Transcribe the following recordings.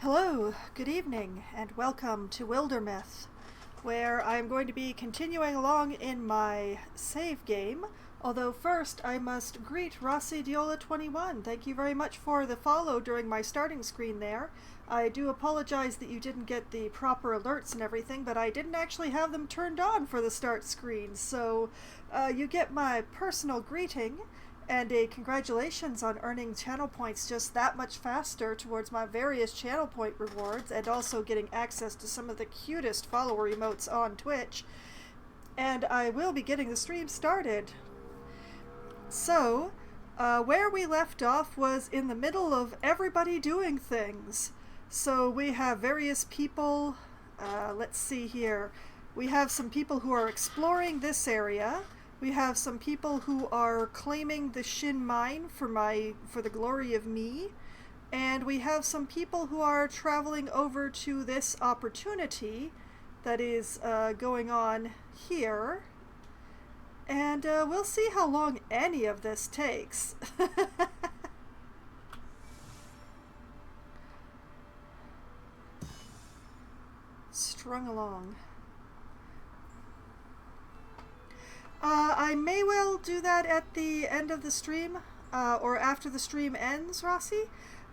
Hello, good evening, and welcome to Wildermyth, where I'm going to be continuing along in my save game, although first I must greet Rossi Diola21. Thank you very much for the follow during my starting screen there. I do apologize that you didn't get the proper alerts and everything, but I didn't actually have them turned on for the start screen, so you get my personal greeting and a congratulations on earning channel points just that much faster towards my various channel point rewards, and also getting access to some of the cutest follower emotes on Twitch. And I will be getting the stream started. So, where we left off was in the middle of everybody doing things. So we have various people, let's see here. We have some people who are exploring this area. We have some people who are claiming the Shin Mine for the glory of me, and we have some people who are traveling over to this opportunity that is going on here, and we'll see how long any of this takes. Strung along. I may well do that at the end of the stream, or after the stream ends, Rossi.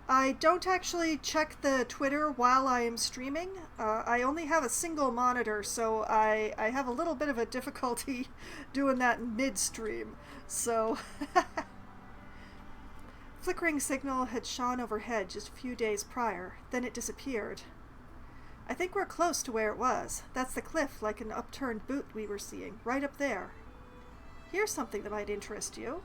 I don't actually check the Twitter while I am streaming. I only have a single monitor, so I have a little bit of a difficulty doing that mid-stream. So, flickering signal had shone overhead just a few days prior, then it disappeared. I think we're close to where it was. That's the cliff like an upturned boot we were seeing, right up there. Here's something that might interest you.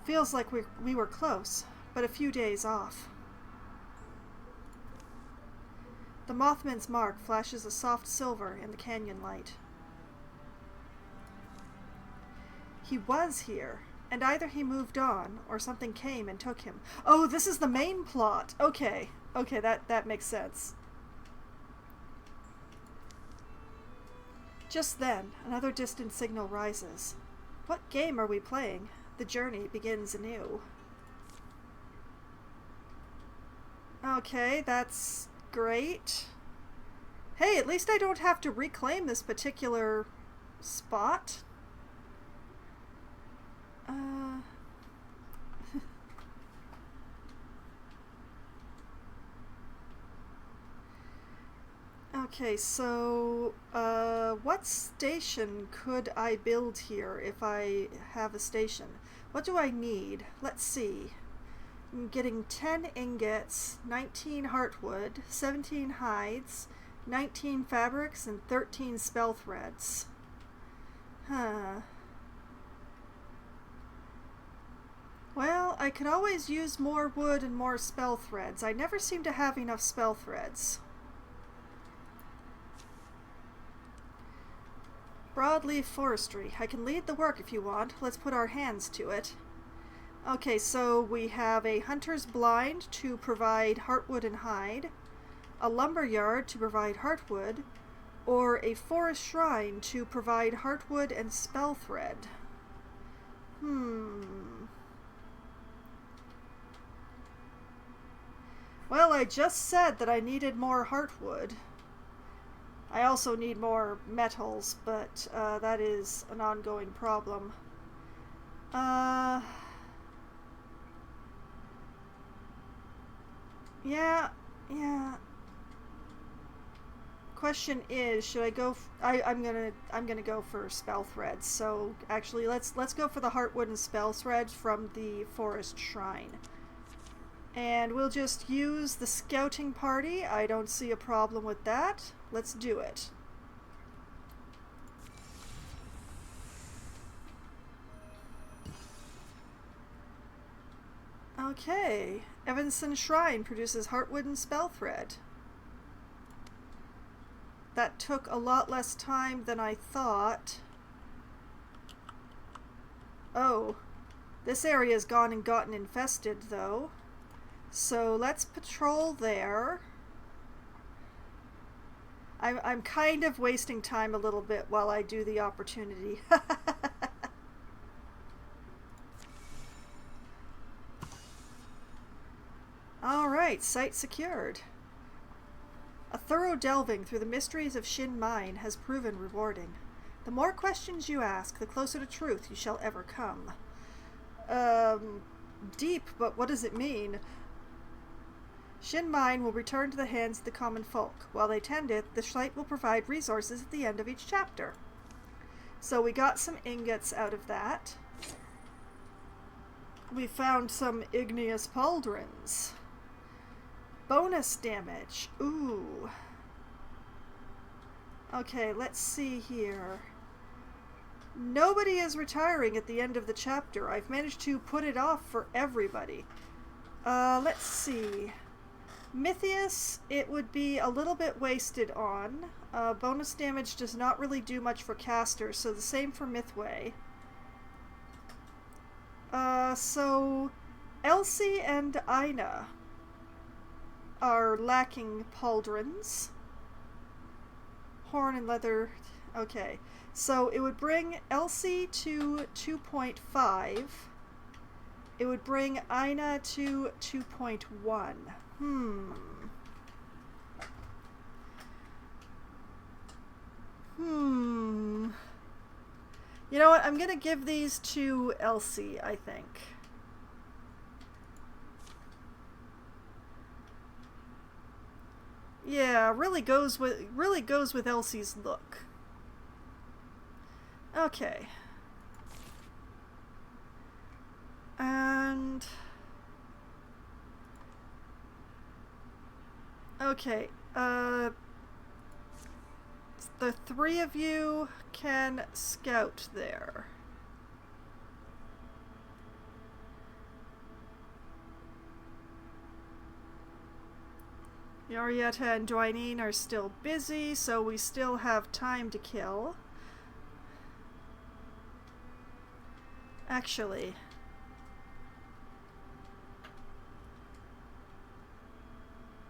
Feels like we were close, but a few days off. The Mothman's mark flashes a soft silver in the canyon light. He was here, and either he moved on, or something came and took him. Oh, this is the main plot! Okay, that makes sense. Just then, another distant signal rises. What game are we playing? The journey begins anew. Okay, that's great. Hey, at least I don't have to reclaim this particular spot. Okay, so, what station could I build here if I have a station? What do I need? Let's see. I'm getting 10 ingots, 19 heartwood, 17 hides, 19 fabrics, and 13 spell threads. Huh. Well, I could always use more wood and more spell threads. I never seem to have enough spell threads. Broadleaf forestry. I can lead the work if you want. Let's put our hands to it. Okay, so we have a hunter's blind to provide heartwood and hide, a lumberyard to provide heartwood, or a forest shrine to provide heartwood and spell thread. Well, I just said that I needed more heartwood. I also need more metals, but that is an ongoing problem. Yeah. Question is, should I go? I'm gonna go for spell threads. So actually, let's go for the heartwood and spell threads from the forest shrine. And we'll just use the scouting party. I don't see a problem with that. Let's do it. Okay. Evanston Shrine produces heartwood and spell thread. That took a lot less time than I thought. Oh. This area's gone and gotten infested, though. So let's patrol there. I'm kind of wasting time a little bit while I do the opportunity. Alright, site secured. A thorough delving through the mysteries of Shin Mine has proven rewarding. The more questions you ask, the closer to truth you shall ever come. Deep, but what does it mean? Shin Mine will return to the hands of the common folk. While they tend it, the site will provide resources at the end of each chapter. So we got some ingots out of that. We found some igneous pauldrons. Bonus damage. Ooh. Okay, let's see here. Nobody is retiring at the end of the chapter. I've managed to put it off for everybody. Let's see. Mythius, it would be a little bit wasted on. Bonus damage does not really do much for casters, so the same for Mythway. So Elsie and Ina are lacking pauldrons. Horn and leather. Okay. So it would bring Elsie to 2.5. It would bring Ina to 2.1. You know what? I'm going to give these to Elsie, I think. Yeah, really goes with Elsie's look. Okay. And okay, the three of you can scout there. Yorietta and Dwyneen are still busy, so we still have time to kill. Actually,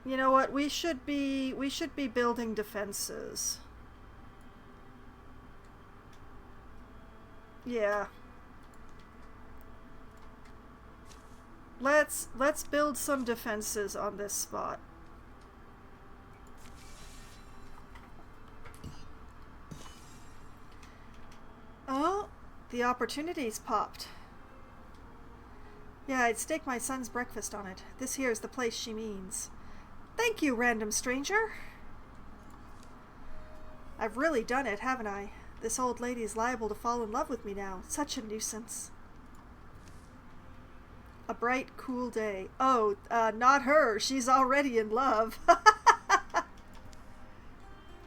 you know what? We should be building defenses. Yeah. Let's build some defenses on this spot. Oh, the opportunity's popped. Yeah, I'd stake my son's breakfast on it. This here is the place she means. Thank you, random stranger. I've really done it, haven't I? This old lady's liable to fall in love with me now. Such a nuisance. A bright, cool day. Oh, not her. She's already in love.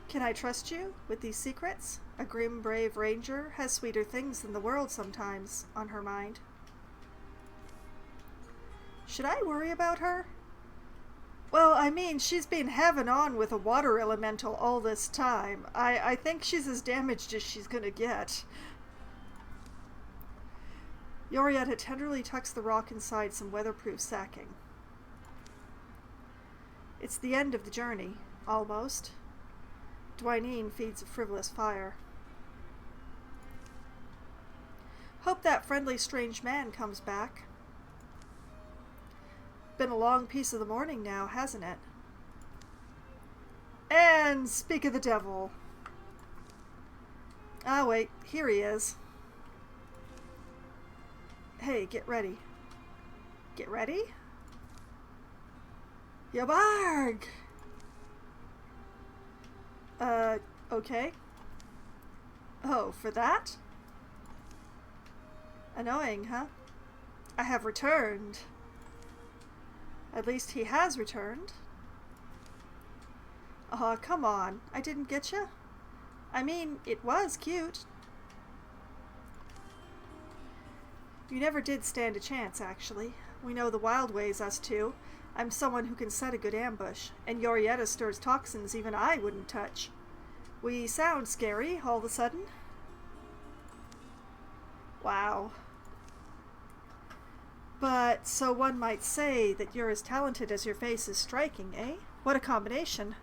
Can I trust you with these secrets? A grim, brave ranger has sweeter things than the world sometimes on her mind. Should I worry about her? Well, I mean, she's been having on with a water elemental all this time. I think she's as damaged as she's gonna get. Yorietta tenderly tucks the rock inside some weatherproof sacking. It's the end of the journey, almost. Dwyneen feeds a frivolous fire. Hope that friendly strange man comes back. Been a long piece of the morning now, hasn't it? And speak of the devil. Ah, wait, here he is. Hey, get ready. Get ready? Yabarg! Okay. Oh, for that? Annoying, huh? I have returned. At least he has returned. Aw, come on. I didn't get ya? I mean, it was cute. You never did stand a chance, actually. We know the wild ways, us two. I'm someone who can set a good ambush, and Yorietta stirs toxins even I wouldn't touch. We sound scary, all of a sudden. Wow. But, so one might say that you're as talented as your face is striking, eh? What a combination.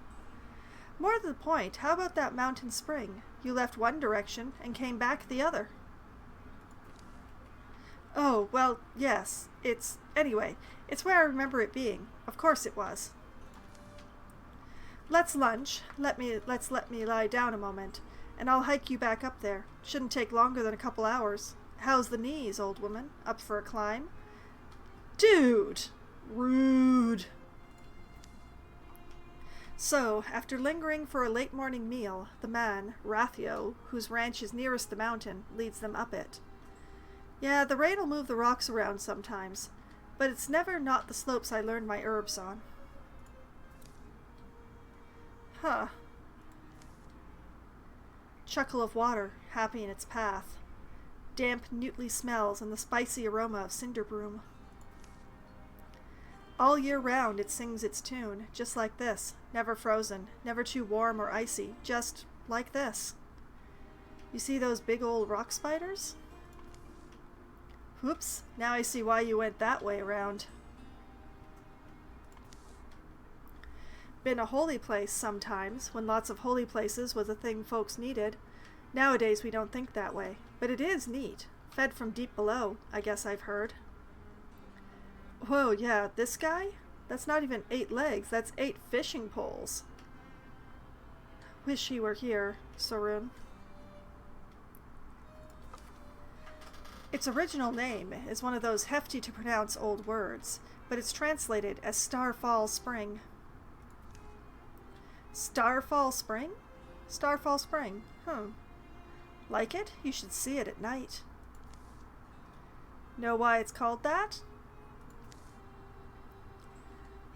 More to the point, how about that mountain spring? You left one direction and came back the other. Oh, well, yes, it's Anyway, it's where I remember it being. Of course it was. Let's lunch. Let's let me lie down a moment, and I'll hike you back up there. Shouldn't take longer than a couple hours. How's the knees, old woman? Up for a climb? Dude! Rude. So, after lingering for a late morning meal, the man, Rathio, whose ranch is nearest the mountain, leads them up it. Yeah, the rain'll move the rocks around sometimes, but it's never not the slopes I learned my herbs on. Huh. Chuckle of water, happy in its path. Damp, newtly smells and the spicy aroma of cinder broom. All year round it sings its tune, just like this, never frozen, never too warm or icy, just like this. You see those big old rock spiders? Whoops, now I see why you went that way around. Been a holy place sometimes, when lots of holy places was a thing folks needed. Nowadays we don't think that way, but it is neat. Fed from deep below, I guess I've heard. Whoa, yeah, this guy? That's not even 8 legs, that's 8 fishing poles. Wish he were here, Sarun. Its original name is one of those hefty-to-pronounce old words, but it's translated as Starfall Spring. Starfall Spring? Starfall Spring, Like it? You should see it at night. Know why it's called that?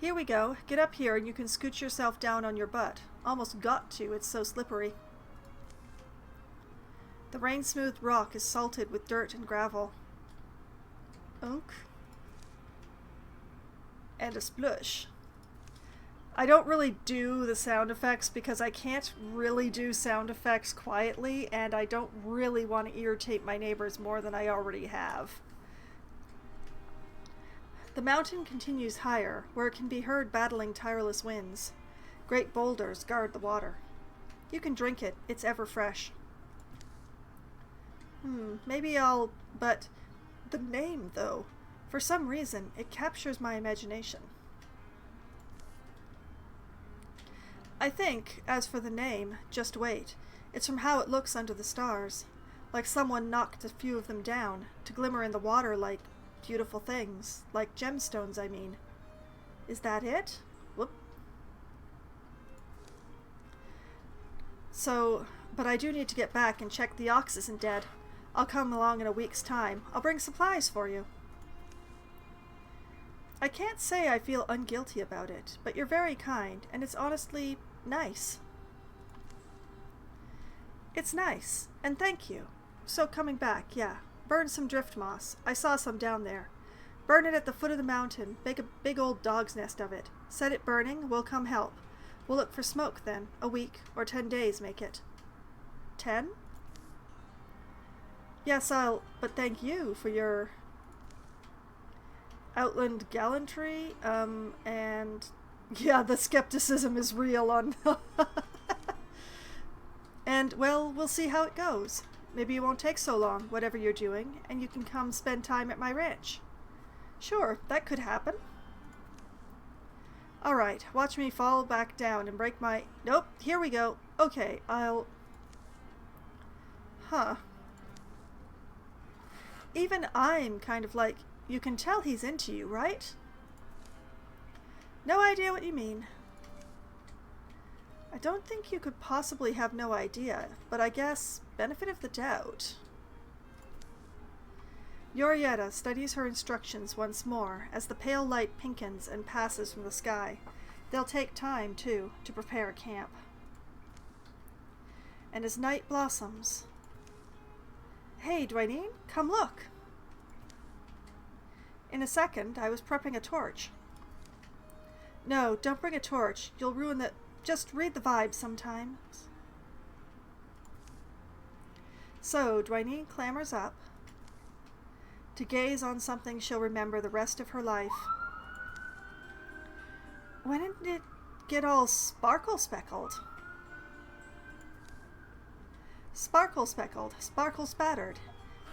Here we go. Get up here and you can scoot yourself down on your butt. Almost got to, it's so slippery. The rain-smoothed rock is salted with dirt and gravel. Unk. And a splush. I don't really do the sound effects because I can't really do sound effects quietly, and I don't really want to irritate my neighbors more than I already have. The mountain continues higher, where it can be heard battling tireless winds. Great boulders guard the water. You can drink it, it's ever fresh. But the name, though. For some reason, it captures my imagination. I think, as for the name, just wait. It's from how it looks under the stars. Like someone knocked a few of them down, to glimmer in the water like beautiful things. Like gemstones, I mean. Is that it? Whoop. So, but I do need to get back and check the ox isn't dead. I'll come along in a week's time. I'll bring supplies for you. I can't say I feel unguilty about it, but you're very kind, and it's honestly nice. It's nice, and thank you. So coming back, yeah. Burn some drift moss. I saw some down there. Burn it at the foot of the mountain. Make a big old dog's nest of it. Set it burning, we'll come help. We'll look for smoke then. A week or 10 days make it. 10? Yes, but thank you for your outland gallantry, and yeah, the skepticism is real on and, well, we'll see how it goes. Maybe it won't take so long, whatever you're doing, and you can come spend time at my ranch. Sure, that could happen. Alright, watch me fall back down and break my... Nope, here we go. Okay, Huh. Even I'm kind of like, you can tell he's into you, right? No idea what you mean. I don't think you could possibly have no idea, but I guess benefit of the doubt. Yorietta studies her instructions once more as the pale light pinkens and passes from the sky. They'll take time, too, to prepare a camp. And as night blossoms... Hey, Dwayne, come look! In a second, I was prepping a torch. No, don't bring a torch. You'll ruin the... Just read the vibe sometimes. So, Dwayne clambers up to gaze on something she'll remember the rest of her life. When did it get all sparkle-speckled? Sparkle-speckled, sparkle-spattered.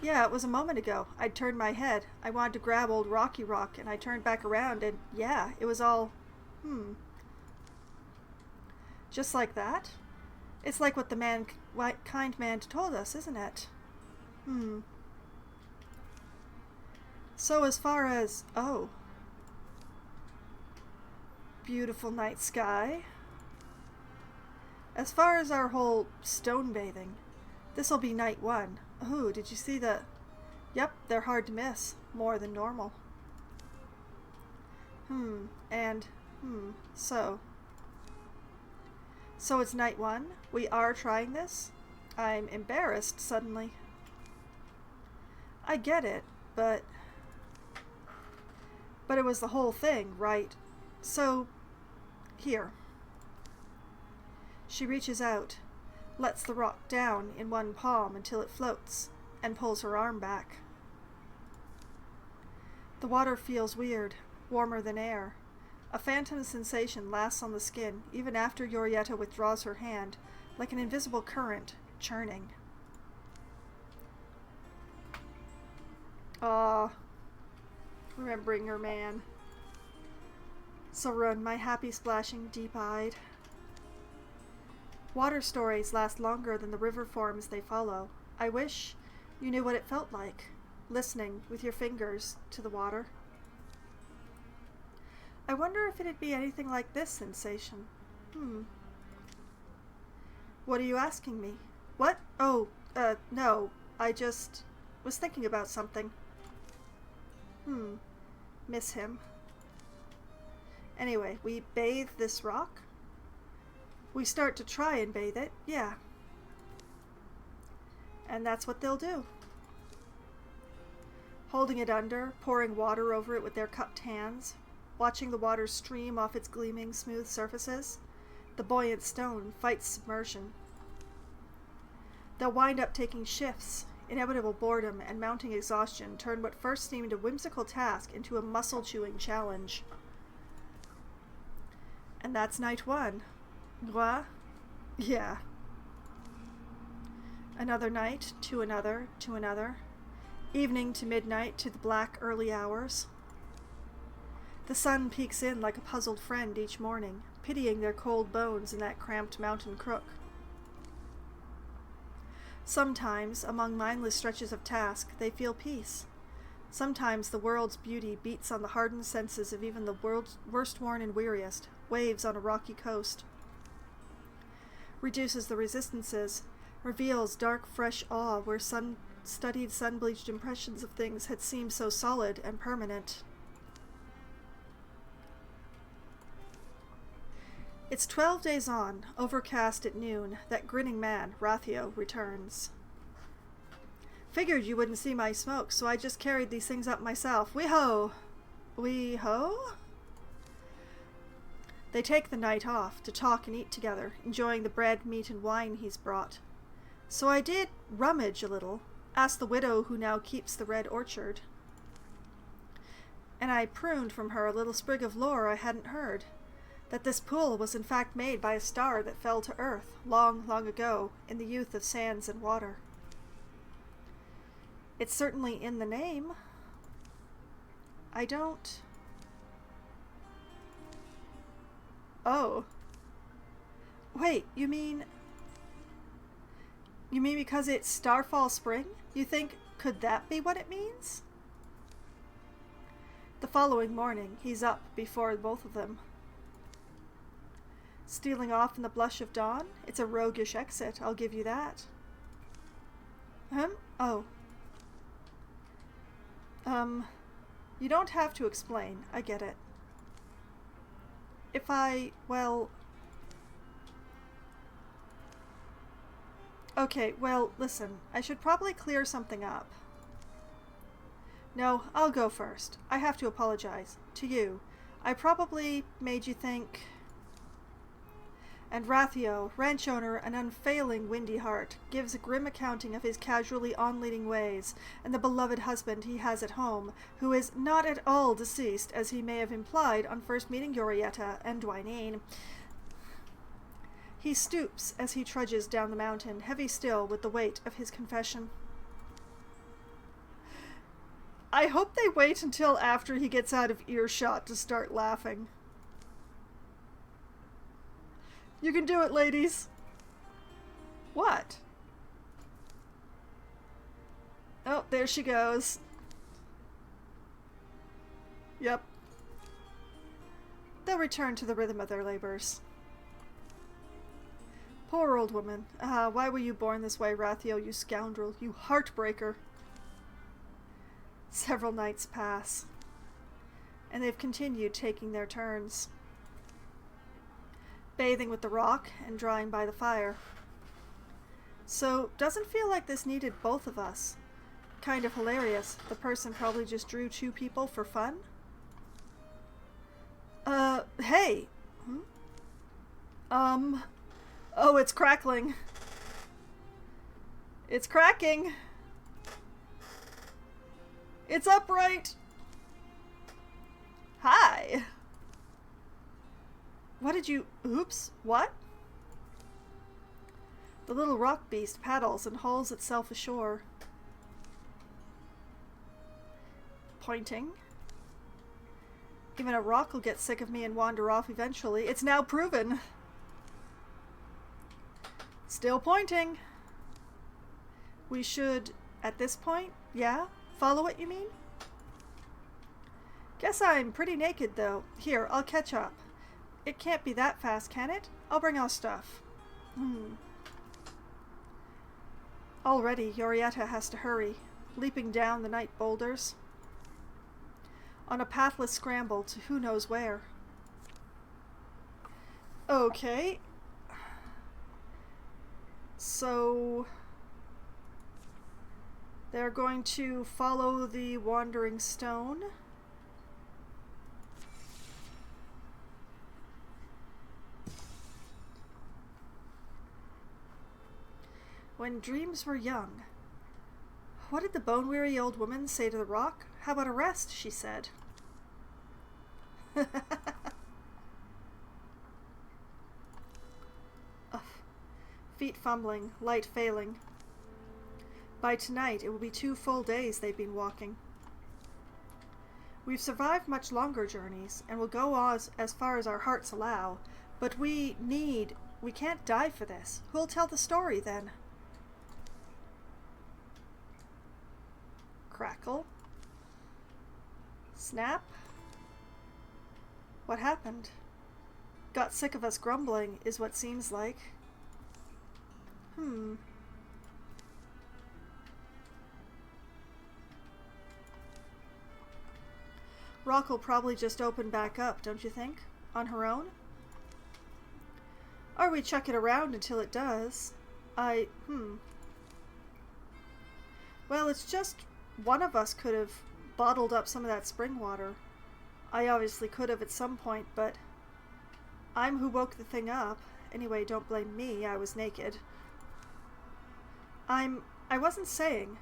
Yeah, it was a moment ago. I'd turned my head. I wanted to grab old Rocky Rock, and I turned back around, and yeah, it was all... Just like that? It's like what the kind man told us, isn't it? So as far as... Oh. Beautiful night sky. As far as our whole stone bathing, this'll be night 1. Ooh, did you see the... Yep, they're hard to miss. More than normal. So... So it's night 1? We are trying this? I'm embarrassed suddenly. I get it, but it was the whole thing, right? So, here. She reaches out, lets the rock down in one palm until it floats, and pulls her arm back. The water feels weird, warmer than air. A phantom sensation lasts on the skin, even after Yorietta withdraws her hand, like an invisible current, churning. Ah, remembering her man. Sarun, my happy splashing, deep-eyed. Water stories last longer than the river forms they follow. I wish you knew what it felt like, listening with your fingers to the water. I wonder if it'd be anything like this sensation. What are you asking me? What? Oh, no. I just was thinking about something. Miss him. Anyway, we bathe this rock? We start to try and bathe it, yeah. And that's what they'll do. Holding it under, pouring water over it with their cupped hands, watching the water stream off its gleaming, smooth surfaces, the buoyant stone fights submersion. They'll wind up taking shifts. Inevitable boredom and mounting exhaustion turn what first seemed a whimsical task into a muscle-chewing challenge. And that's night 1. What? Yeah. Another night, to another, to another. Evening to midnight to the black early hours. The sun peeks in like a puzzled friend each morning, pitying their cold bones in that cramped mountain crook. Sometimes, among mindless stretches of task, they feel peace. Sometimes the world's beauty beats on the hardened senses of even the world's worst-worn and weariest, waves on a rocky coast. Reduces the resistances, reveals dark, fresh awe where studied sun-bleached impressions of things had seemed so solid and permanent. It's 12 days on, overcast at noon, that grinning man, Rathio, returns. Figured you wouldn't see my smoke, so I just carried these things up myself. Wee-ho! Wee-ho? They take the night off to talk and eat together, enjoying the bread, meat, and wine he's brought. So I did rummage a little, ask the widow who now keeps the red orchard. And I pruned from her a little sprig of lore I hadn't heard. That this pool was in fact made by a star that fell to earth long, long ago in the youth of sands and water. It's certainly in the name. I don't... Oh. Wait, you mean because it's Starfall Spring? You think, could that be what it means? The following morning, he's up before both of them. Stealing off in the blush of dawn? It's a roguish exit, I'll give you that. Oh. You don't have to explain, I get it. Okay, well, listen, I should probably clear something up. No, I'll go first. I have to apologize. To you. I probably made you think... And Rathio, ranch owner, an unfailing windy heart, gives a grim accounting of his casually on-leading ways, and the beloved husband he has at home, who is not at all deceased, as he may have implied on first meeting Yorietta and Dwyneen. He stoops as he trudges down the mountain, heavy still with the weight of his confession. I hope they wait until after he gets out of earshot to start laughing. You can do it, ladies. What? Oh, there she goes. Yep. They'll return to the rhythm of their labors. Poor old woman. Why were you born this way, Rathiel, you scoundrel, you heartbreaker? Several nights pass, and they've continued taking their turns, bathing with the rock and drying by the fire. So, doesn't feel like this needed both of us. Kind of hilarious. The person probably just drew two people for fun. Hey! Oh, it's crackling. It's cracking. It's upright. Hi. What did you... Oops. What? The little rock beast paddles and hauls itself ashore. Pointing. Even a rock will get sick of me and wander off eventually. It's now proven. Still pointing. We should, at this point, yeah? Follow it, you mean? Guess I'm pretty naked, though. Here, I'll catch up. It can't be that fast, can it? I'll bring our stuff. Already, Yorietta has to hurry, leaping down the night boulders, on a pathless scramble to who knows where. Okay. So... they're going to follow the wandering stone. When dreams were young. What did the bone-weary old woman say to the rock? How about a rest, she said. Feet fumbling, light failing. By tonight, it will be 2 full days they've been walking. We've survived much longer journeys, and will go as far as our hearts allow, but we can't die for this. Who'll tell the story, then? Crackle. Snap. What happened? Got sick of us grumbling, is what seems like. Rock will probably just open back up, don't you think? On her own? Or we chuck it around until it does. Well, it's just one of us could have bottled up some of that spring water. I obviously could have at some point, but I'm who woke the thing up. Anyway, don't blame me, I was naked. I wasn't saying.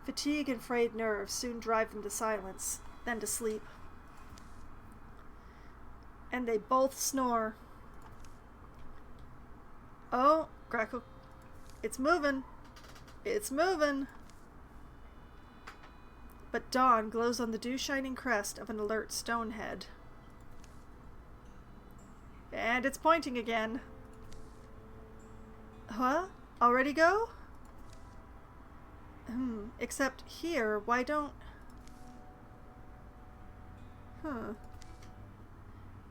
Fatigue and frayed nerves soon drive them to silence, then to sleep. And they both snore. Oh, crackle. It's moving. It's moving. But dawn glows on the dew-shining crest of an alert stonehead. And it's pointing again. Huh? Already go? Except here, why don't...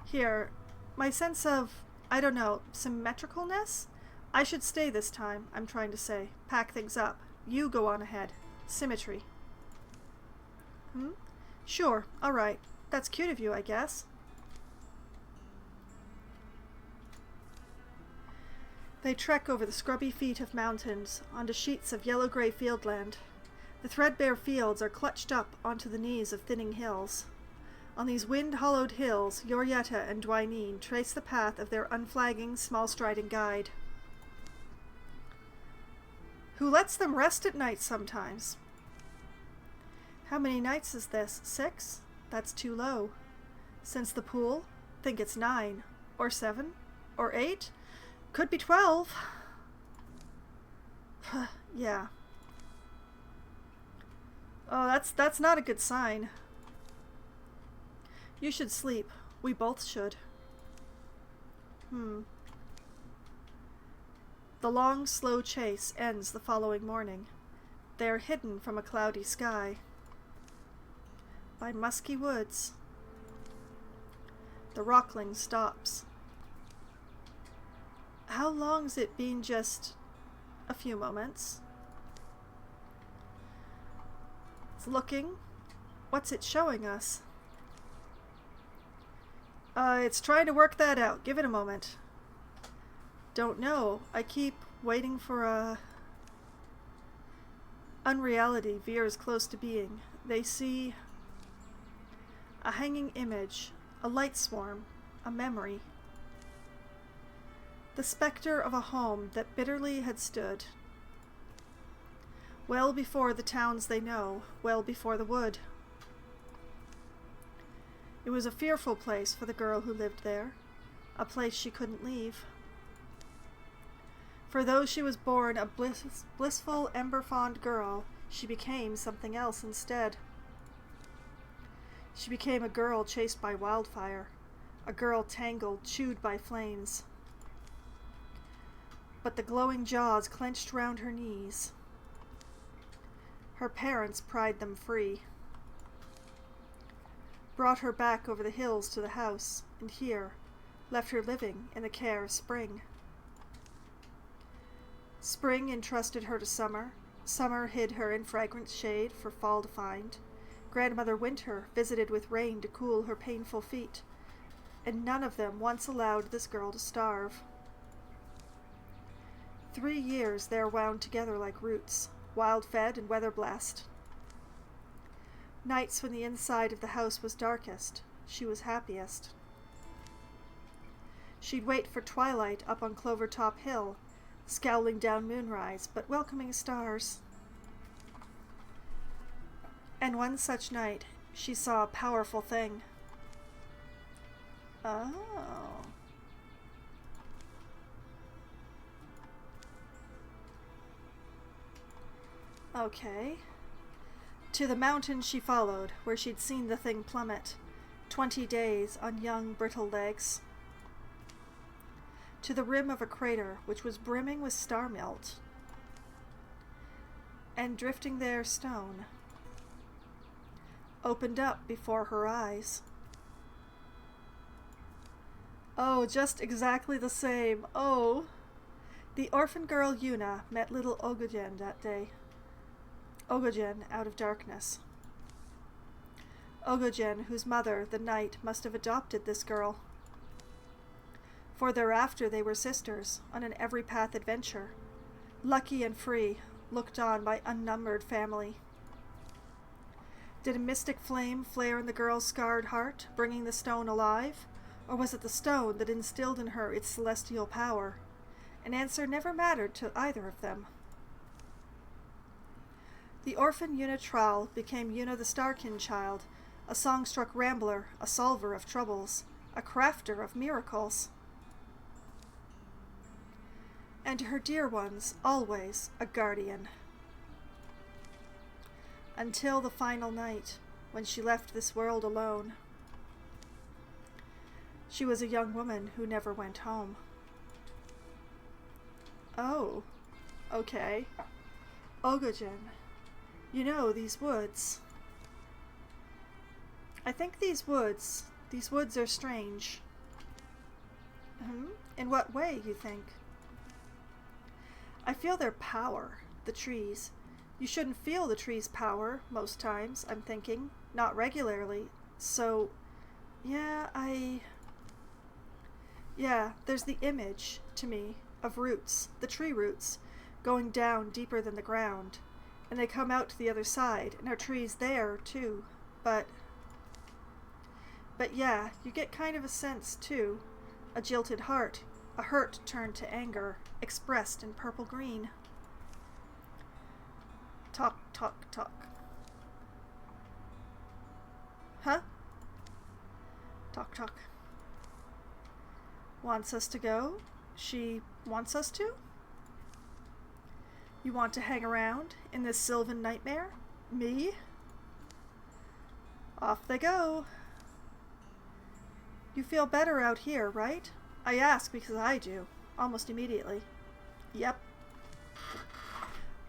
Here, my sense of, I don't know, symmetricalness? I should stay this time, I'm trying to say. Pack things up. You go on ahead. Symmetry. Sure, alright. That's cute of you, I guess. They trek over the scrubby feet of mountains, onto sheets of yellow-gray fieldland. The threadbare fields are clutched up onto the knees of thinning hills. On these wind-hollowed hills, Yorietta and Dwyneen trace the path of their unflagging, small-striding guide. Who lets them rest at night sometimes? How many nights is this? 6? That's too low. Since the pool? Think it's 9. Or 7? Or 8? Could be 12. Yeah. Oh, that's not a good sign. You should sleep. We both should. The long, slow chase ends the following morning. They are hidden from a cloudy sky by musky woods. The rockling stops. How long's it been? Just a few moments. It's looking. What's it showing us? It's trying to work that out. Give it a moment. Don't know. I keep waiting for a... Unreality veers close to being. They see a hanging image, a light swarm, a memory. The specter of a home that bitterly had stood. Well before the towns they know, well before the wood. It was a fearful place for the girl who lived there, a place she couldn't leave. For though she was born a blissful, ember-fond girl, she became something else instead. She became a girl chased by wildfire, a girl tangled, chewed by flames. But the glowing jaws clenched round her knees. Her parents pried them free, brought her back over the hills to the house, and here left her living in the care of Spring. Spring entrusted her to Summer. Summer hid her in fragrant shade for Fall to find. Grandmother Winter visited with rain to cool her painful feet, and none of them once allowed this girl to starve. 3 years there wound together like roots, wild-fed and weather-blessed. Nights when the inside of the house was darkest, she was happiest. She'd wait for twilight up on Clovertop Hill, scowling down moonrise, but welcoming stars. And one such night, she saw a powerful thing. Oh. Okay. To the mountain she followed, where she'd seen the thing plummet, 20 days on young, brittle legs. To the rim of a crater which was brimming with star melt, and drifting there stone, opened up before her eyes. Oh, just exactly the same. Oh! The orphan girl Yuna met little Ogogen that day. Ogogen out of darkness. Ogogen, whose mother, the night, must have adopted this girl. For thereafter they were sisters, on an every-path adventure, lucky and free, looked on by unnumbered family. Did a mystic flame flare in the girl's scarred heart, bringing the stone alive? Or was it the stone that instilled in her its celestial power? An answer never mattered to either of them. The orphan Yuna Tral became Yuna the Starkin child, a songstruck rambler, a solver of troubles, a crafter of miracles. And to her dear ones, always a guardian. Until the final night, when she left this world alone. She was a young woman who never went home. Oh, okay. Ogogen, you know, these woods. I think these woods are strange. In what way, you think? I feel their power, the trees. You shouldn't feel the trees' power, most times, I'm thinking. Not regularly. So, yeah, there's the image, to me, of roots, the tree roots, going down deeper than the ground. And they come out to the other side, and our trees there, too. But yeah, you get kind of a sense, too. A jilted heart, a hurt turned to anger, expressed in purple-green. Talk, talk, talk. Huh? Talk, talk. Wants us to go? She wants us to? You want to hang around in this sylvan nightmare? Me? Off they go. You feel better out here, right? I ask because I do, almost immediately. Yep.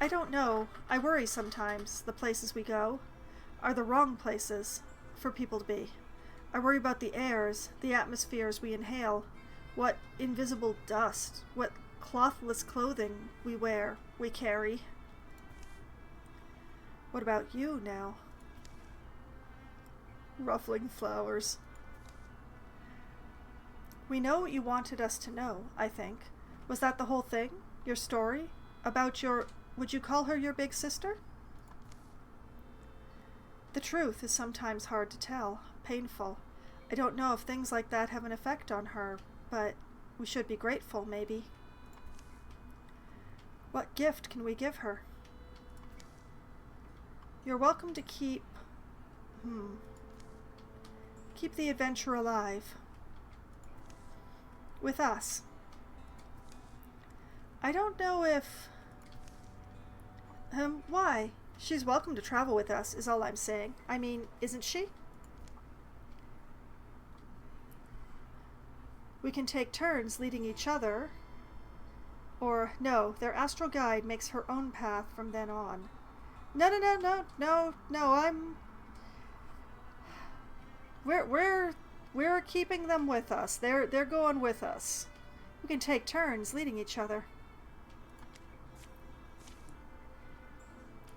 I don't know. I worry sometimes, the places we go are the wrong places for people to be. I worry about the airs, the atmospheres we inhale, what invisible dust, what clothless clothing we carry. What about you now? Ruffling flowers. We know what you wanted us to know, I think. Was that the whole thing? Your story? About your... would you call her your big sister? The truth is sometimes hard to tell, painful. I don't know if things like that have an effect on her, but we should be grateful, maybe. What gift can we give her? You're welcome to keep the adventure alive. With us. I don't know if... why? She's welcome to travel with us, is all I'm saying. I mean, isn't she? We can take turns leading each other. Or, no, their astral guide makes her own path from then on. No, We're keeping them with us. They're going with us. We can take turns leading each other.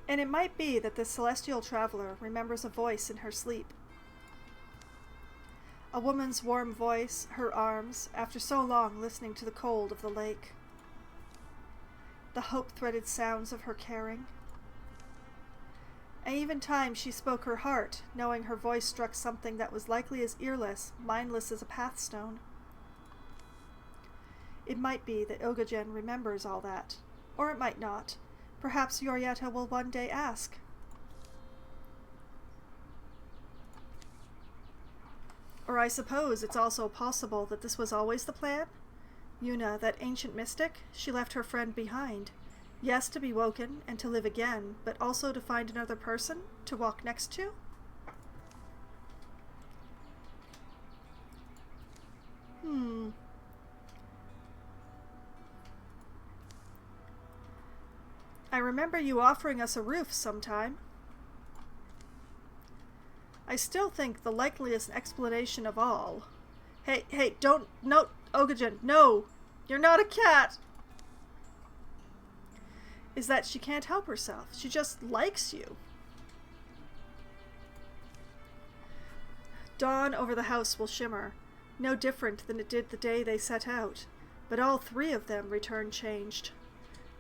And it might be that the celestial traveler remembers a voice in her sleep. A woman's warm voice, her arms, after so long listening to the cold of the lake. The hope-threaded sounds of her caring. And even times she spoke her heart, knowing her voice struck something that was likely as earless, mindless as a pathstone. It might be that Ilgagen remembers all that, or it might not. Perhaps Yorietta will one day ask. Or I suppose it's also possible that this was always the plan? Yuna, that ancient mystic, she left her friend behind. Yes, to be woken and to live again, but also to find another person to walk next to? I remember you offering us a roof sometime. I still think the likeliest explanation of all... Hey, don't... No, Ilgagen, no! You're not a cat! Is that she can't help herself. She just likes you. Dawn over the house will shimmer, no different than it did the day they set out, but all three of them return changed.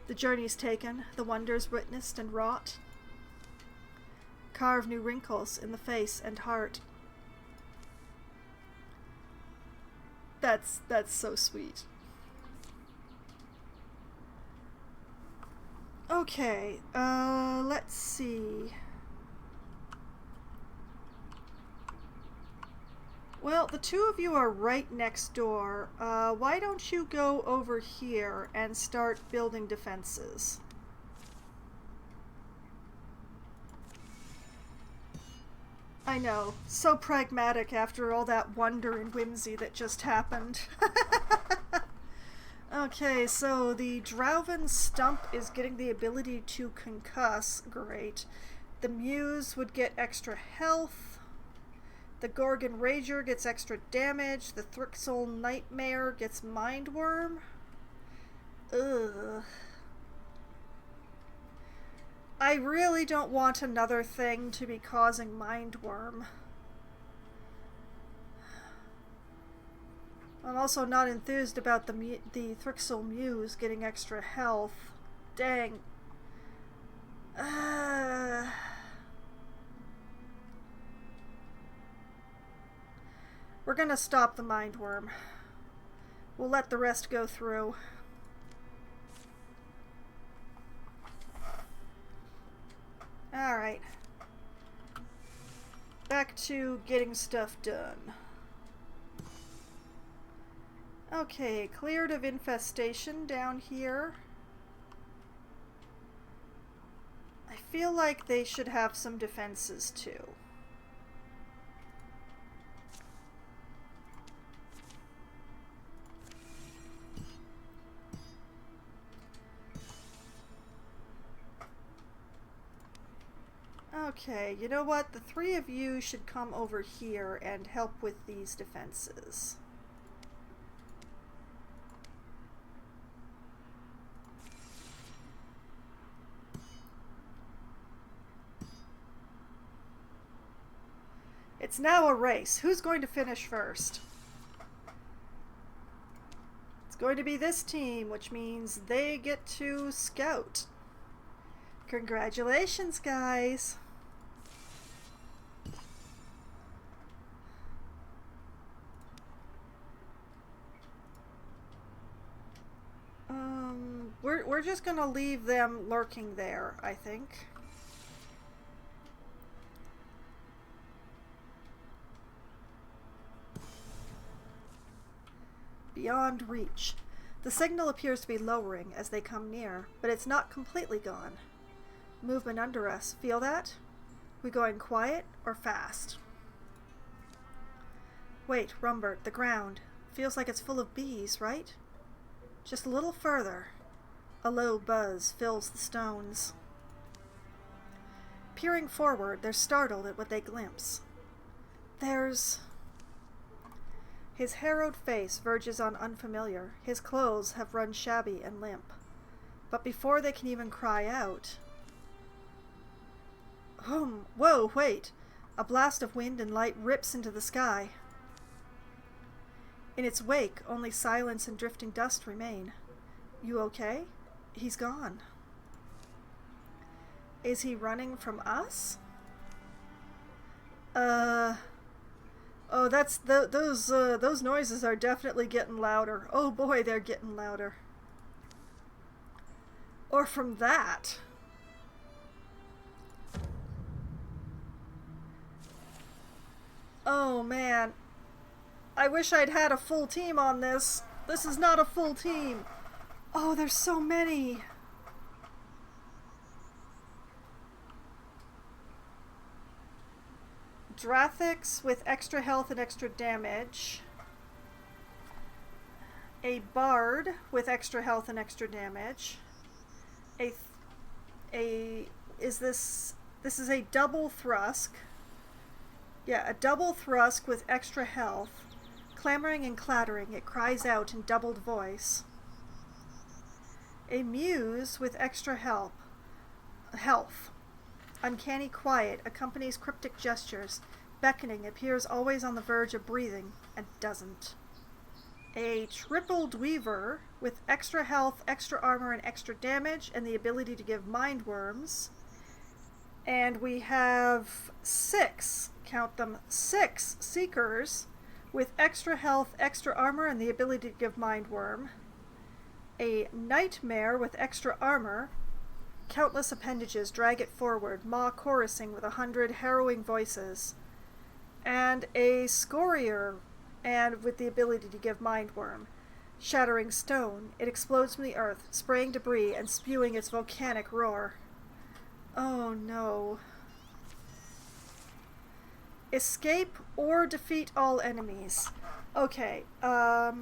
The journeys taken, the wonders witnessed and wrought, carve new wrinkles in the face and heart. That's so sweet. Okay, let's see. Well, the two of you are right next door. Why don't you go over here and start building defenses? I know, so pragmatic after all that wonder and whimsy that just happened. Okay, so the Drauven Stump is getting the ability to concuss. Great. The Muse would get extra health. The Gorgon Rager gets extra damage. The Thrixel Nightmare gets Mindworm. Ugh. I really don't want another thing to be causing Mindworm. I'm also not enthused about the Thrixel Muse getting extra health. Dang. We're gonna stop the Mindworm. We'll let the rest go through. Alright. Back to getting stuff done. Okay, cleared of infestation down here. I feel like they should have some defenses too. Okay, you know what? The three of you should come over here and help with these defenses. It's now a race. Who's going to finish first? It's going to be this team, which means they get to scout. Congratulations, guys. We're just gonna leave them lurking there, I think. Beyond reach. The signal appears to be lowering as they come near, but it's not completely gone. Movement under us. Feel that? We going quiet or fast? Wait, Rumbert, the ground. Feels like it's full of bees, right? Just a little further. A low buzz fills the stones. Peering forward, they're startled at what they glimpse. There's... His harrowed face verges on unfamiliar. His clothes have run shabby and limp. But before they can even cry out... Whoa, wait! A blast of wind and light rips into the sky. In its wake, only silence and drifting dust remain. You okay? He's gone. Is he running from us? Oh, that's those noises are definitely getting louder. Oh boy, they're getting louder. Or from that. Oh man. I wish I'd had a full team on this. This is not a full team. Oh, there's so many. Drathix with extra health and extra damage. A Bard with extra health and extra damage. This is a double Thrusk. Yeah, a double Thrusk with extra health. Clamoring and clattering, it cries out in doubled voice. A Muse with extra health. Uncanny quiet accompanies cryptic gestures. Beckoning appears always on the verge of breathing, and doesn't. A triple Dweaver with extra health, extra armor, and extra damage, and the ability to give mind worms. And we have 6, count them, 6 Seekers with extra health, extra armor, and the ability to give mind worm. A Nightmare with extra armor. Countless appendages drag it forward, maw chorusing with 100 harrowing voices. And a Scorier, and with the ability to give mind worm. Shattering stone, it explodes from the earth, spraying debris and spewing its volcanic roar. Oh no. Escape or defeat all enemies. Okay, how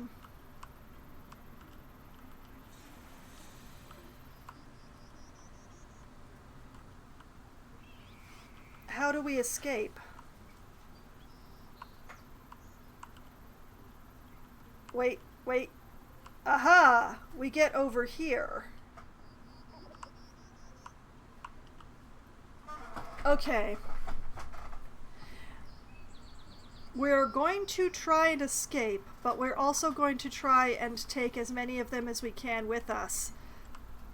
do we escape? Wait. Aha! We get over here. Okay. We're going to try and escape, but we're also going to try and take as many of them as we can with us.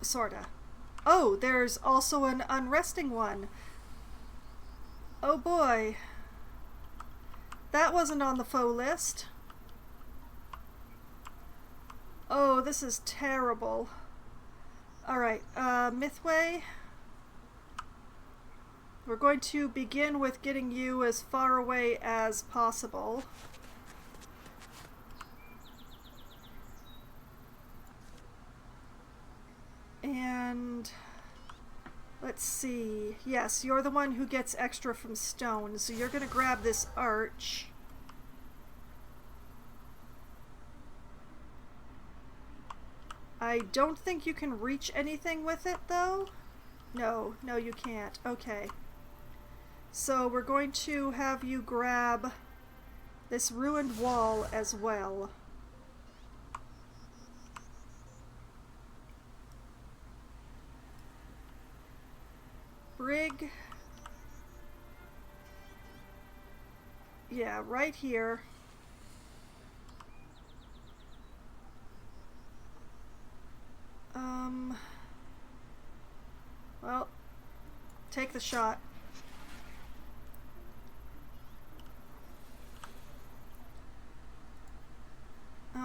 Sorta. Oh, there's also an unresting one. Oh boy. That wasn't on the foe list. Oh, this is terrible. Alright, Mythway. We're going to begin with getting you as far away as possible. And let's see. Yes, you're the one who gets extra from stone, so you're going to grab this arch. I don't think you can reach anything with it, though. No, you can't. Okay. So we're going to have you grab this ruined wall as well. Brig. Yeah, right here. Well, take the shot.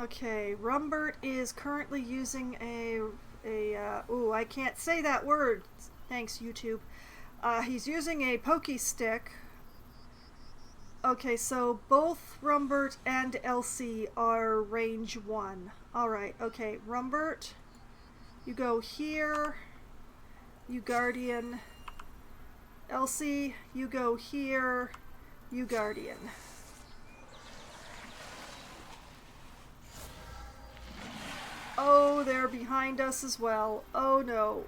Okay, Rumbert is currently using ooh, I can't say that word. Thanks, YouTube. He's using a pokey stick. Okay, so both Rumbert and Elsie are range 1. Alright, okay, Rumbert, you go here, you Guardian. Elsie, you go here, you Guardian. Oh, they're behind us as well. Oh no.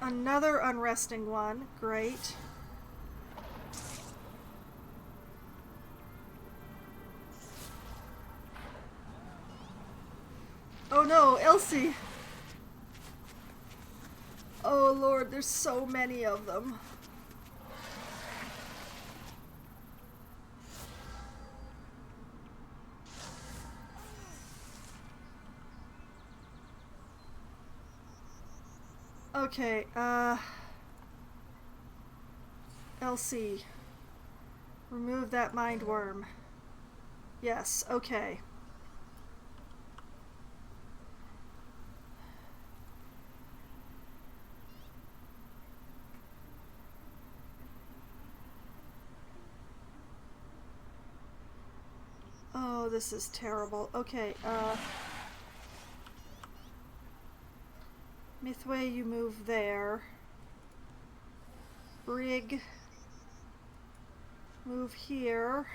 Another unresting one. Great. Oh no, Elsie! Oh Lord, there's so many of them. Okay, Elsie, remove that mind worm. Yes, okay. Oh, this is terrible. Okay, Mythway, you move there. Brig, move here.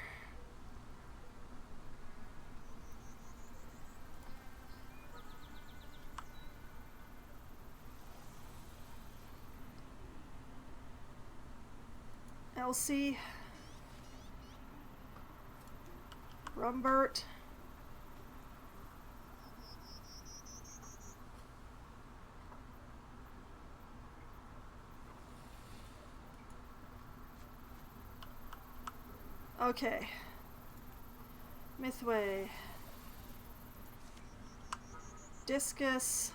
Elsie, Rumbert. Okay. Mythway. Discus.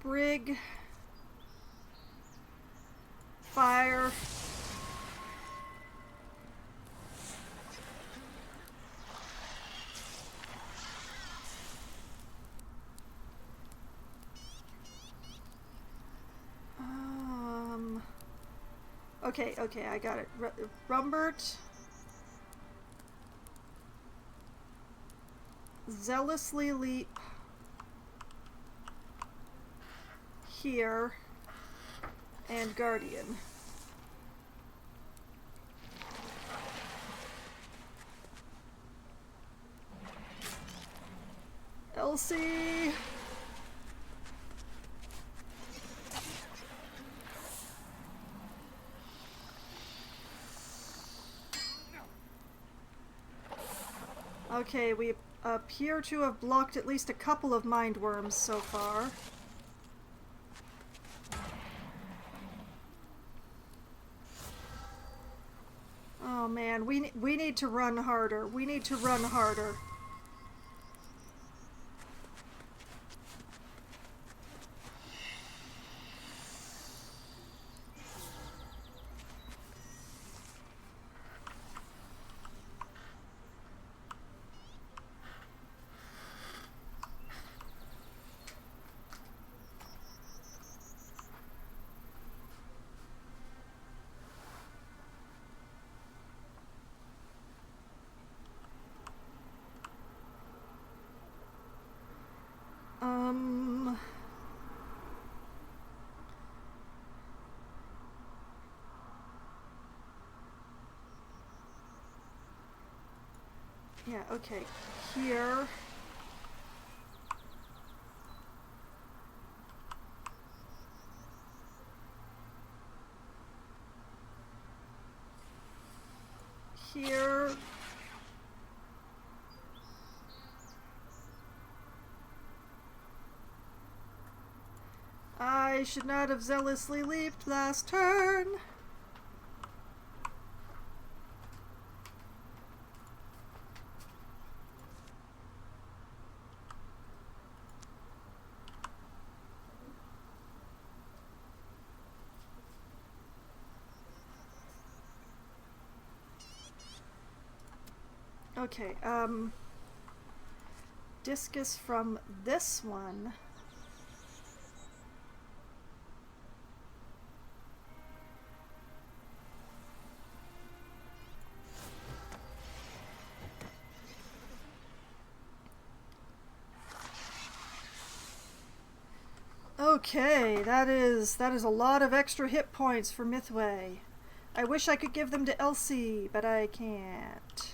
Brig. Fire. Okay, I got it. Rumbert. Zealously leap here and Guardian. Elsie! Okay, we appear to have blocked at least a couple of mind worms so far. Oh man, we need to run harder. We need to run harder. Yeah, okay. Here. Here. I should not have zealously leaped last turn. Okay, discus from this one. Okay, that is a lot of extra hit points for Mythway. I wish I could give them to Elsie, but I can't.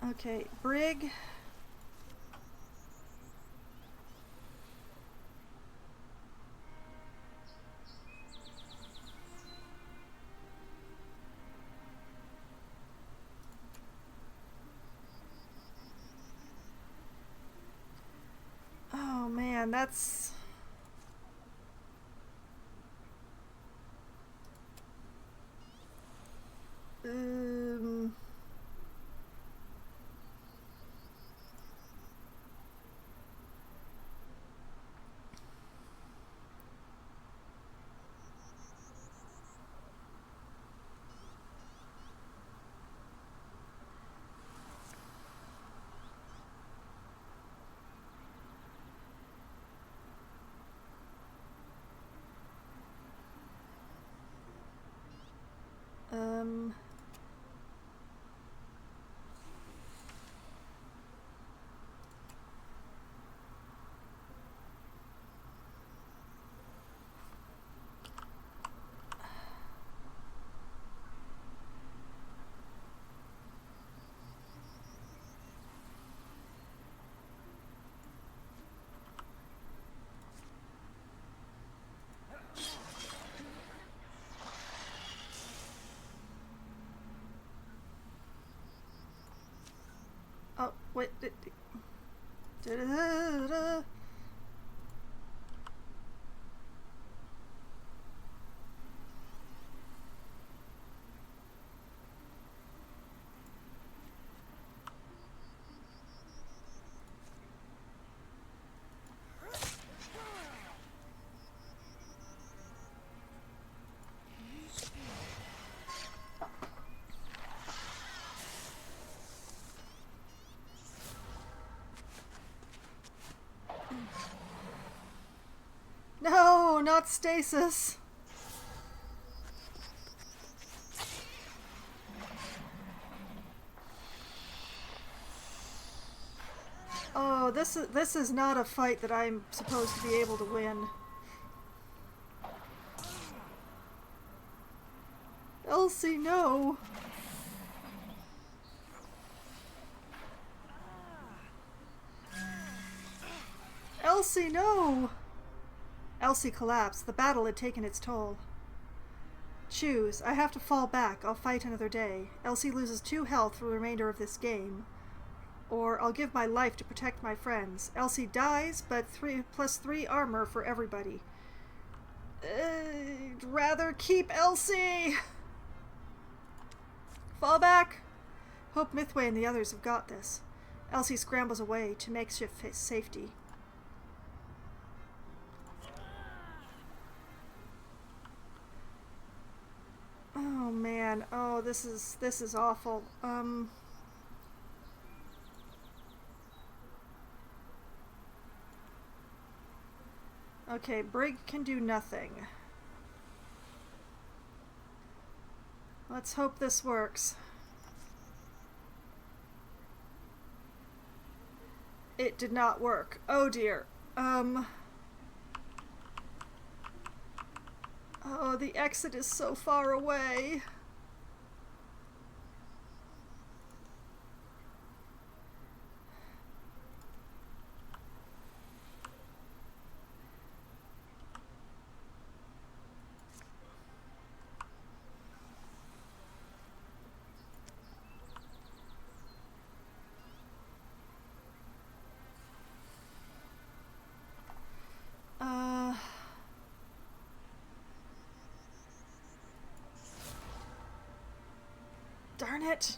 Okay, Brig. Oh man, that's... Oh, wait. Da-da-da-da. No, not stasis. Oh, this is not a fight that I'm supposed to be able to win. Elsie, no. Elsie, no. Elsie collapsed. The battle had taken its toll. Choose. I have to fall back. I'll fight another day. Elsie loses 2 health for the remainder of this game. Or I'll give my life to protect my friends. Elsie dies, but +3 armor for everybody. I'd rather keep Elsie! Fall back! Hope Mythway and the others have got this. Elsie scrambles away to makeshift safety. Oh man, oh this is awful. Okay, Brig can do nothing. Let's hope this works. It did not work. Oh dear. Oh, the exit is so far away. Darn it.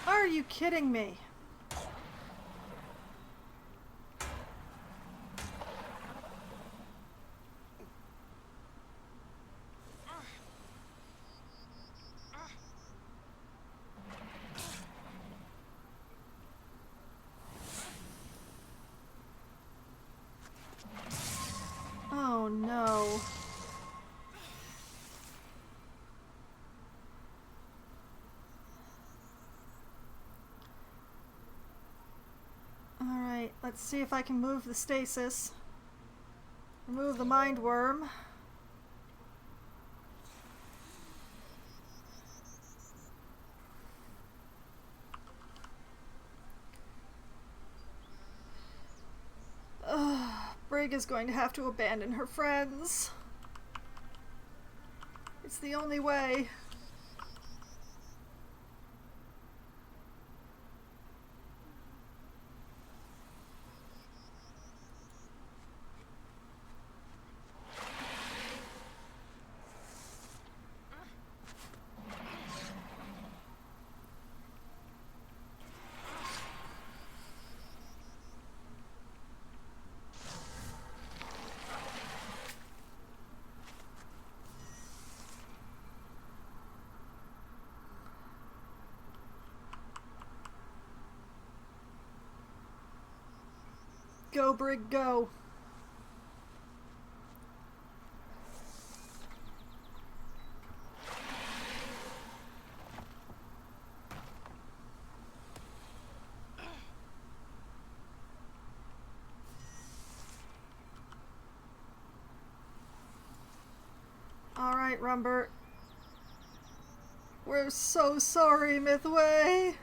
Are you kidding me? Oh no. Alright, let's see if I can move the stasis. Remove the mind worm. Brig is going to have to abandon her friends. It's the only way. Go, Brig, go. Alright, Rumbert. We're so sorry, Mythway.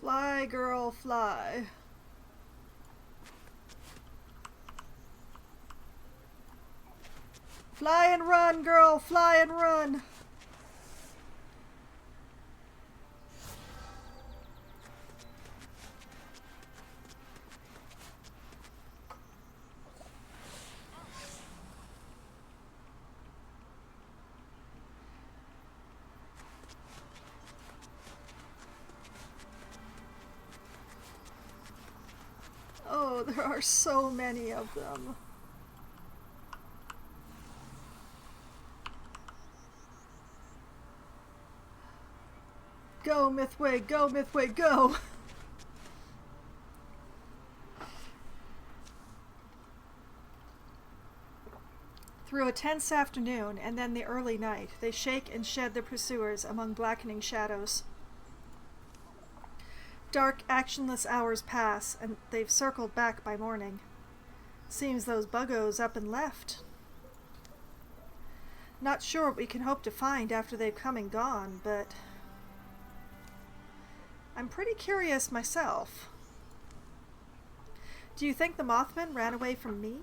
Fly, girl, fly. Fly and run, girl, fly and run. There are so many of them. Go, Mythway, go, Mythway, go! Through a tense afternoon and then the early night, they shake and shed their pursuers among blackening shadows. Dark, actionless hours pass, and they've circled back by morning. Seems those buggos up and left. Not sure what we can hope to find after they've come and gone, but I'm pretty curious myself. Do you think the Mothman ran away from me?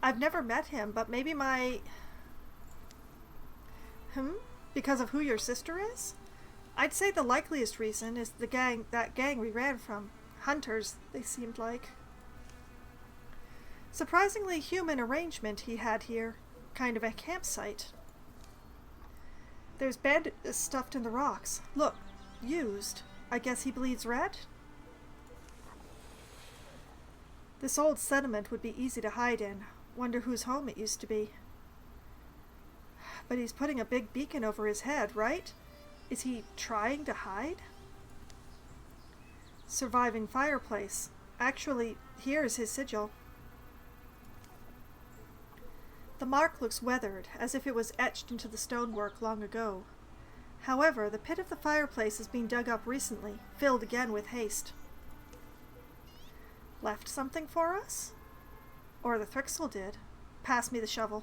I've never met him, but maybe my... Because of who your sister is? I'd say the likeliest reason is that gang we ran from. Hunters, they seemed like. Surprisingly human arrangement he had here. Kind of a campsite. There's bandages stuffed in the rocks. Look, used. I guess he bleeds red? This old settlement would be easy to hide in. Wonder whose home it used to be. But he's putting a big beacon over his head, right? Is he trying to hide? Surviving fireplace. Actually, here's his sigil. The mark looks weathered, as if it was etched into the stonework long ago. However, the pit of the fireplace has been dug up recently, filled again with haste. Left something for us? Or the Thrixel did. Pass me the shovel.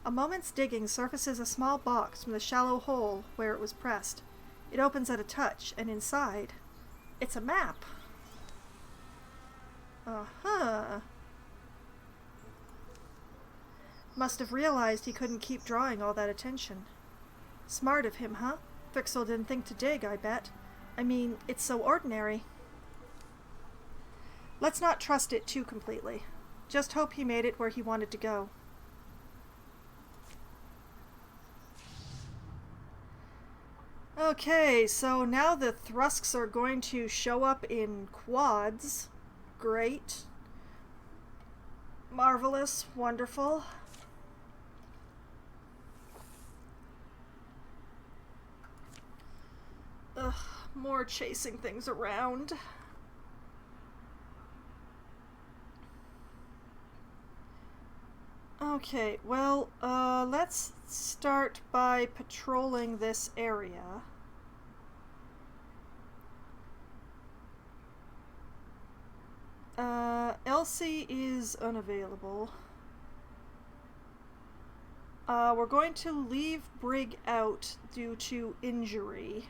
A moment's digging surfaces a small box from the shallow hole where it was pressed. It opens at a touch, and inside, it's a map. Uh-huh. Must have realized he couldn't keep drawing all that attention. Smart of him, huh? Thrixel didn't think to dig, I bet. I mean, it's so ordinary. Let's not trust it too completely. Just hope he made it where he wanted to go. Okay, so now the Thrusks are going to show up in quads. Great. Marvelous. Wonderful. Ugh, more chasing things around. Okay, well, let's start by patrolling this area. Elsie is unavailable. We're going to leave Brig out due to injury.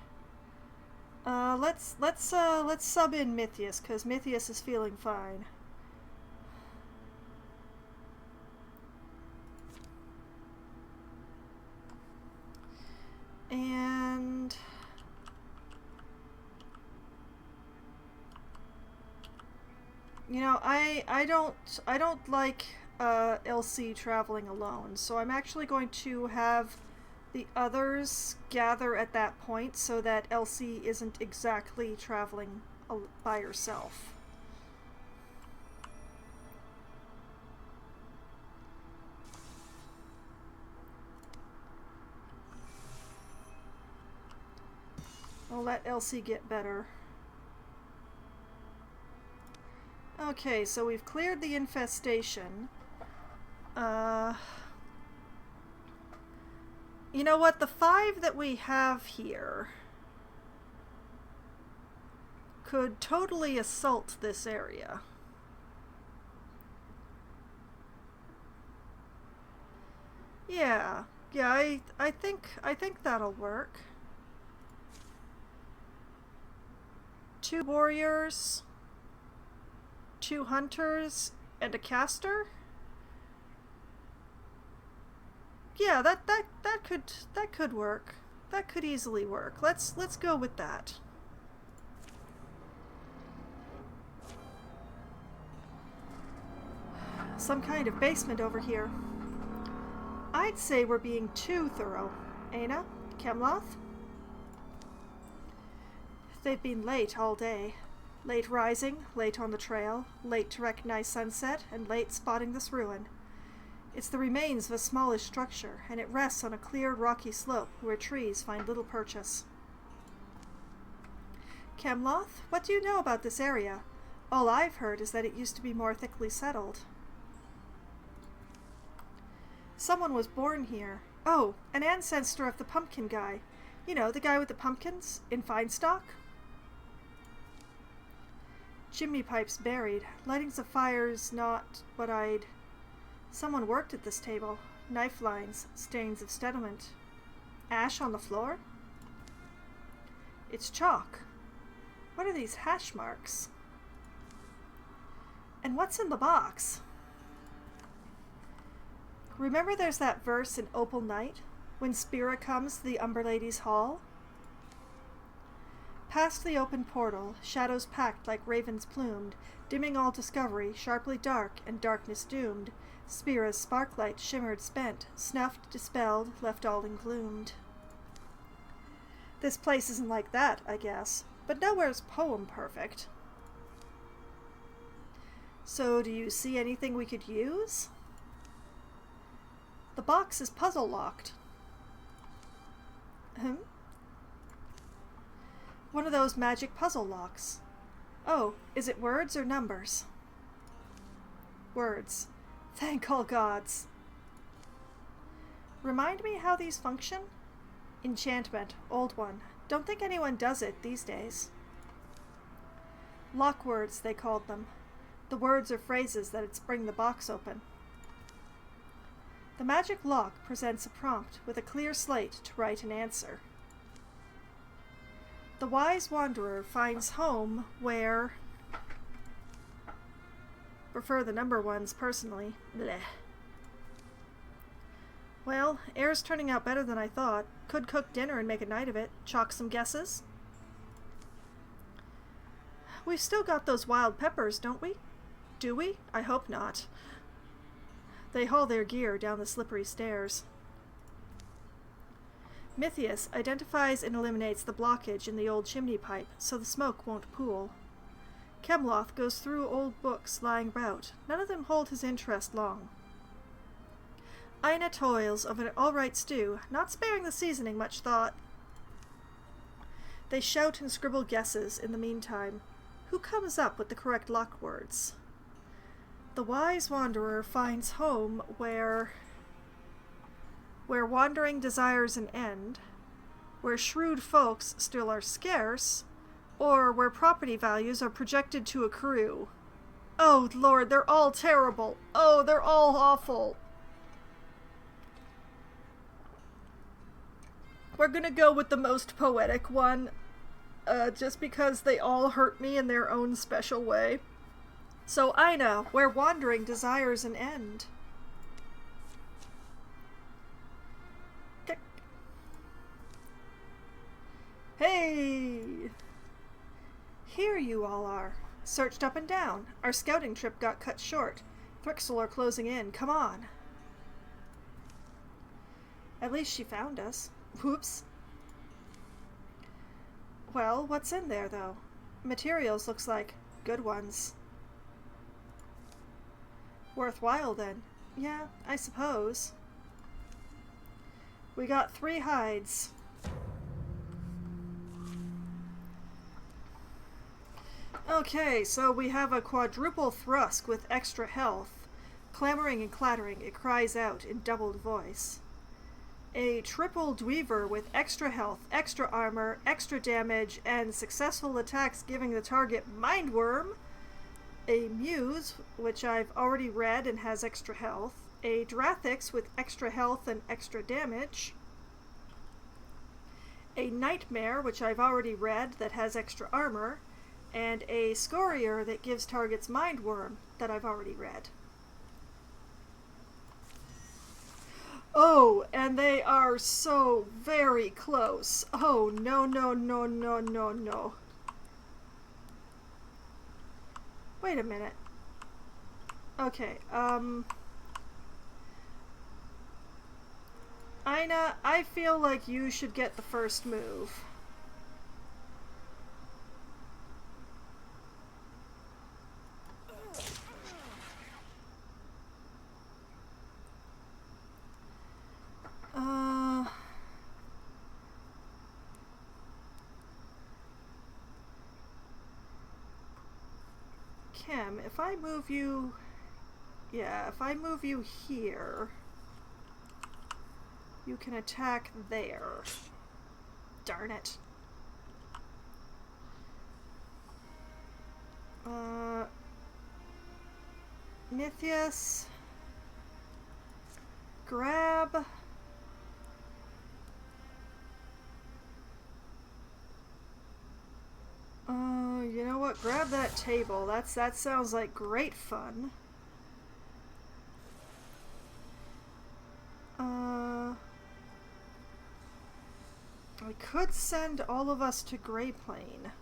Let's sub in Mythius, because Mythius is feeling fine. And you know, I don't like Elsie traveling alone, so I'm actually going to have the others gather at that point so that Elsie isn't exactly traveling by herself. I'll let Elsie get better. Okay, so we've cleared the infestation. You know what? The 5 that we have here could totally assault this area. Yeah, I think that'll work. 2 warriors, 2 hunters, and a caster? Yeah, that could work. That could easily work. Let's go with that. Some kind of basement over here. I'd say we're being too thorough. Aina? Kemloth? They've been late all day. Late rising, late on the trail, late to recognize sunset, and late spotting this ruin. It's the remains of a smallish structure, and it rests on a clear, rocky slope where trees find little purchase. Chemloth, what do you know about this area? All I've heard is that it used to be more thickly settled. Someone was born here. Oh, an ancestor of the pumpkin guy. You know, the guy with the pumpkins in Feinstock? Chimney pipes buried. Lightings of fires not what I'd... Someone worked at this table. Knife lines, stains of settlement. Ash on the floor? It's chalk. What are these hash marks? And what's in the box? Remember there's that verse in Opal Night? When Spira comes to the Umber Lady's Hall? Past the open portal, shadows packed like ravens plumed, dimming all discovery, sharply dark and darkness doomed. Spira's sparklight shimmered spent, snuffed, dispelled, left all engloomed. This place isn't like that, I guess, but nowhere's poem perfect. So do you see anything we could use? The box is puzzle locked. One of those magic puzzle locks. Oh, is it words or numbers? Words. Thank all gods. Remind me how these function? Enchantment, old one. Don't think anyone does it these days. Lock words, they called them. The words or phrases that'd spring the box open. The magic lock presents a prompt with a clear slate to write an answer. The wise wanderer finds home where... Prefer the number ones, personally. Blech. Well, air's turning out better than I thought. Could cook dinner and make a night of it. Chalk some guesses? We've still got those wild peppers, don't we? Do we? I hope not. They haul their gear down the slippery stairs. Mythius identifies and eliminates the blockage in the old chimney pipe, so the smoke won't pool. Chemloth goes through old books lying about. None of them hold his interest long. Ina toils of an all-right stew, not sparing the seasoning much thought. They shout and scribble guesses in the meantime. Who comes up with the correct lock words? The wise wanderer finds home where wandering desires an end, where shrewd folks still are scarce, or where property values are projected to accrue. Oh, Lord, they're all terrible. Oh, they're all awful. We're gonna go with the most poetic one, just because they all hurt me in their own special way. So, Ina, where wandering desires an end. Hey! Here you all are. Searched up and down. Our scouting trip got cut short. Thrixel are closing in. Come on. At least she found us. Whoops. Well, what's in there, though? Materials looks like good ones. Worthwhile, then. Yeah, I suppose. We got 3 hides. Okay, so we have a quadruple thrusk with extra health. Clamoring and clattering, it cries out in doubled voice. A triple dweaver with extra health, extra armor, extra damage, and successful attacks giving the target mindworm. A muse, which I've already read and has extra health. A Drathix with extra health and extra damage. A nightmare, which I've already read that has extra armor. And a Scorier that gives targets mindworm that I've already read. Oh, and they are so very close. Oh, no, no, no, no, no, no. Wait a minute. Okay, Ina, I feel like you should get the first move. Kim, if I move you... Yeah, if I move you here, you can attack there. Darn it. Mythius, grab. You know what? Grab that table. That sounds like great fun. I could send all of us to Grey Plain.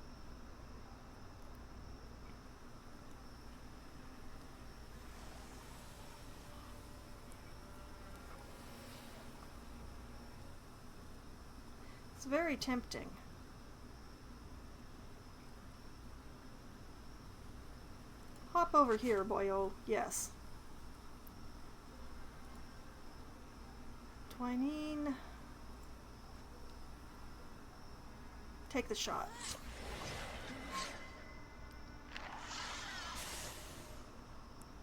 It's very tempting. Hop over here, boyo. Yes. Twinine. Take the shot.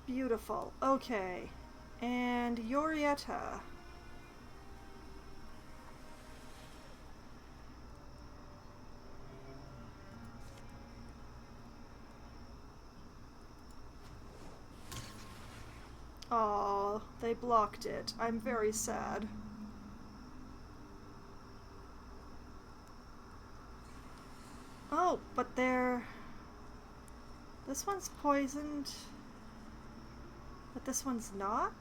Beautiful. Okay. And Yorietta. Oh, they blocked it. I'm very sad. Oh, but they're... This one's poisoned, but this one's not?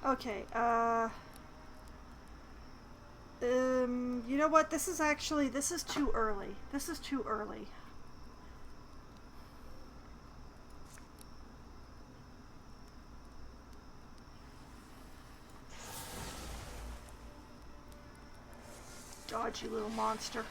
Okay, you know what? This is too early. This is too early. Dodge, you little monster.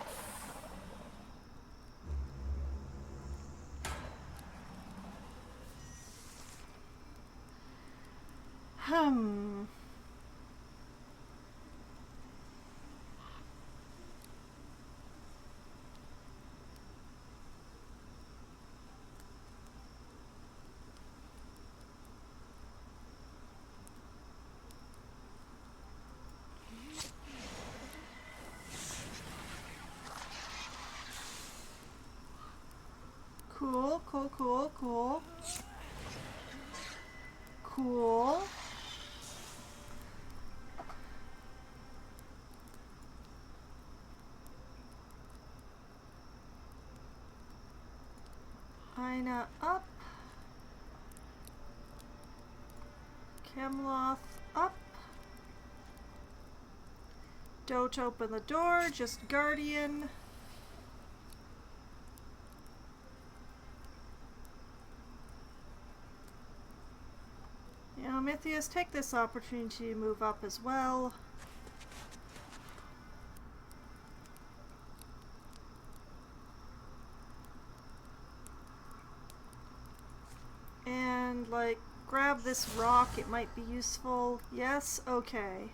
Cool, cool, cool, cool. Cool. Ina up. Camloth up. Don't open the door, just Guardian. You know, Mythius, take this opportunity to move up as well. And, like, grab this rock, it might be useful. Yes? Okay.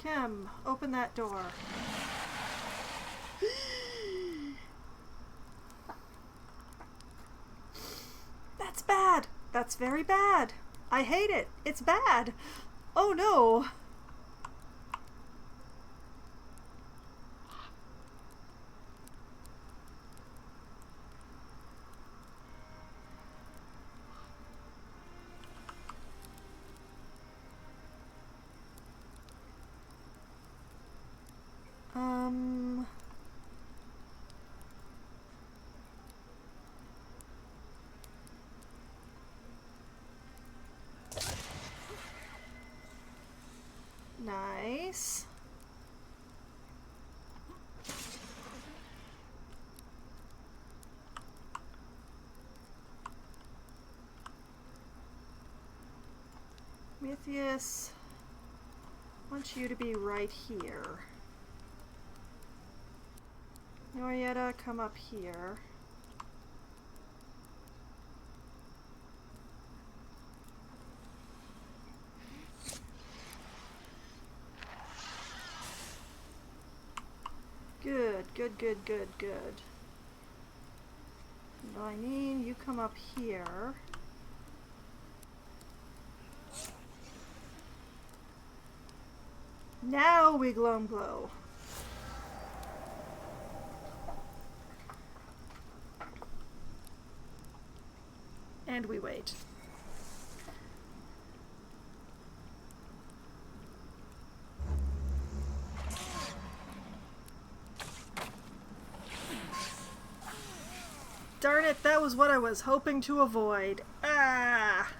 Kim, open that door. That's bad. That's very bad. I hate it. It's bad. Oh no. Nice. Mythius, I want you to be right here. Norietta, come up here. Good, good, good, good. Eileen, you come up here. Now we glow. And we wait. Darn it, that was what I was hoping to avoid. Ah!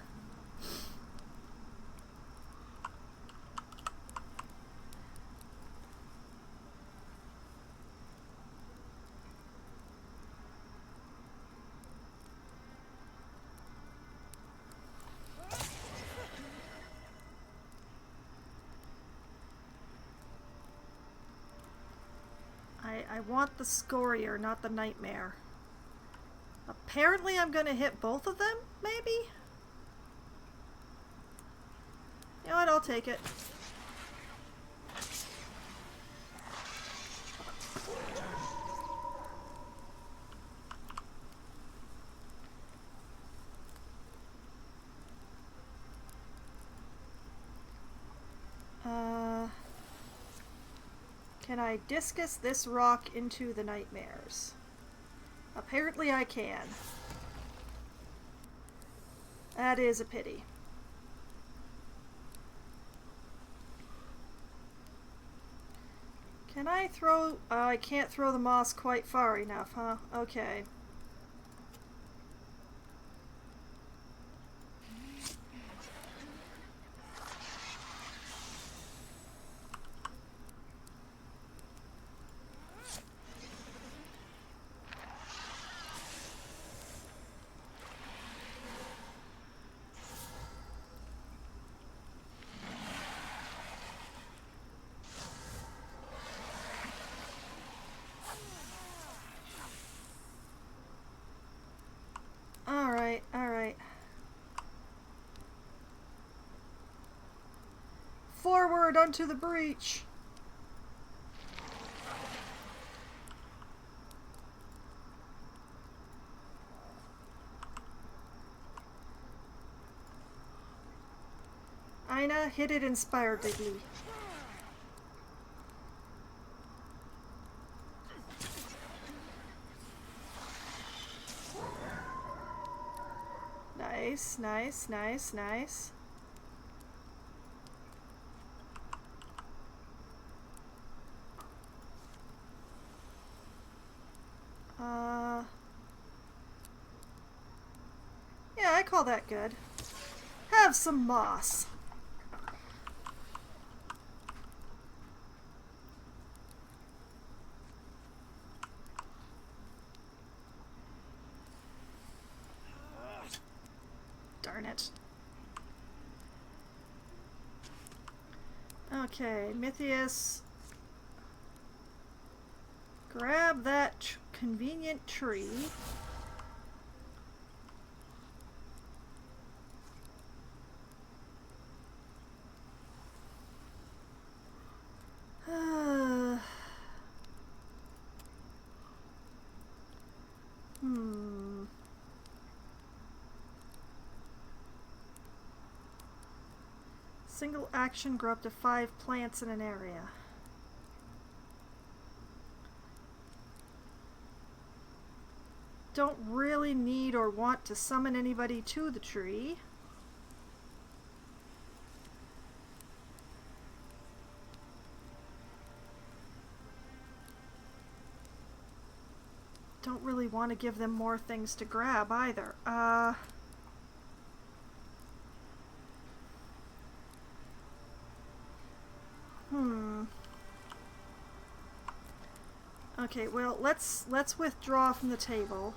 I want the scorier, not the nightmare. Apparently I'm gonna hit both of them, maybe? You know what, I'll take it. Can I discus this rock into the nightmares? Apparently I can. That is a pity. Can I throw... I can't throw the moss quite far enough, huh? Okay. Alright. Forward unto the breach! Ina, hit it inspiredly. Nice. Yeah, I call that good. Have some moss. Darn it. Okay, Mythius. Grab that convenient tree. Single action, grow up to 5 plants in an area. Don't really need or want to summon anybody to the tree. Don't really want to give them more things to grab either. Okay, well, let's withdraw from the table.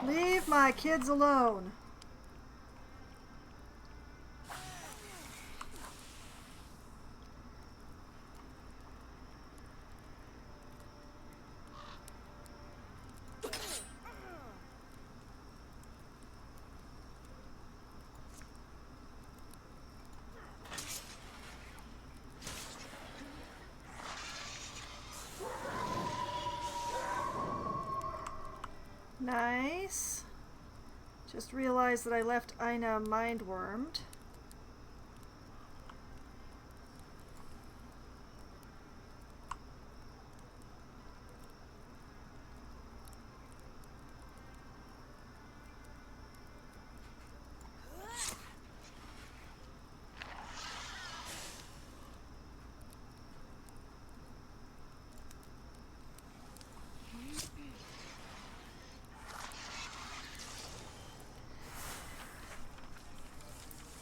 Leave my kids alone. Nice. Just realized that I left Ina mind-wormed.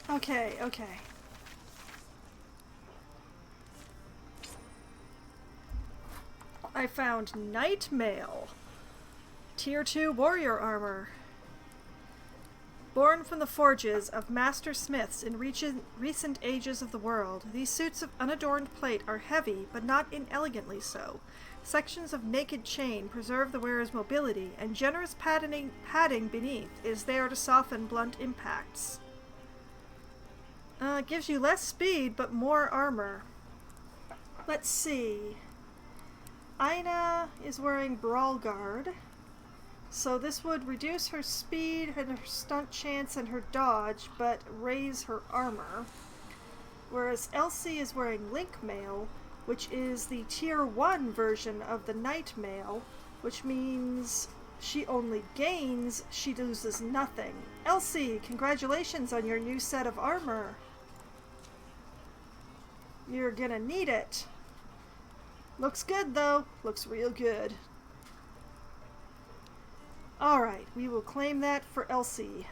Okay, okay. I found Night Mail. Tier 2 warrior armor. Born from the forges of master smiths in recent ages of the world, these suits of unadorned plate are heavy, but not inelegantly so. Sections of naked chain preserve the wearer's mobility, and generous padding beneath is there to soften blunt impacts. Gives you less speed, but more armor. Let's see. Ina is wearing Brawl Guard, so this would reduce her speed and her stunt chance and her dodge, but raise her armor. Whereas Elsie is wearing Link Mail, which is the Tier 1 version of the Night Mail, which means she only gains, she loses nothing. Elsie, congratulations on your new set of armor. You're gonna need it. Looks good, though. Looks real good. Alright, we will claim that for Elsie.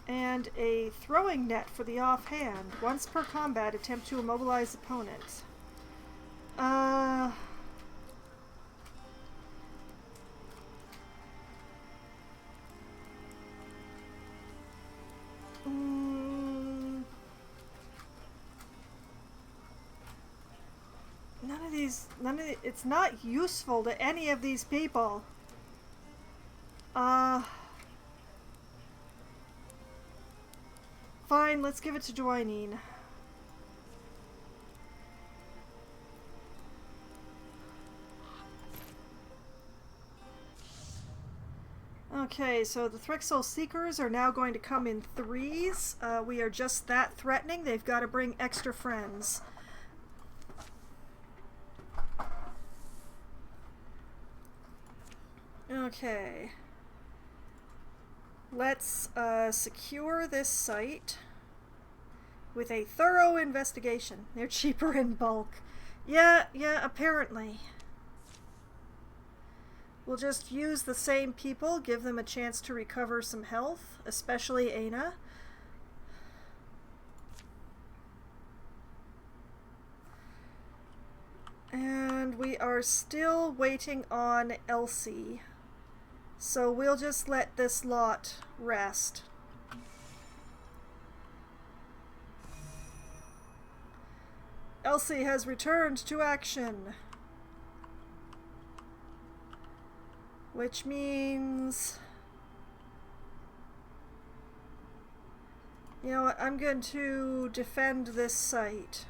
And a throwing net for the offhand. Once per combat, attempt to immobilize opponent. It's not useful to any of these people. Fine, let's give it to Dwynine. Okay, so the Thrixol Seekers are now going to come in threes. We are just that threatening. They've got to bring extra friends. Okay. Let's secure this site with a thorough investigation. They're cheaper in bulk. Yeah, apparently. We'll just use the same people, give them a chance to recover some health, especially Aina. And we are still waiting on Elsie. So we'll just let this lot rest. Elsie has returned to action. Which means... You know what, I'm going to defend this site.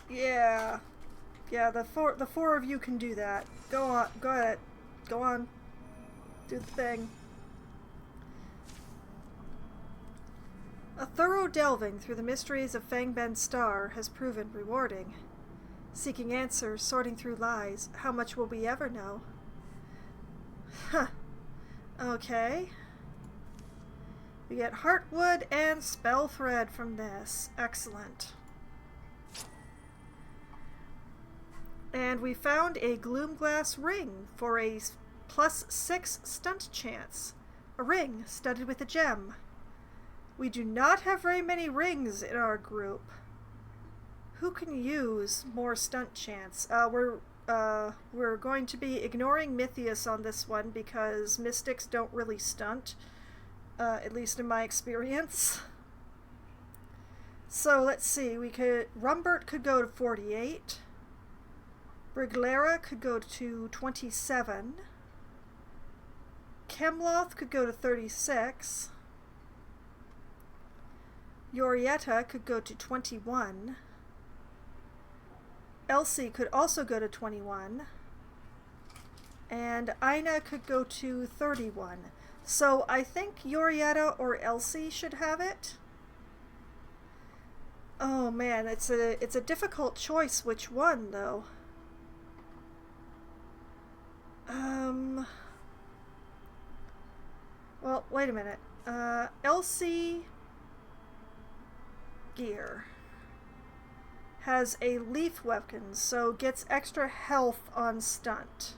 Yeah, the four of you can do that. Go on, go ahead. Go on. Do the thing. A thorough delving through the mysteries of Fangben's star has proven rewarding. Seeking answers, sorting through lies, how much will we ever know? Huh. Okay. We get Heartwood and Spell Thread from this. Excellent. And we found a Gloomglass ring for a +6 stunt chance. A ring studded with a gem. We do not have very many rings in our group. Who can use more stunt chance? We're going to be ignoring Mythius on this one because mystics don't really stunt, at least in my experience. So let's see. Rumbert could go to 48. Briglera could go to 27. Kemloth could go to 36. Yorietta could go to 21. Elsie could also go to 21. And Ina could go to 31. So I think Yorietta or Elsie should have it. Oh man, it's a difficult choice which one though. Well, wait a minute. Elsie Gear has a leaf weapon, so gets extra health on stunt.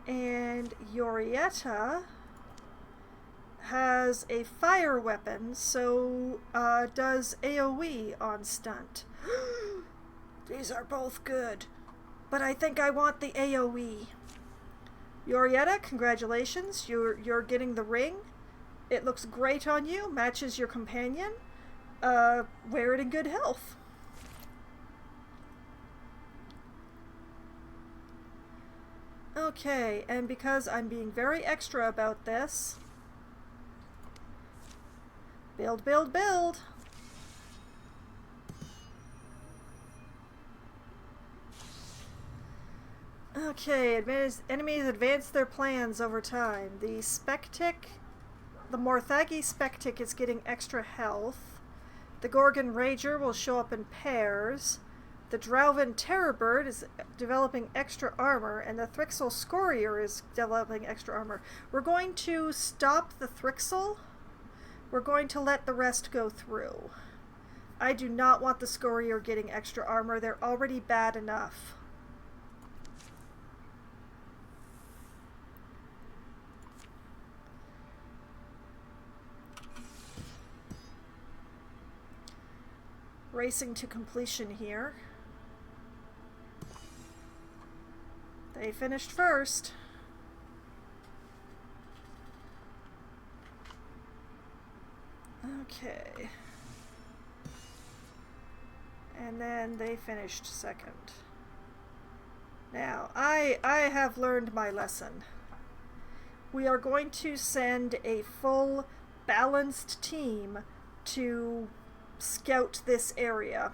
And Yorietta has a fire weapon, so does AoE on stunt. These are both good, but I think I want the AoE. Yorietta, congratulations, you're getting the ring. It looks great on you, matches your companion. Wear it in good health. Okay, and because I'm being very extra about this, build, build, build. Okay, enemies advance their plans over time. The Morthagi Spectic is getting extra health. The Gorgon Rager will show up in pairs. The Drauven Terrorbird is developing extra armor, and the Thrixel Scorier is developing extra armor. We're going to stop the Thrixel. We're going to let the rest go through. I do not want the Scorier getting extra armor. They're already bad enough. Racing to completion here. They finished first. Okay. And then they finished second. Now, I have learned my lesson. We are going to send a full balanced team to scout this area.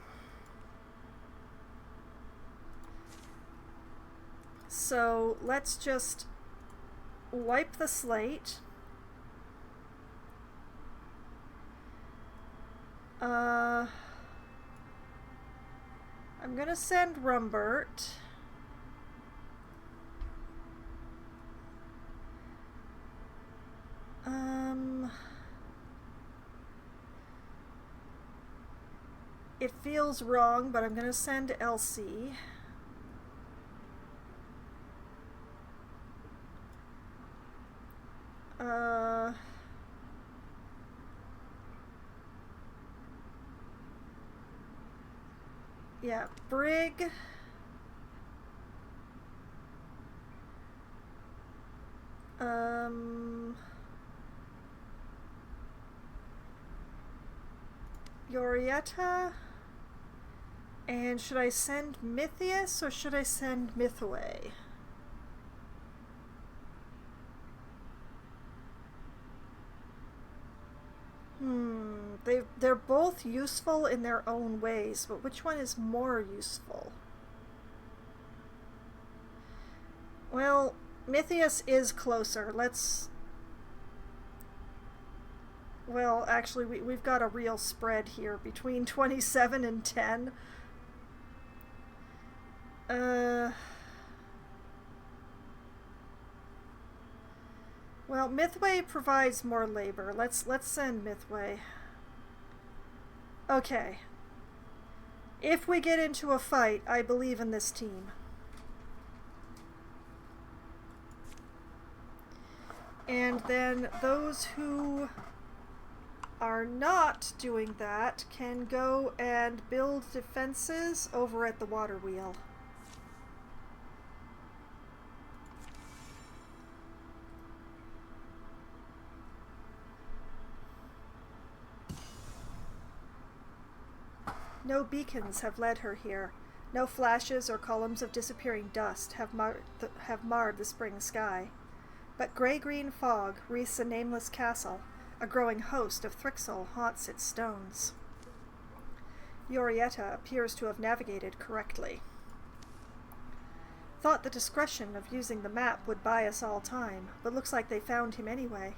So let's just wipe the slate. I'm gonna send Rumbert. It feels wrong, but I'm gonna send Elsie. Yeah, Brig. Yorietta. And should I send Mythius or should I send Mythway? They're both useful in their own ways, but which one is more useful? Well, Mythius is closer. Well, actually, we've got a real spread here between 27 and 10. Well, Mythway provides more labor. Let's send Mythway. Okay. If we get into a fight, I believe in this team. And then those who are not doing that can go and build defenses over at the water wheel. No beacons have led her here. No flashes or columns of disappearing dust have marred the spring sky. But gray-green fog wreaths a nameless castle. A growing host of Thrixel haunts its stones. Yorietta appears to have navigated correctly. Thought the discretion of using the map would buy us all time, but looks like they found him anyway.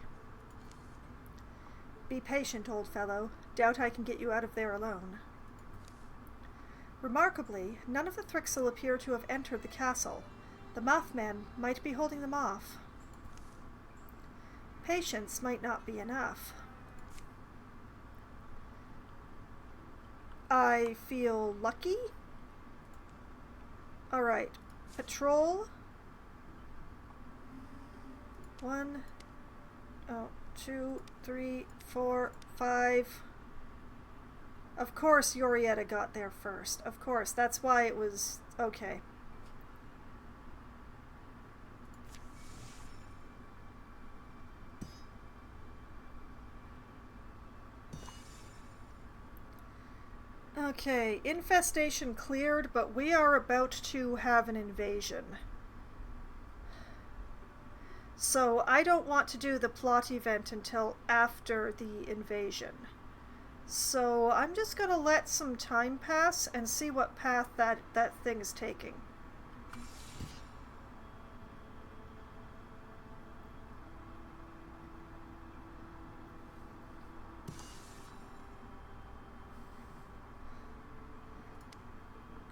Be patient, old fellow. Doubt I can get you out of there alone. Remarkably, none of the Thrixel appear to have entered the castle. The Mothman might be holding them off. Patience might not be enough. I feel lucky? Alright. Patrol. 1, 2, 3, 4, 5. Of course Yorietta got there first. Of course. That's why it was... okay. Okay, infestation cleared, but we are about to have an invasion. So I don't want to do the plot event until after the invasion. So I'm just gonna let some time pass and see what path that thing is taking.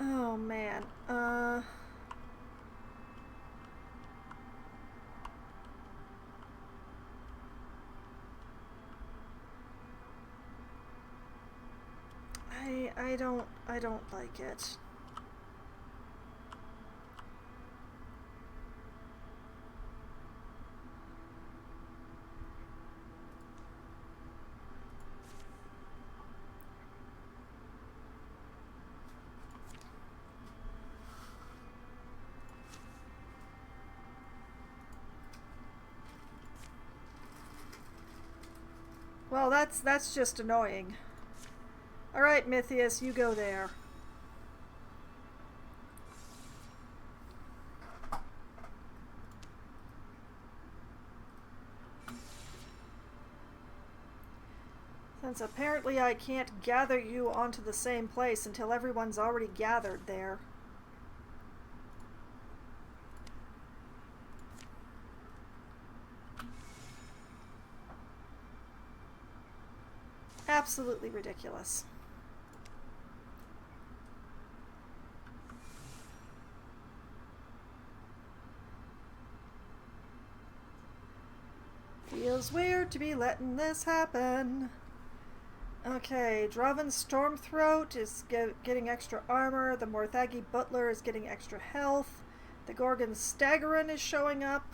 Oh man, I don't like it. Well, that's just annoying. Alright, Mythius, you go there. Since apparently I can't gather you onto the same place until everyone's already gathered there. Absolutely ridiculous. Feels weird to be letting this happen. Okay, Draven's Stormthroat is getting extra armor. The Morthagi Butler is getting extra health. The Gorgon Staggerin is showing up.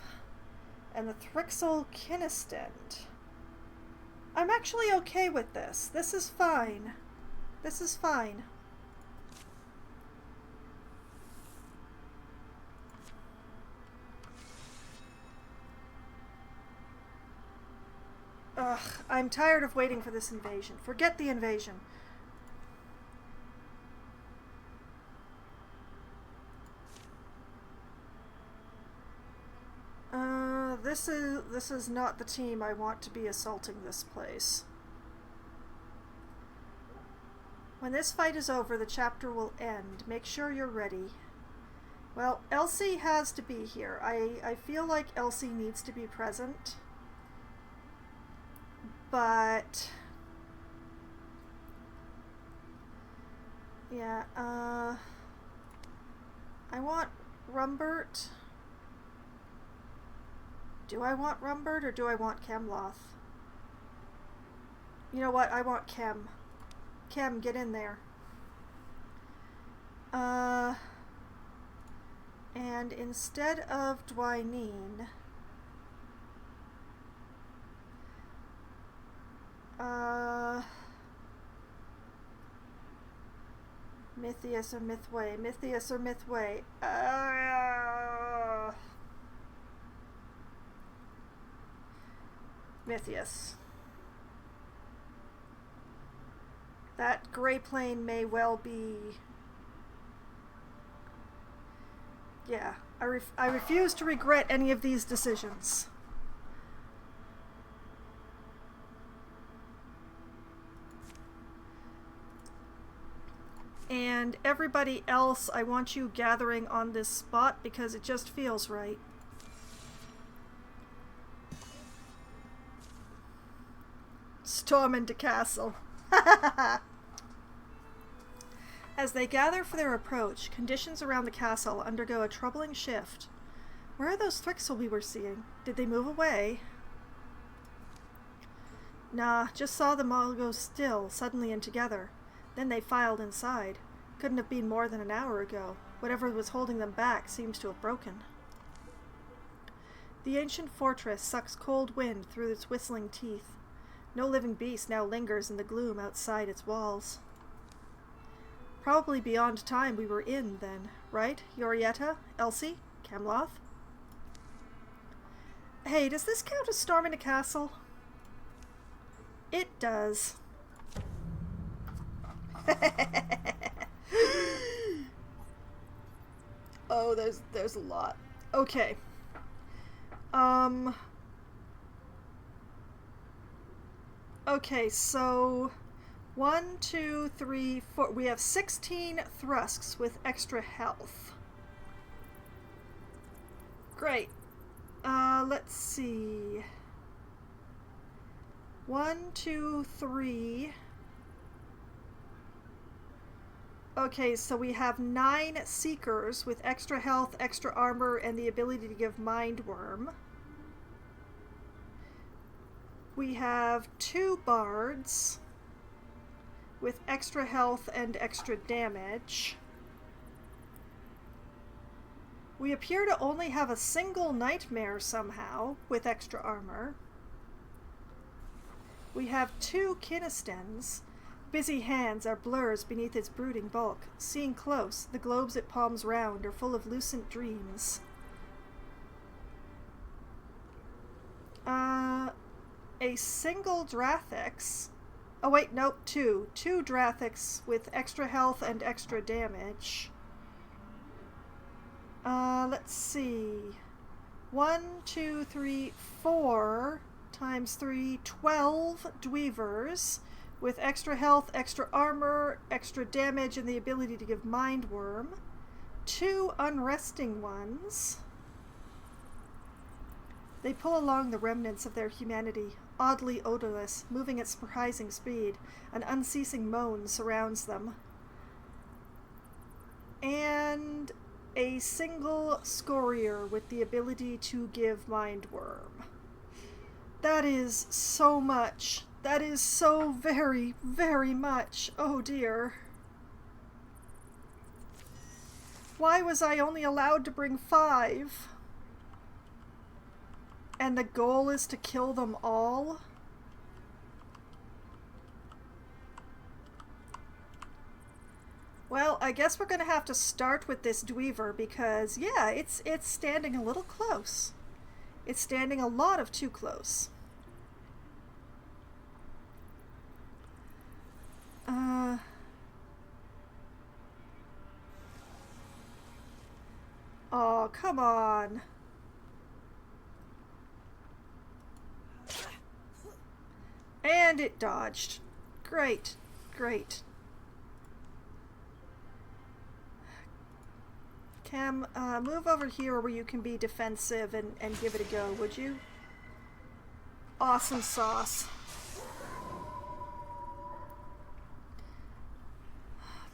And the Thrixel Kinistend. I'm actually okay with this. This is fine. This is fine. Ugh, I'm tired of waiting for this invasion. Forget the invasion. This is not the team I want to be assaulting this place. When this fight is over, the chapter will end. Make sure you're ready. Well, Elsie has to be here. I feel like Elsie needs to be present. But yeah, I want Rumbert. Do I want Rumbert or do I want Chemloth? You know what? I want Chem. Chem, get in there. And instead of Dwyneen, Mythius or Mythway, Mythius or Mythway. Mythius. That gray plane may well be... Yeah, I refuse to regret any of these decisions. And everybody else, I want you gathering on this spot because it just feels right. Storm into castle. As they gather for their approach, conditions around the castle undergo a troubling shift. Where are those Thrixel we were seeing? Did they move away? Nah, just saw them all go still, suddenly and together. Then they filed inside. Couldn't have been more than an hour ago. Whatever was holding them back seems to have broken. The ancient fortress sucks cold wind through its whistling teeth. No living beast now lingers in the gloom outside its walls. Probably beyond time we were in, then. Right, Yorietta? Elsie? Camloth? Hey, does this count as storming a castle? It does. Oh, there's a lot. Okay. Okay, so 1, 2, 3, 4. We have 16 thrusts with extra health. Great. Let's see. 1, 2, 3. Okay, so we have 9 Seekers with extra health, extra armor, and the ability to give Mind Worm. We have 2 Bards with extra health and extra damage. We appear to only have a single Nightmare somehow with extra armor. We have 2 Kinistens. Busy hands are blurs beneath its brooding bulk. Seeing close, the globes it palms round are full of lucent dreams. A single Drathix. Oh wait, nope, 2. 2 Drathix with extra health and extra damage. Let's see. 1, 2, 3, 4 times 3, 12 Dweavers with extra health, extra armor, extra damage, and the ability to give Mind Worm. 2 Unresting Ones. They pull along the remnants of their humanity, oddly odorless, moving at surprising speed. An unceasing moan surrounds them. And a single Scorier with the ability to give Mind Worm. That is so much. That is so very, very much. Oh dear. Why was I only allowed to bring 5? And the goal is to kill them all? Well, I guess we're gonna have to start with this Dweaver because, yeah, it's standing a little close. It's standing a lot of too close. Oh, come on. And it dodged. Great, great. Cam, move over here where you can be defensive and give it a go, would you? Awesome sauce.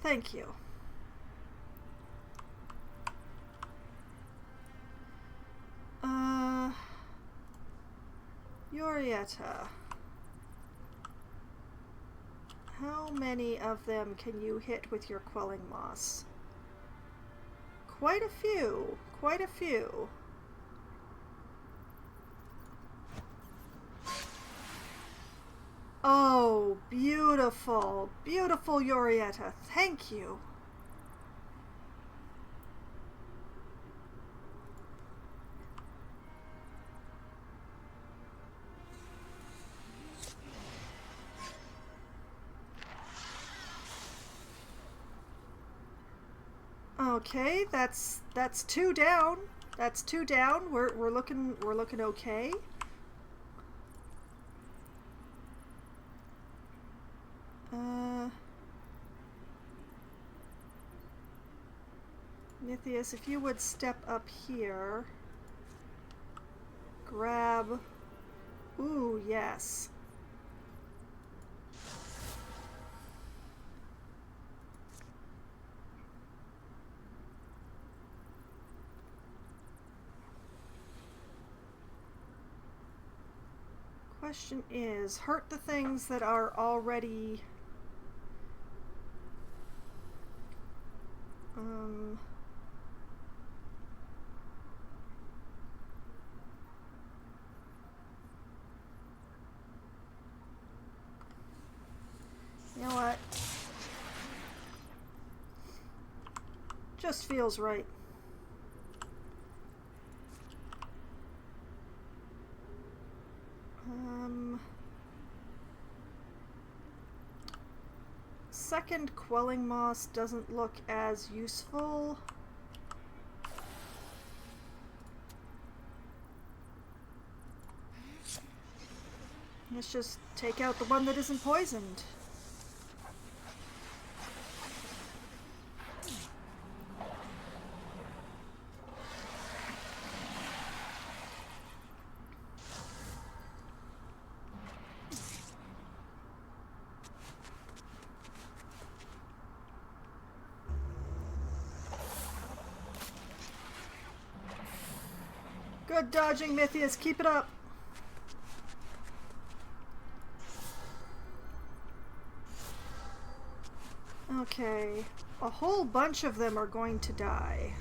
Thank you. Yorietta. How many of them can you hit with your Quelling Moss? Quite a few. Quite a few. Oh, beautiful. Beautiful, Yorietta. Thank you. Okay, that's 2 down. That's 2 down. We're looking okay. Mythius, if you would step up here. Grab. Ooh, yes. Question is, hurt the things that are already you know what? Just feels right. Second quelling moss doesn't look as useful. Let's just take out the one that isn't poisoned. Good dodging, Mythius. Keep it up. Okay. A whole bunch of them are going to die.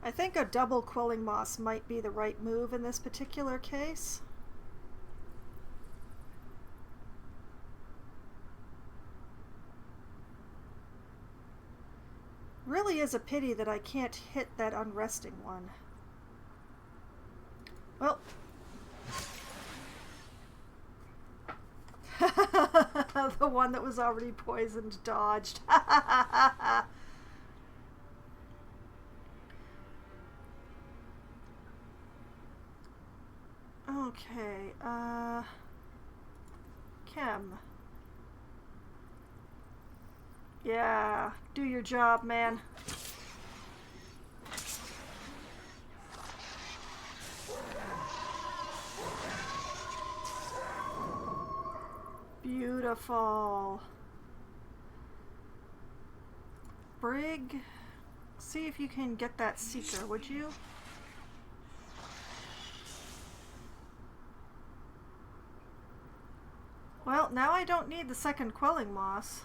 I think a double quelling moss might be the right move in this particular case. Really is a pity that I can't hit that unresting one. Well. The one that was already poisoned dodged. Okay, Chem. Yeah, do your job, man. Beautiful. Brig, see if you can get that seeker, would you? Well, now I don't need the second quelling moss.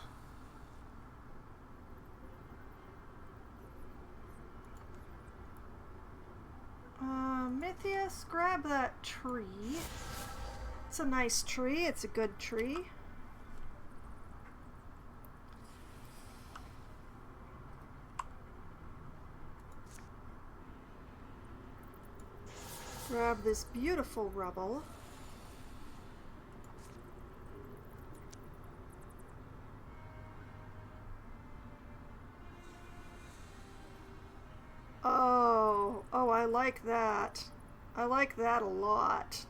Mythius, grab that tree. It's a nice tree. It's a good tree. Grab this beautiful rubble. Oh, I like that. I like that a lot.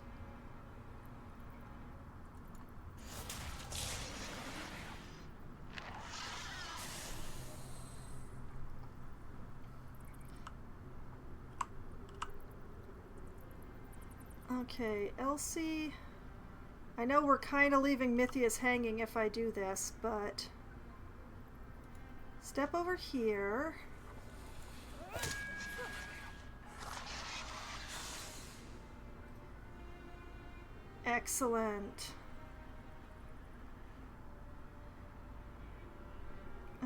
Okay, Elsie. I know we're kind of leaving Mythius hanging if I do this, but step over here. Excellent.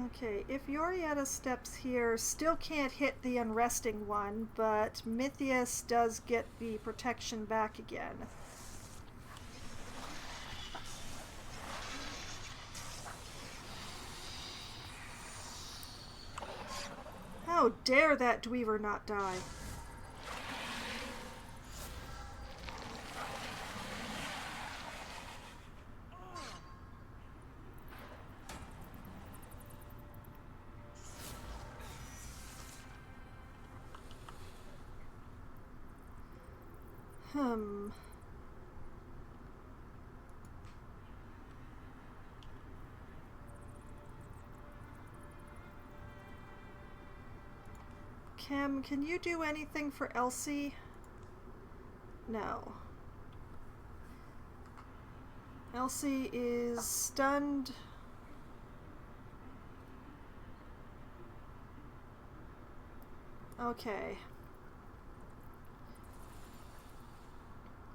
Okay, if Yorietta steps here, still can't hit the unresting one, but Mythius does get the protection back again. How dare that Dweaver not die? Hmm. Kim, can you do anything for Elsie? No. Elsie is stunned. Okay.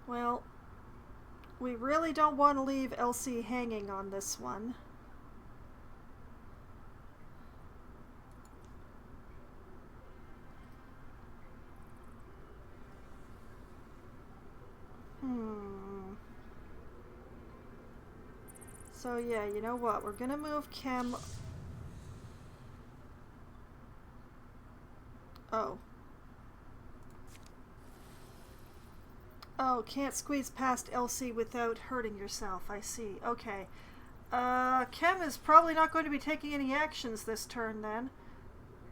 Well, we really don't want to leave Elsie hanging on this one. So yeah, you know what? We're gonna move Kim. Oh. Oh, can't squeeze past Elsie without hurting yourself. I see. Okay. Kim is probably not going to be taking any actions this turn then.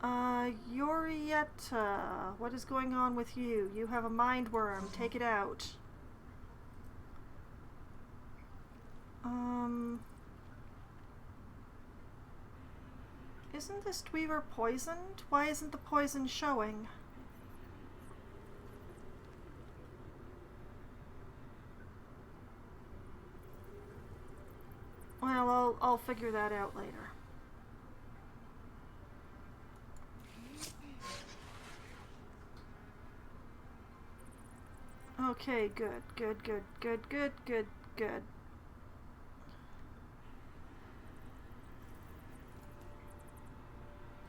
Yorietta, what is going on with you? You have a mind worm. Take it out. Isn't this Dweaver poisoned? Why isn't the poison showing? Well, I'll figure that out later. Okay, good, good, good, good, good, good, good.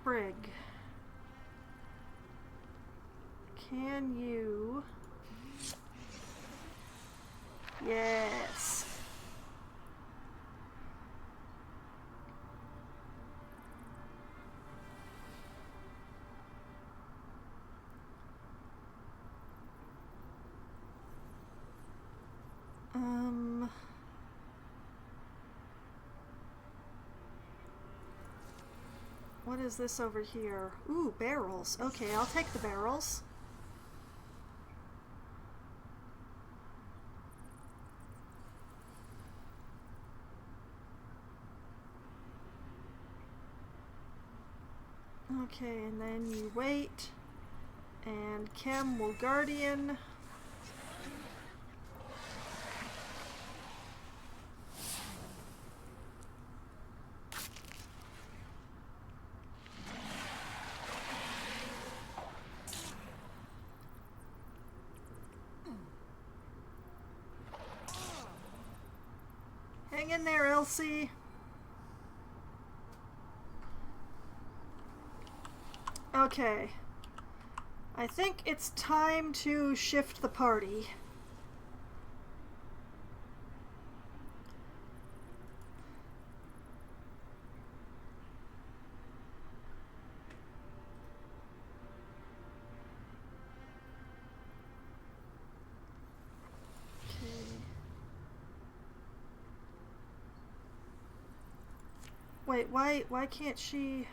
Brig. Can you... Yes. What is this over here? Ooh, barrels. Okay, I'll take the barrels. Okay, and then you wait, and Kim will Guardian. Hang in there, Elsie. Okay. I think it's time to shift the party. Wait, why can't she...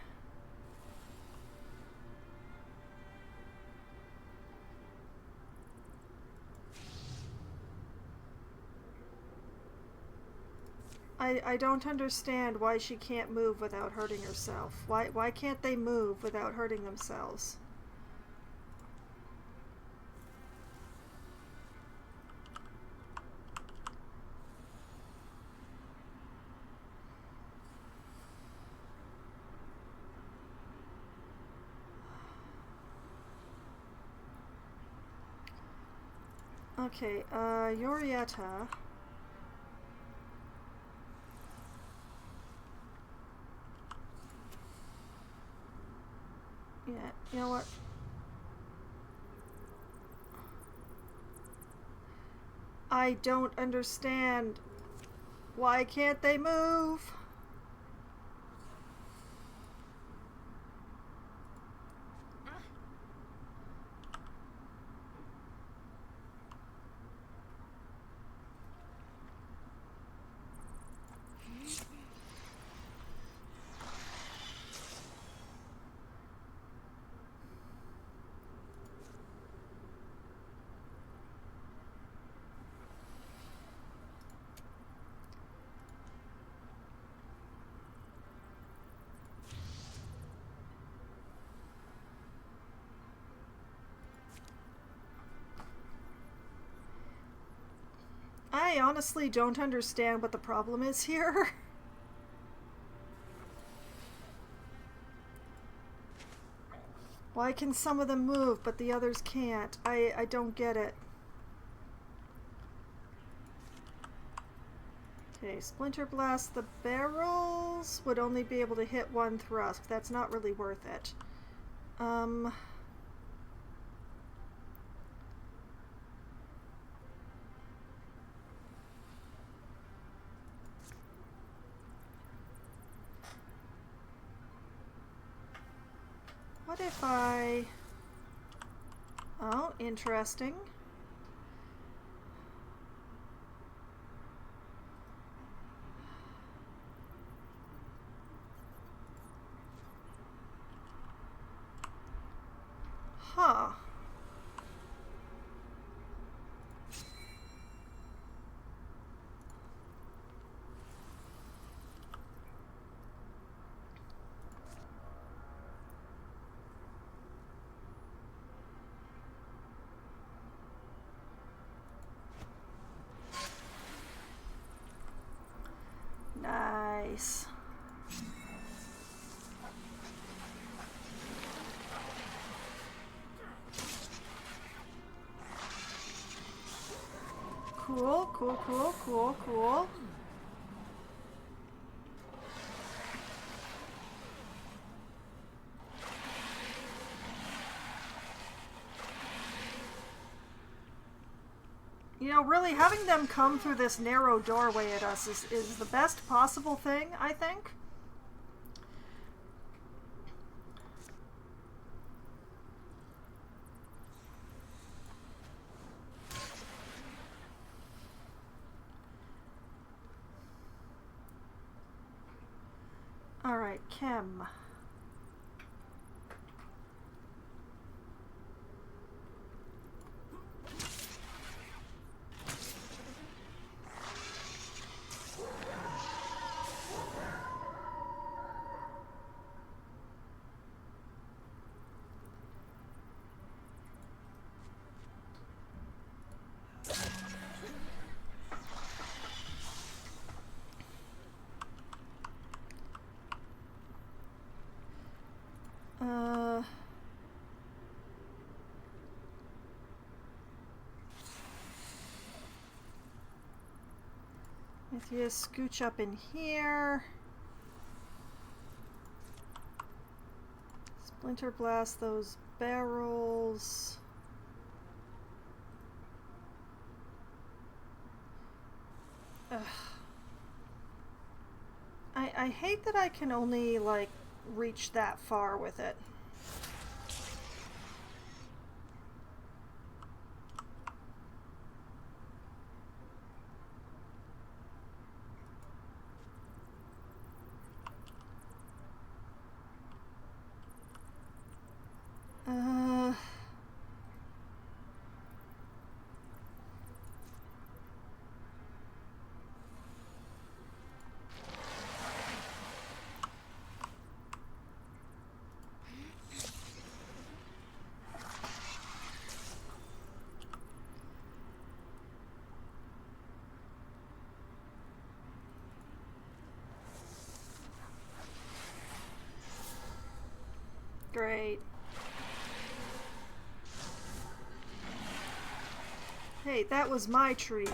I don't understand why she can't move without hurting herself. Why can't they move without hurting themselves? Okay, Yorietta. Yeah, you know what? I don't understand. Why can't they move? I honestly don't understand what the problem is here. Why can some of them move but the others can't? I don't get it. Okay, Splinter Blast the barrels would only be able to hit one thrust. That's not really worth it. What if I... Oh, interesting. Huh. Nice. Cool, cool, cool, cool, cool. You know, really having them come through this narrow doorway at us is the best possible thing, I think. Alright, Chem. If you scooch up in here. Splinter Blast those barrels. Ugh. I hate that I can only, like, reach that far with it. Great. Hey, that was my tree.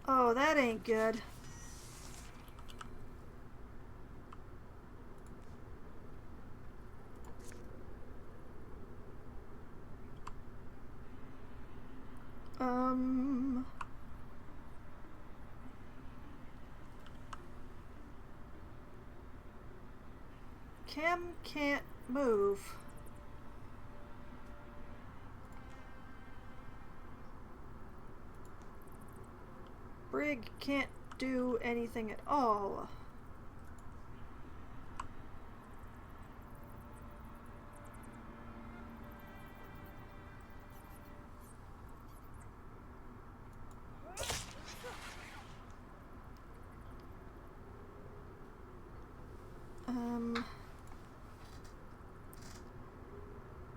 Oh, that ain't good. Chem can't move. Brig can't do anything at all.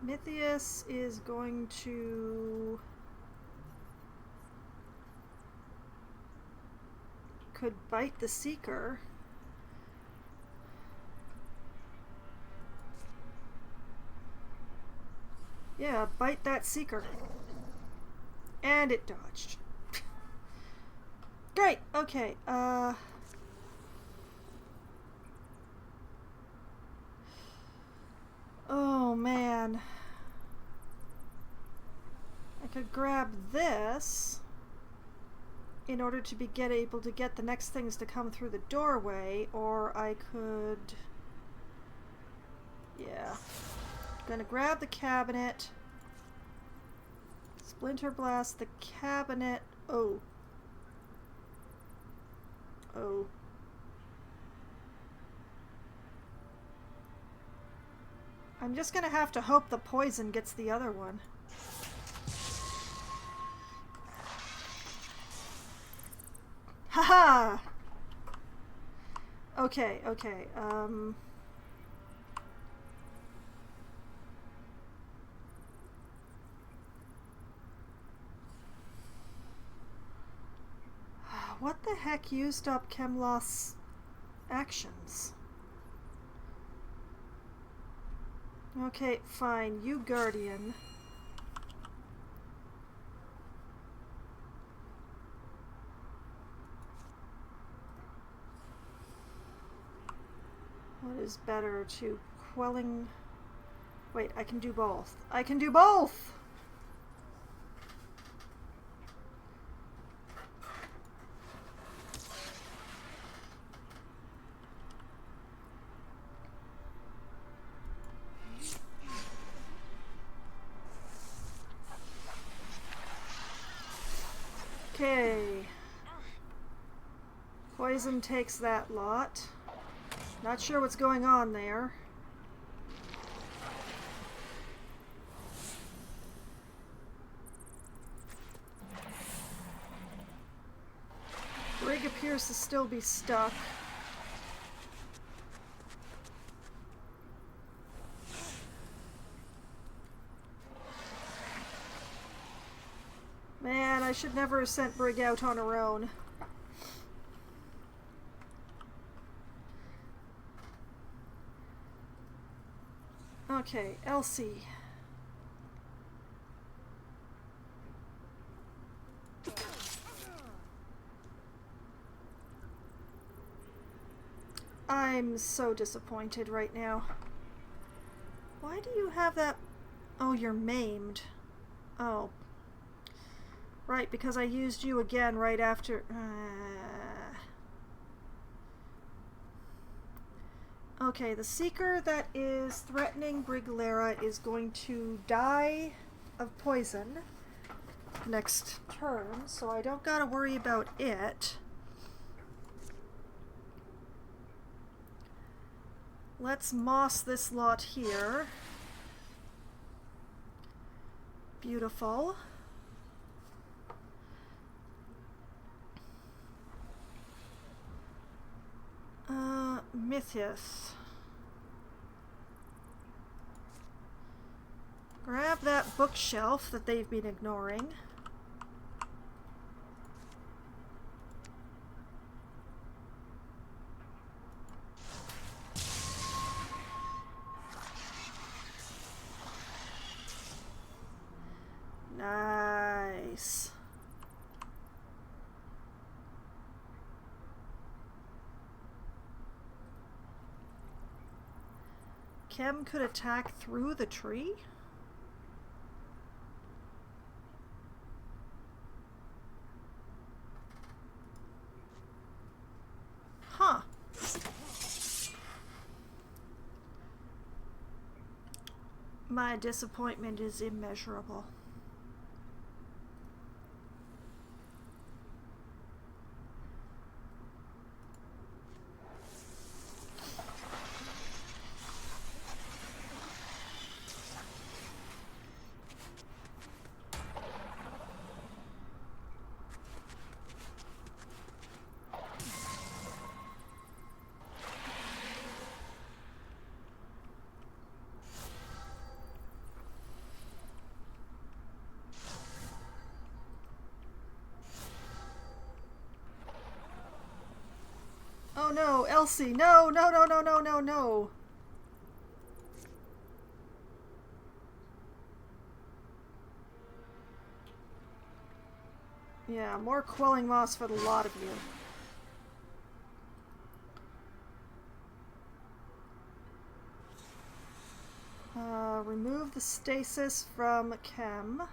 Mythius is going to... could bite the Seeker. Yeah, bite that Seeker. And it dodged. Great, okay, oh man. I could grab this in order to be able to get the next things to come through the doorway, or I could... yeah. Gonna grab the cabinet. Splinter blast the cabinet. Oh. Oh. I'm just gonna have to hope the poison gets the other one. Haha! Okay, okay, what the heck used up Chemloth's actions? Okay, fine. You Guardian. What is better to quelling... Wait, I can do both. I can do both! Okay. Poison takes that lot. Not sure what's going on there. Brig appears to still be stuck. Man, I should never have sent Brig out on her own. Okay, Elsie. I'm so disappointed right now. Why do you have that? Oh, you're maimed. Oh. Right, because I used you again right after... Okay, the Seeker that is threatening Briglera is going to die of poison next turn, so I don't gotta worry about it. Let's moss this lot here. Beautiful. Mythius. Grab that bookshelf that they've been ignoring. Nice. Chem could attack through the tree? Huh. My disappointment is immeasurable. Oh no, Elsie, no, no, no, no, no, no, no. Yeah, more quelling moss for the lot of you. Remove the stasis from Chem.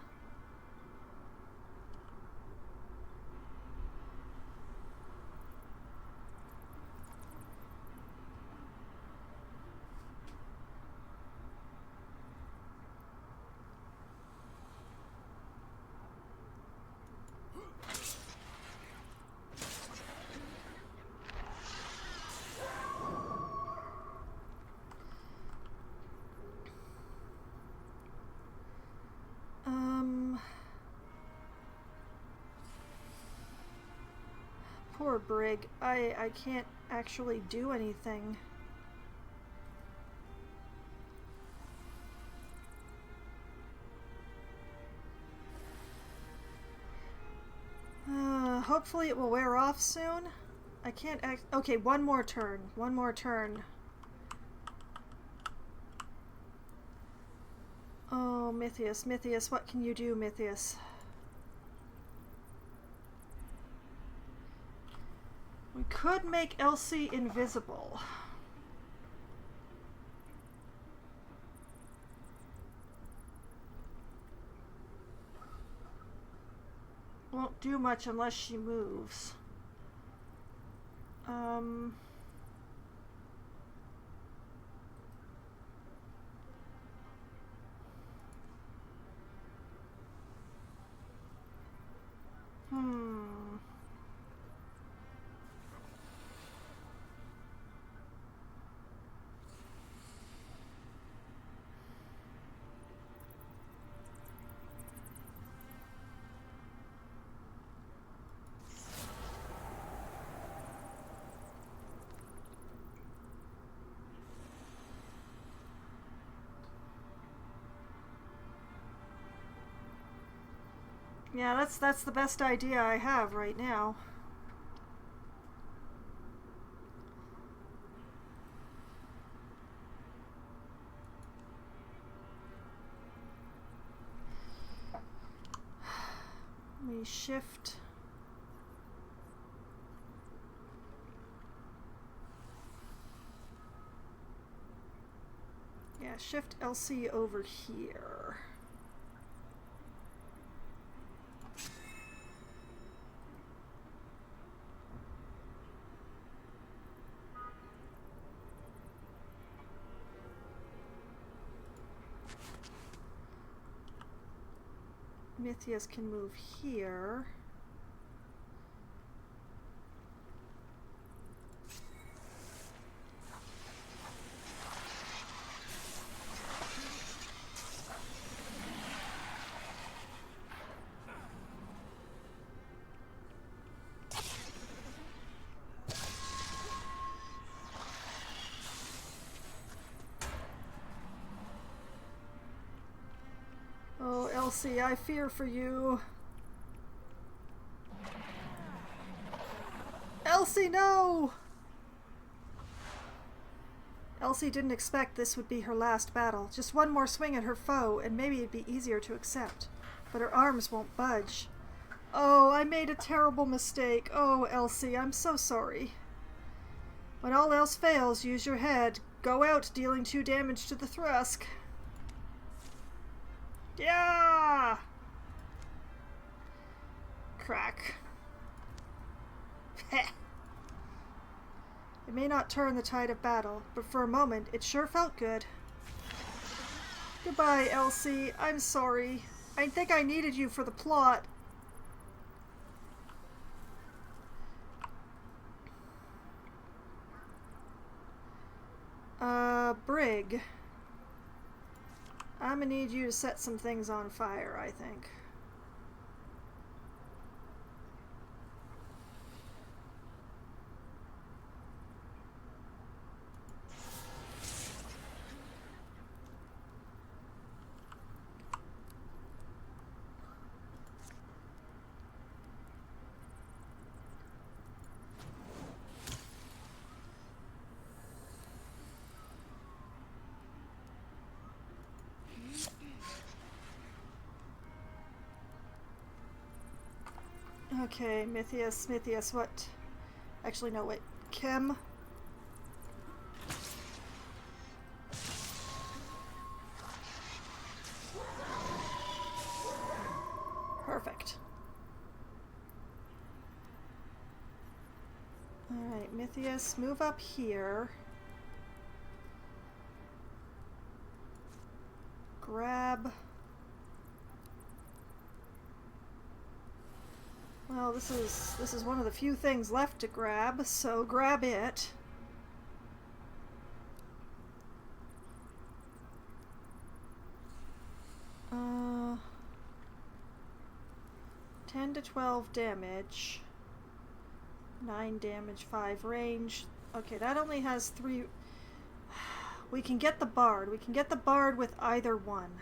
Poor Brig. I can't actually do anything. Hopefully it will wear off soon. I can't act. Okay, one more turn. One more turn. Oh, Mythius, Mythius, what can you do, Mythius? We could make Elsie invisible. Won't do much unless she moves. Yeah, that's the best idea I have right now. We shift. Yeah, shift Elsie over here. Mythius can move here. Oh, Elsie, I fear for you. Elsie, no! Elsie didn't expect this would be her last battle. Just one more swing at her foe, and maybe it'd be easier to accept. But her arms won't budge. Oh, I made a terrible mistake. Oh, Elsie, I'm so sorry. When all else fails, use your head. Go out, dealing 2 damage to the Thrusk. Yeah! Crack. Heh. It may not turn the tide of battle, but for a moment it sure felt good. Goodbye, Elsie. I'm sorry. I think I needed you for the plot. Brig. I'm gonna need you to set some things on fire, I think. Okay, Mythius, what? Actually, no, wait. Kim. Perfect. Alright, Mythius, move up here. Grab. Well, this is one of the few things left to grab, so grab it. Uh, 10 to 12 damage. 9 damage, 5 range. Okay, that only has 3. We can get the bard. We can get the bard with either one.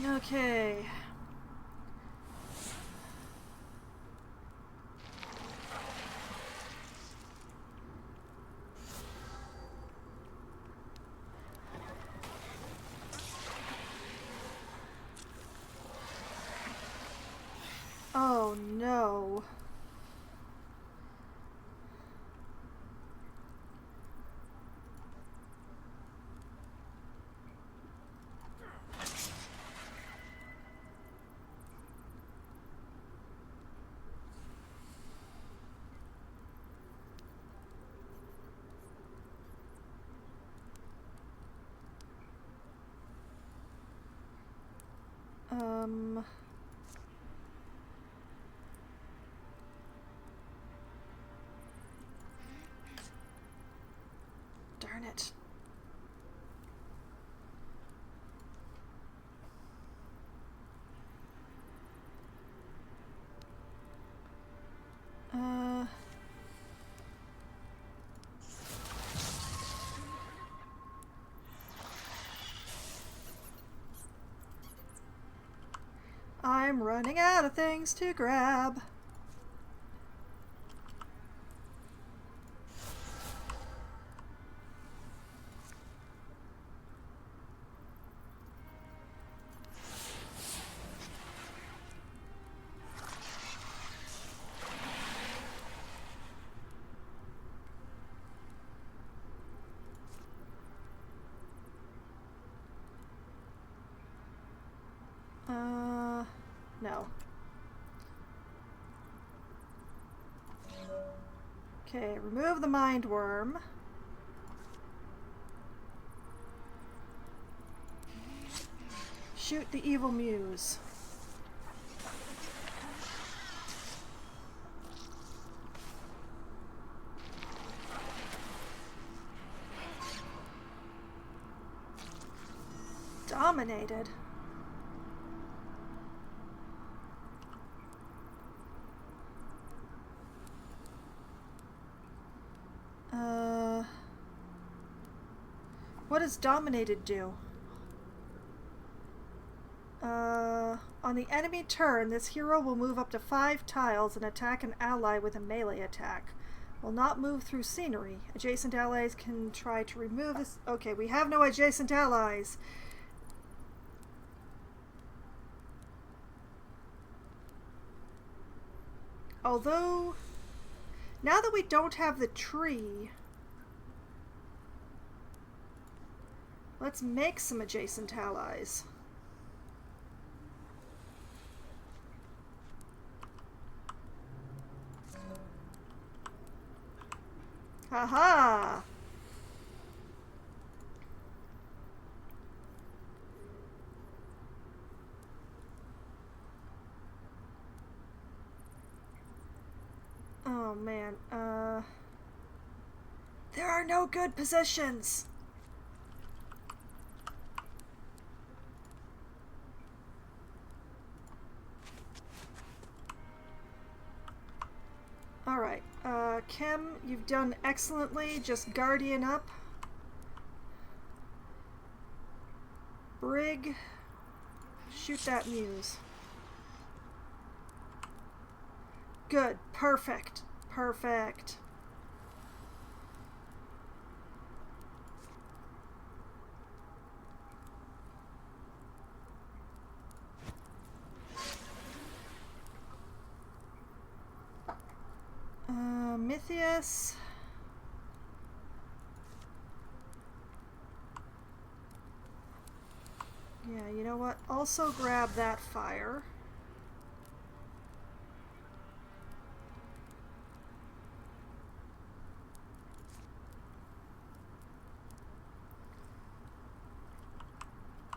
Okay. Oh no. Darn it. I'm running out of things to grab. No. Okay, remove the mind worm. Shoot the evil muse. Dominated. What does dominated do? On the enemy turn, this hero will move up to 5 tiles and attack an ally with a melee attack. Will not move through scenery. Adjacent allies can try to remove this. Okay, we have no adjacent allies. Although, now that we don't have the tree, let's make some adjacent allies. Haha! Oh man, there are no good positions! Alright, Kim, you've done excellently. Just guardian up. Brig, shoot that muse. Good. Perfect. Perfect. Mythius. Yeah, you know what? Also grab that fire.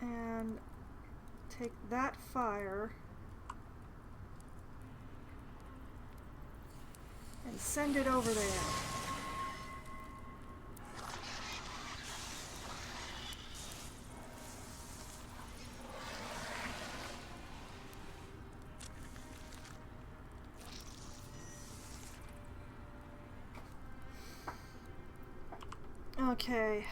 And take that fire and send it over there. Okay.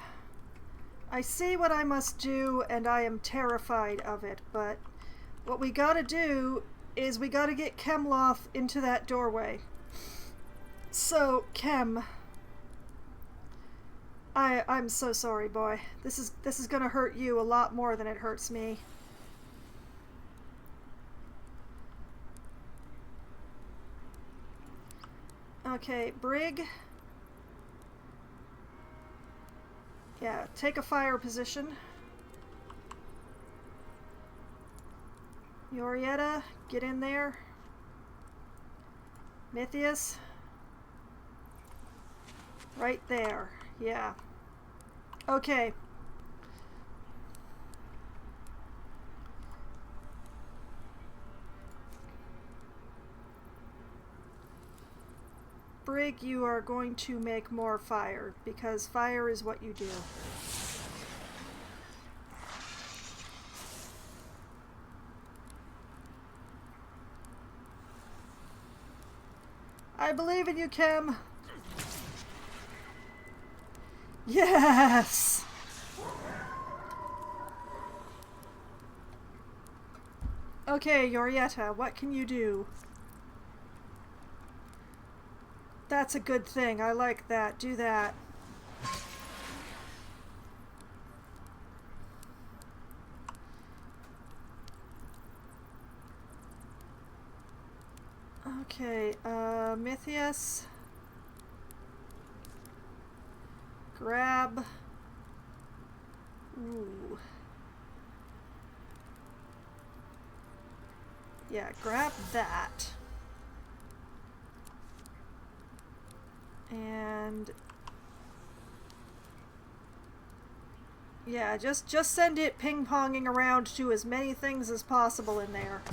I see what I must do, and I am terrified of it, but what we gotta do is we gotta get Chemloth into that doorway. So, Chem, I'm so sorry, boy. This is gonna hurt you a lot more than it hurts me. Okay, Brig. Yeah, take a fire position. Yorietta, get in there. Mythius. Right there. Yeah. Okay. Brig, you are going to make more fire, because fire is what you do. I believe in you, Kim. Yes! Okay, Yorietta, what can you do? That's a good thing. I like that. Do that. Okay, Mythius. Grab. Ooh. Yeah, grab that. And yeah, just send it ping-ponging around to as many things as possible in there.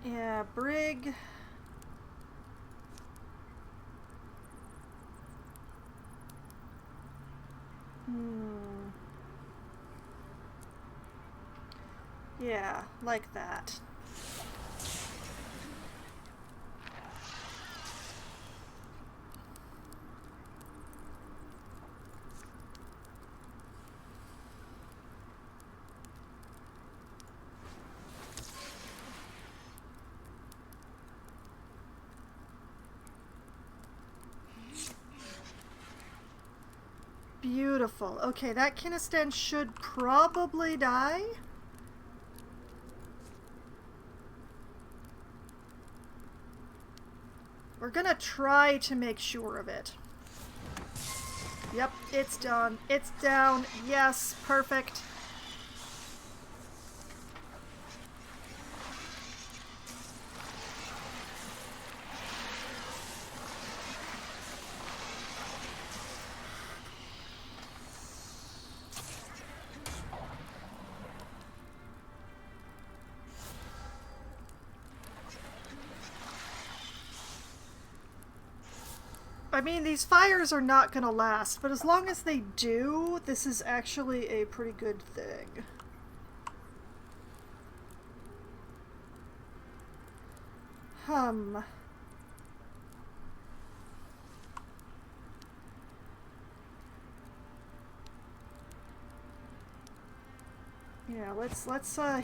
Yeah, Brig. Yeah, like that. Beautiful. Okay, that Kinistan should probably die. We're gonna try to make sure of it. Yep, it's done. It's down. Yes, perfect. I mean, these fires are not gonna last, but as long as they do, this is actually a pretty good thing. Yeah, let's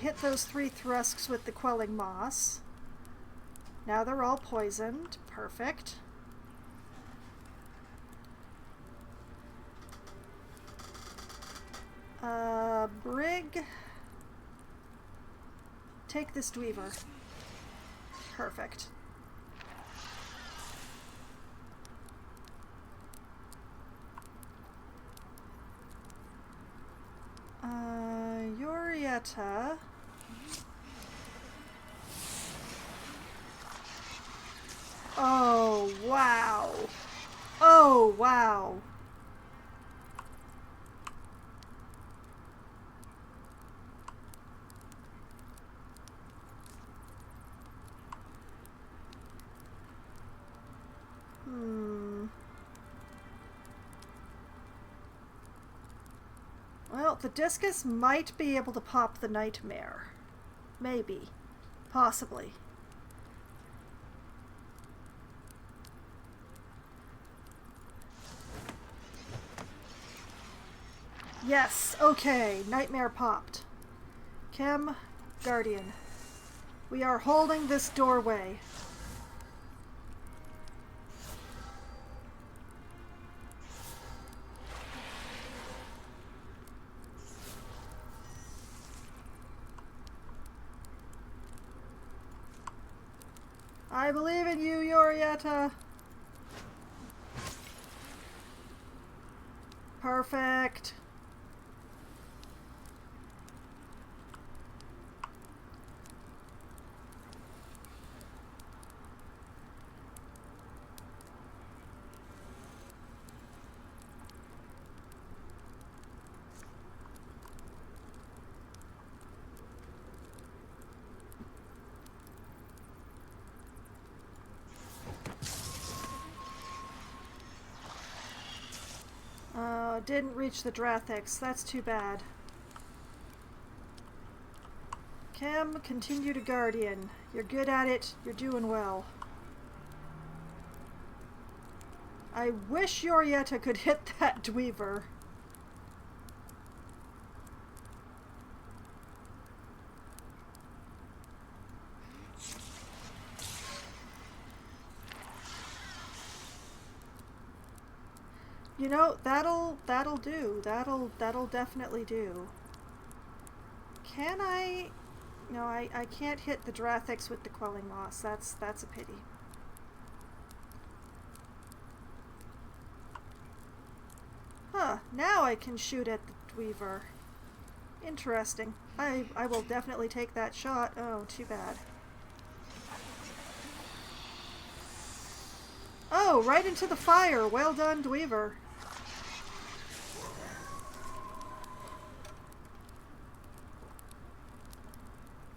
hit those 3 thrusts with the quelling moss. Now they're all poisoned. Perfect. Brig. Take this Dweaver. Perfect. Yorietta. Oh, wow. Oh, wow. Well, the discus might be able to pop the nightmare. Maybe. Possibly. Yes, okay. Nightmare popped. Chem, Guardian. We are holding this doorway. I believe in you, Yorietta. Perfect. Didn't reach the Drathix. That's too bad. Chem, continue to Guardian. You're good at it. You're doing well. I wish Yorietta could hit that Dweaver. You know, that'll do. That'll definitely do. Can I? No, I can't hit the Drathix with the quelling moss. That's a pity. Huh, now I can shoot at the Dweaver. Interesting. I will definitely take that shot. Oh, too bad. Oh, right into the fire. Well done, Dweaver.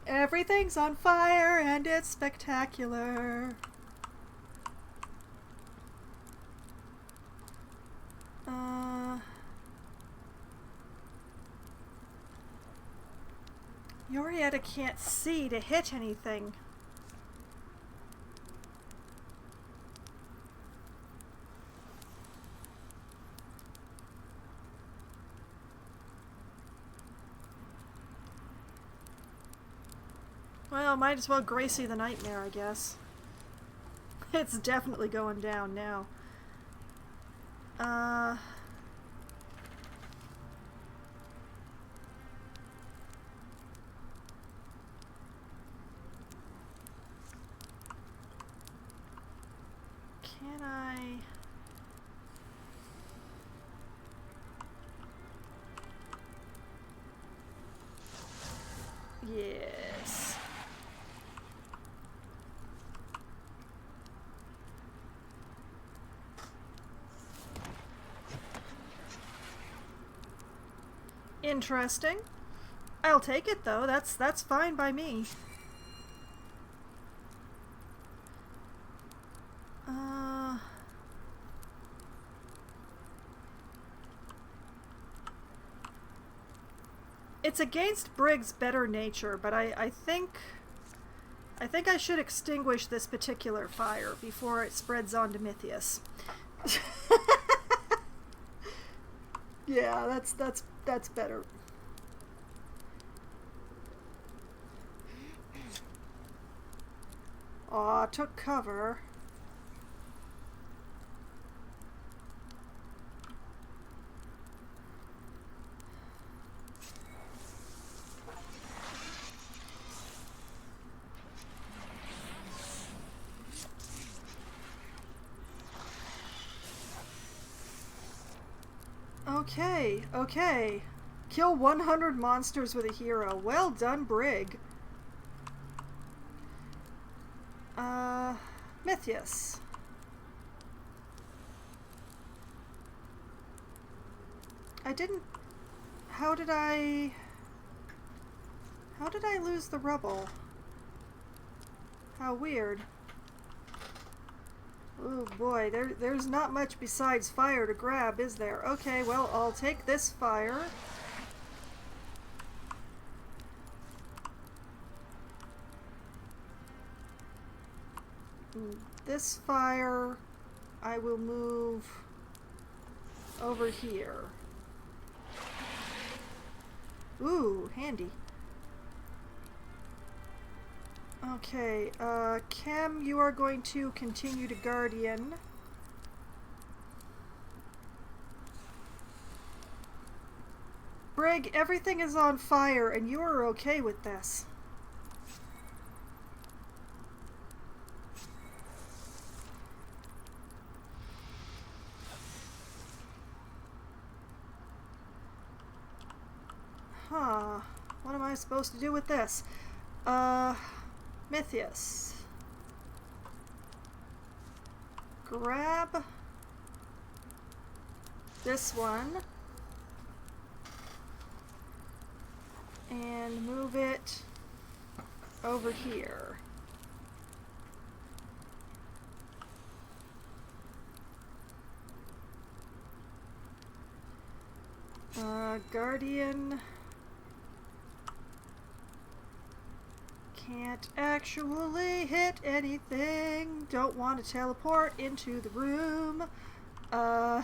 Everything's on fire and it's spectacular. Yorietta can't see to hit anything. Well, might as well Gracie the Nightmare, I guess. It's definitely going down now. Can I? Interesting. I'll take it though. That's fine by me. It's against Brig's better nature, but I think I should extinguish this particular fire before it spreads onto Mythius. Yeah, that's better. Aw, took cover. Okay, okay. Kill 100 monsters with a hero. Well done, Brig. Mythius. I didn't... How did I lose the rubble? How weird. Oh boy, there's not much besides fire to grab, is there? Okay, well, I'll take this fire. This fire, I will move over here. Ooh, handy. Okay, Chem, you are going to continue to Guardian. Brig, everything is on fire and you are okay with this. Huh. What am I supposed to do with this? Mythius. Grab this one and move it over here. Guardian can't actually hit anything. Don't want to teleport into the room. Go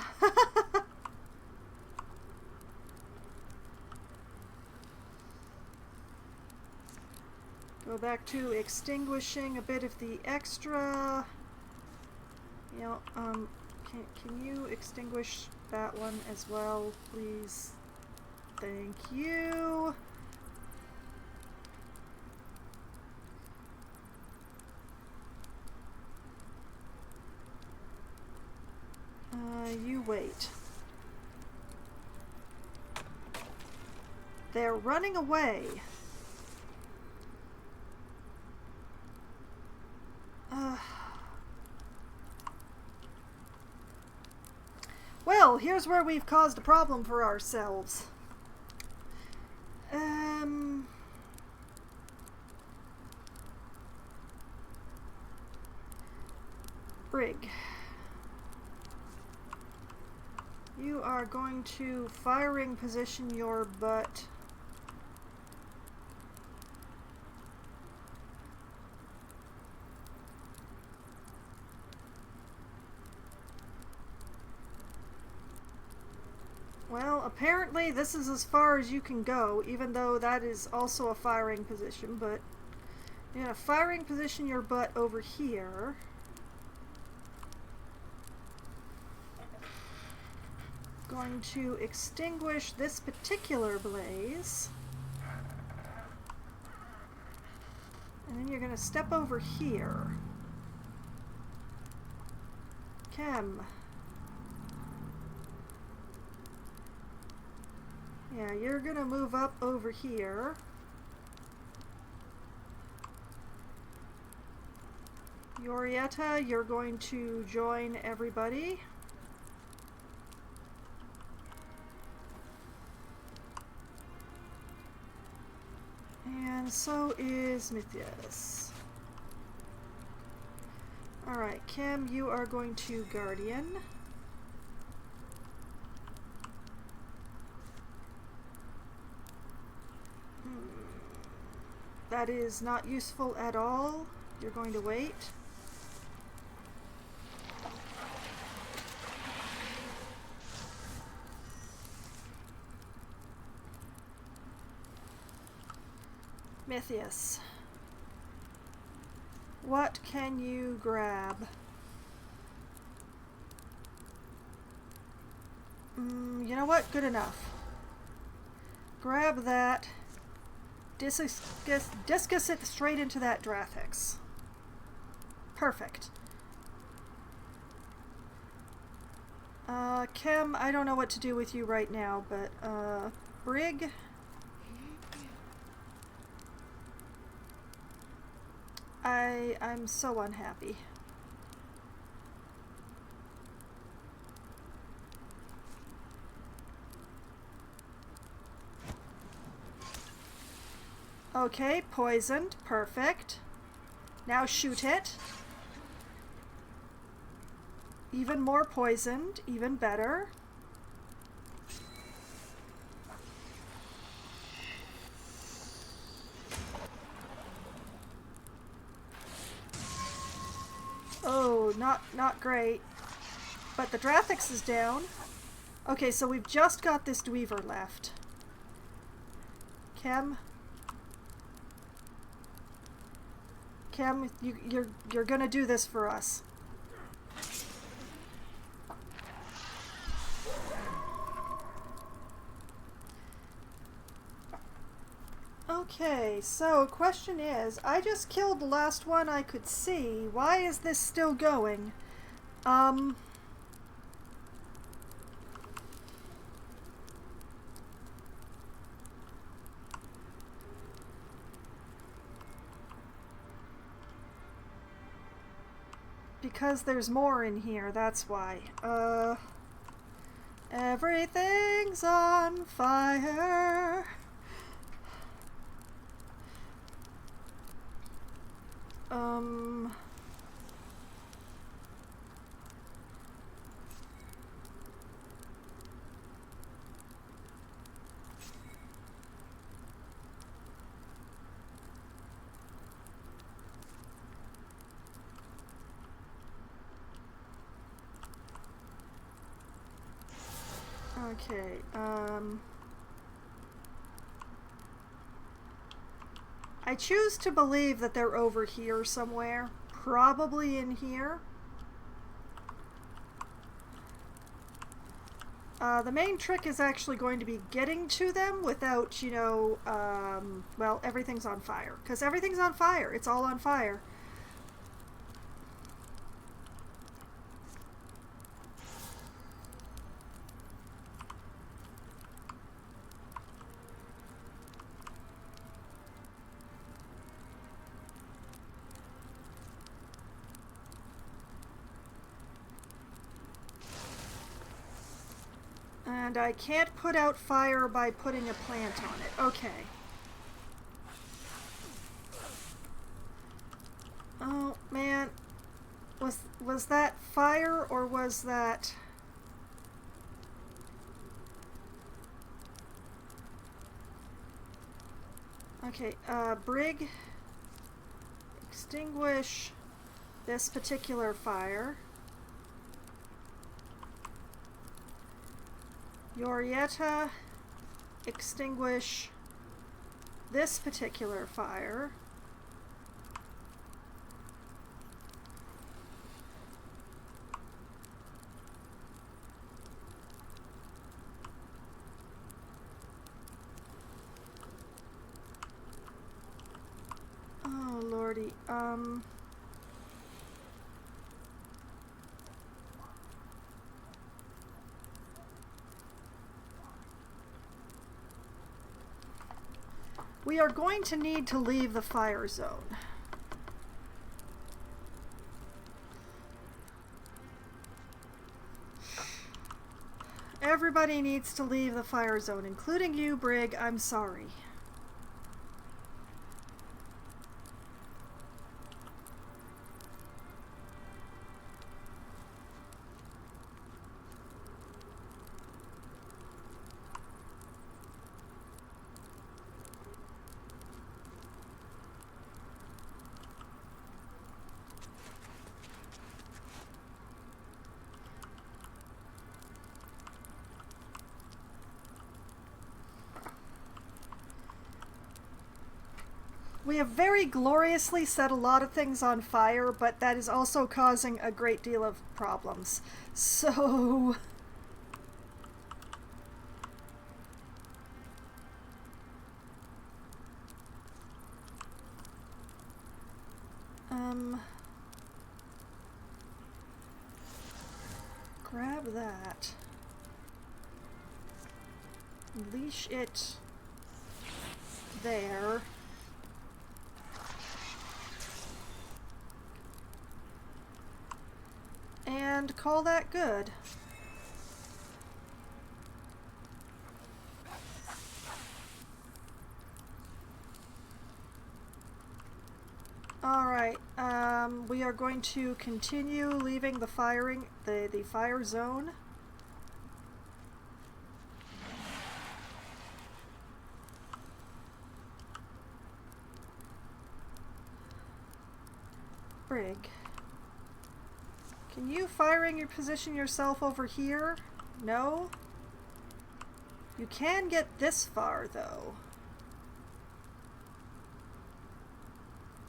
back to extinguishing a bit of the extra. You know, can you extinguish that one as well, please? Thank you. You wait. They're running away. Well, here's where we've caused a problem for ourselves. Brig. You are going to firing position your butt. Well, apparently this is as far as you can go, even though that is also a firing position, but you're going to firing position your butt over here. Going to extinguish this particular blaze. And then you're going to step over here. Chem. Yeah, you're going to move up over here. Yorietta, you're going to join everybody. And so is Mythius. Alright, Kim, you are going to Guardian. That is not useful at all. You're going to wait. Mythius. What can you grab? You know what? Good enough. Grab that. Discus it straight into that Drathix. Perfect. Kim, I don't know what to do with you right now, but, Brig? I'm so unhappy. Okay, poisoned. Perfect. Now shoot it. Even more poisoned. Even better. Oh, not great. But the Drathix is down. Okay, so we've just got this Dweaver left. Kim, you're gonna do this for us. Okay, so question is, I just killed the last one I could see. Why is this still going? Because there's more in here, that's why. Everything's on fire. Okay, I choose to believe that they're over here somewhere. Probably in here. The main trick is actually going to be getting to them without, you know, well, everything's on fire. Because everything's on fire. It's all on fire. And I can't put out fire by putting a plant on it. Okay. Oh, man. Was that fire or was that... Okay, Brig, extinguish this particular fire. Yorietta, extinguish this particular fire. Oh, lordy. We are going to need to leave the fire zone. Everybody needs to leave the fire zone, including you, Brig. I'm sorry. We have very gloriously set a lot of things on fire, but that is also causing a great deal of problems. So... grab that. Leash it there. And call that good. Alright, we are going to continue leaving the firing, the fire zone. Brig. Can you position yourself over here? No? You can get this far, though.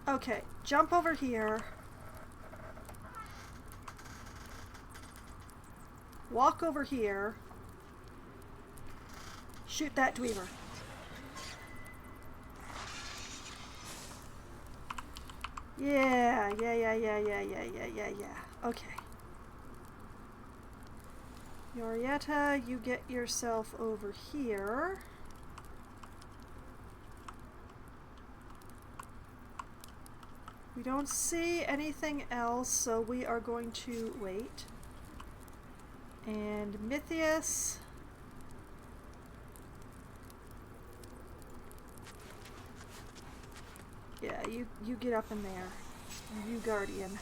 Okay, jump over here. Walk over here. Shoot that dweeber. Yeah. Okay. Yorietta, you get yourself over here. We don't see anything else, so we are going to wait. And Mythius. Yeah, you get up in there. And you Guardian.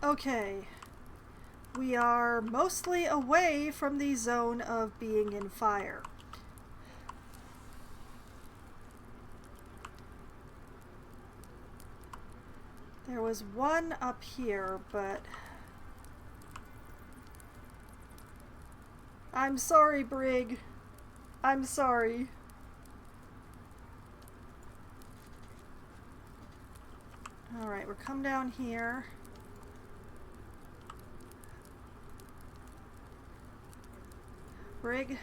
Okay. We are mostly away from the zone of being in fire. There was one up here, but... I'm sorry, Brig. I'm sorry. Alright, we're come down here. Brig.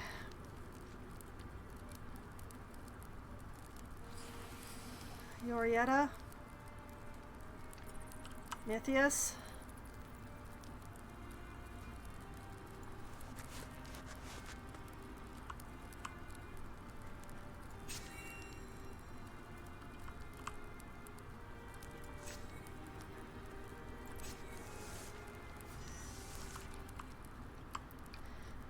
Yorietta. Mythius.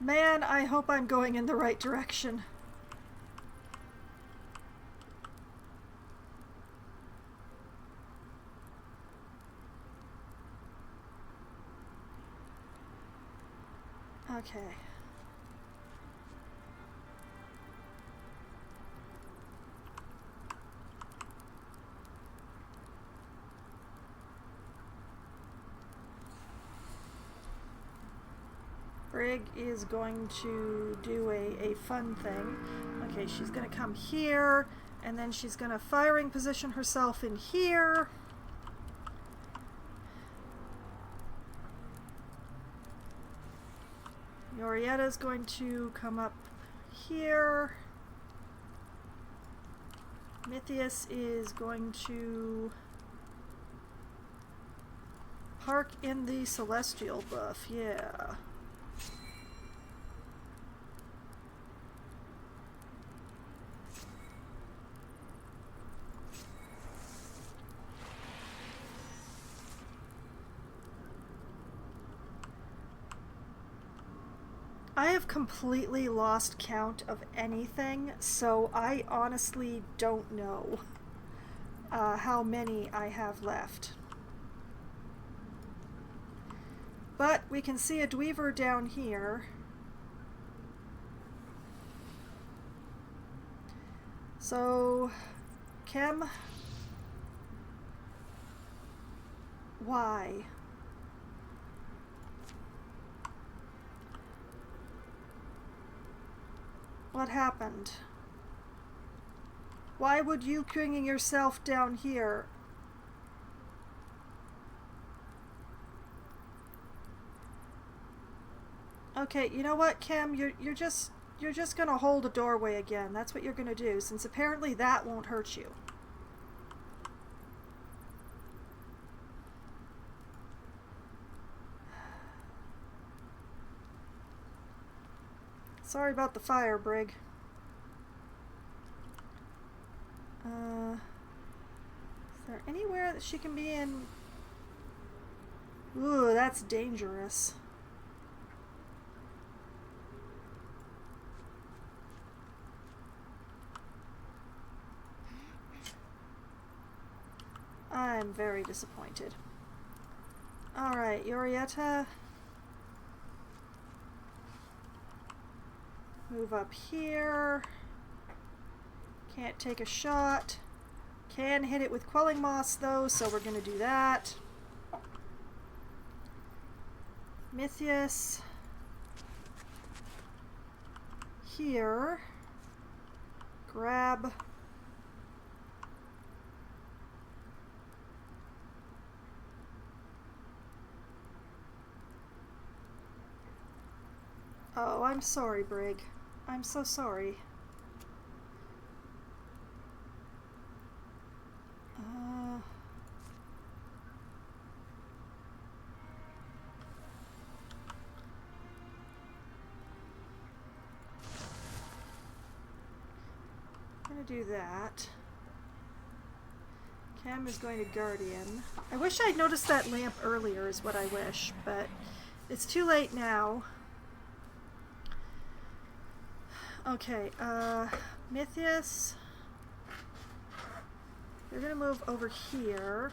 Man, I hope I'm going in the right direction. Okay. Brig is going to do a fun thing. Okay, she's going to come here, and then she's going to firing position herself in here. Yorietta's going to come up here. Mythius is going to park in the Celestial buff, yeah. I have completely lost count of anything, so I honestly don't know how many I have left. But we can see a dweever down here. So, Chem, why? What happened? Why would you bringing yourself down here? Okay, you know what, Kim? You're just gonna hold a doorway again. That's what you're gonna do, since apparently that won't hurt you. Sorry about the fire, Brig. Is there anywhere that she can be in? Ooh, that's dangerous. I'm very disappointed. Alright, Yorietta. Move up here. Can't take a shot. Can hit it with Quelling Moss though, so we're gonna do that. Mythius. Here. Grab. Oh, I'm sorry, Brig. I'm so sorry. I'm gonna do that. Cam is going to Guardian. I wish I'd noticed that lamp earlier is what I wish, but it's too late now. Okay, Mythius. You're gonna move over here.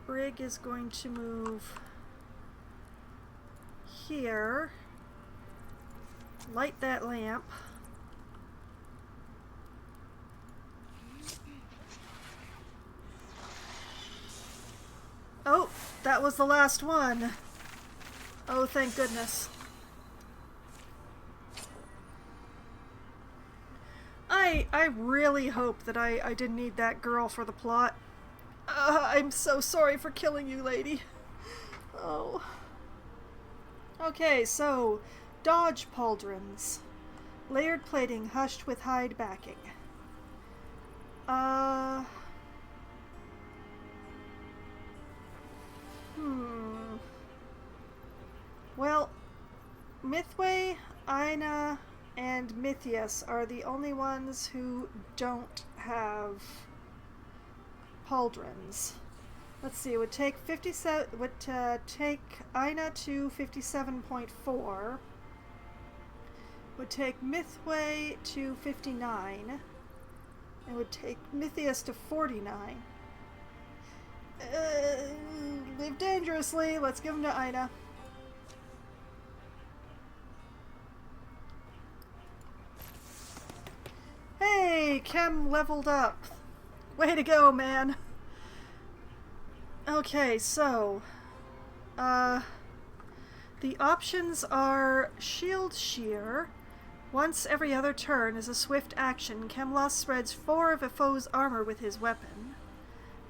Brig is going to move here. Light that lamp. Oh, that was the last one. Oh, thank goodness. I really hope that I didn't need that girl for the plot. I'm so sorry for killing you, lady. Oh. Okay, so, dodge pauldrons. Layered plating hushed with hide backing. Well, Mythway, Aina, and Mythius are the only ones who don't have pauldrons. Let's see, it would take 57. Would take Aina to 57.4. Would take Mythway to 59. It would take Mythius to 49. Live dangerously. Let's give him to Aina. Hey, Chem leveled up. Way to go, man. Okay, so the options are Shield Shear. Once every other turn is a swift action, Chemloss spreads 4 of a foe's armor with his weapon.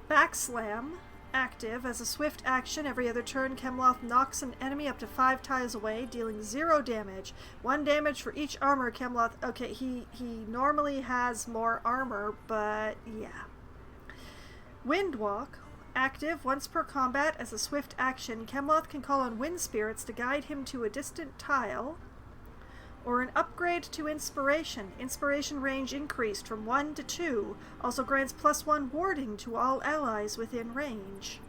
Backslam, active. As a swift action, every other turn, Chemloth knocks an enemy up to 5 tiles away, dealing 0 damage. 1 damage for each armor Chemloth... Okay, he normally has more armor, but yeah. Windwalk, active. Once per combat, as a swift action, Chemloth can call on wind spirits to guide him to a distant tile. Or an upgrade to Inspiration. Inspiration range increased from 1 to 2. Also grants +1 warding to all allies within range.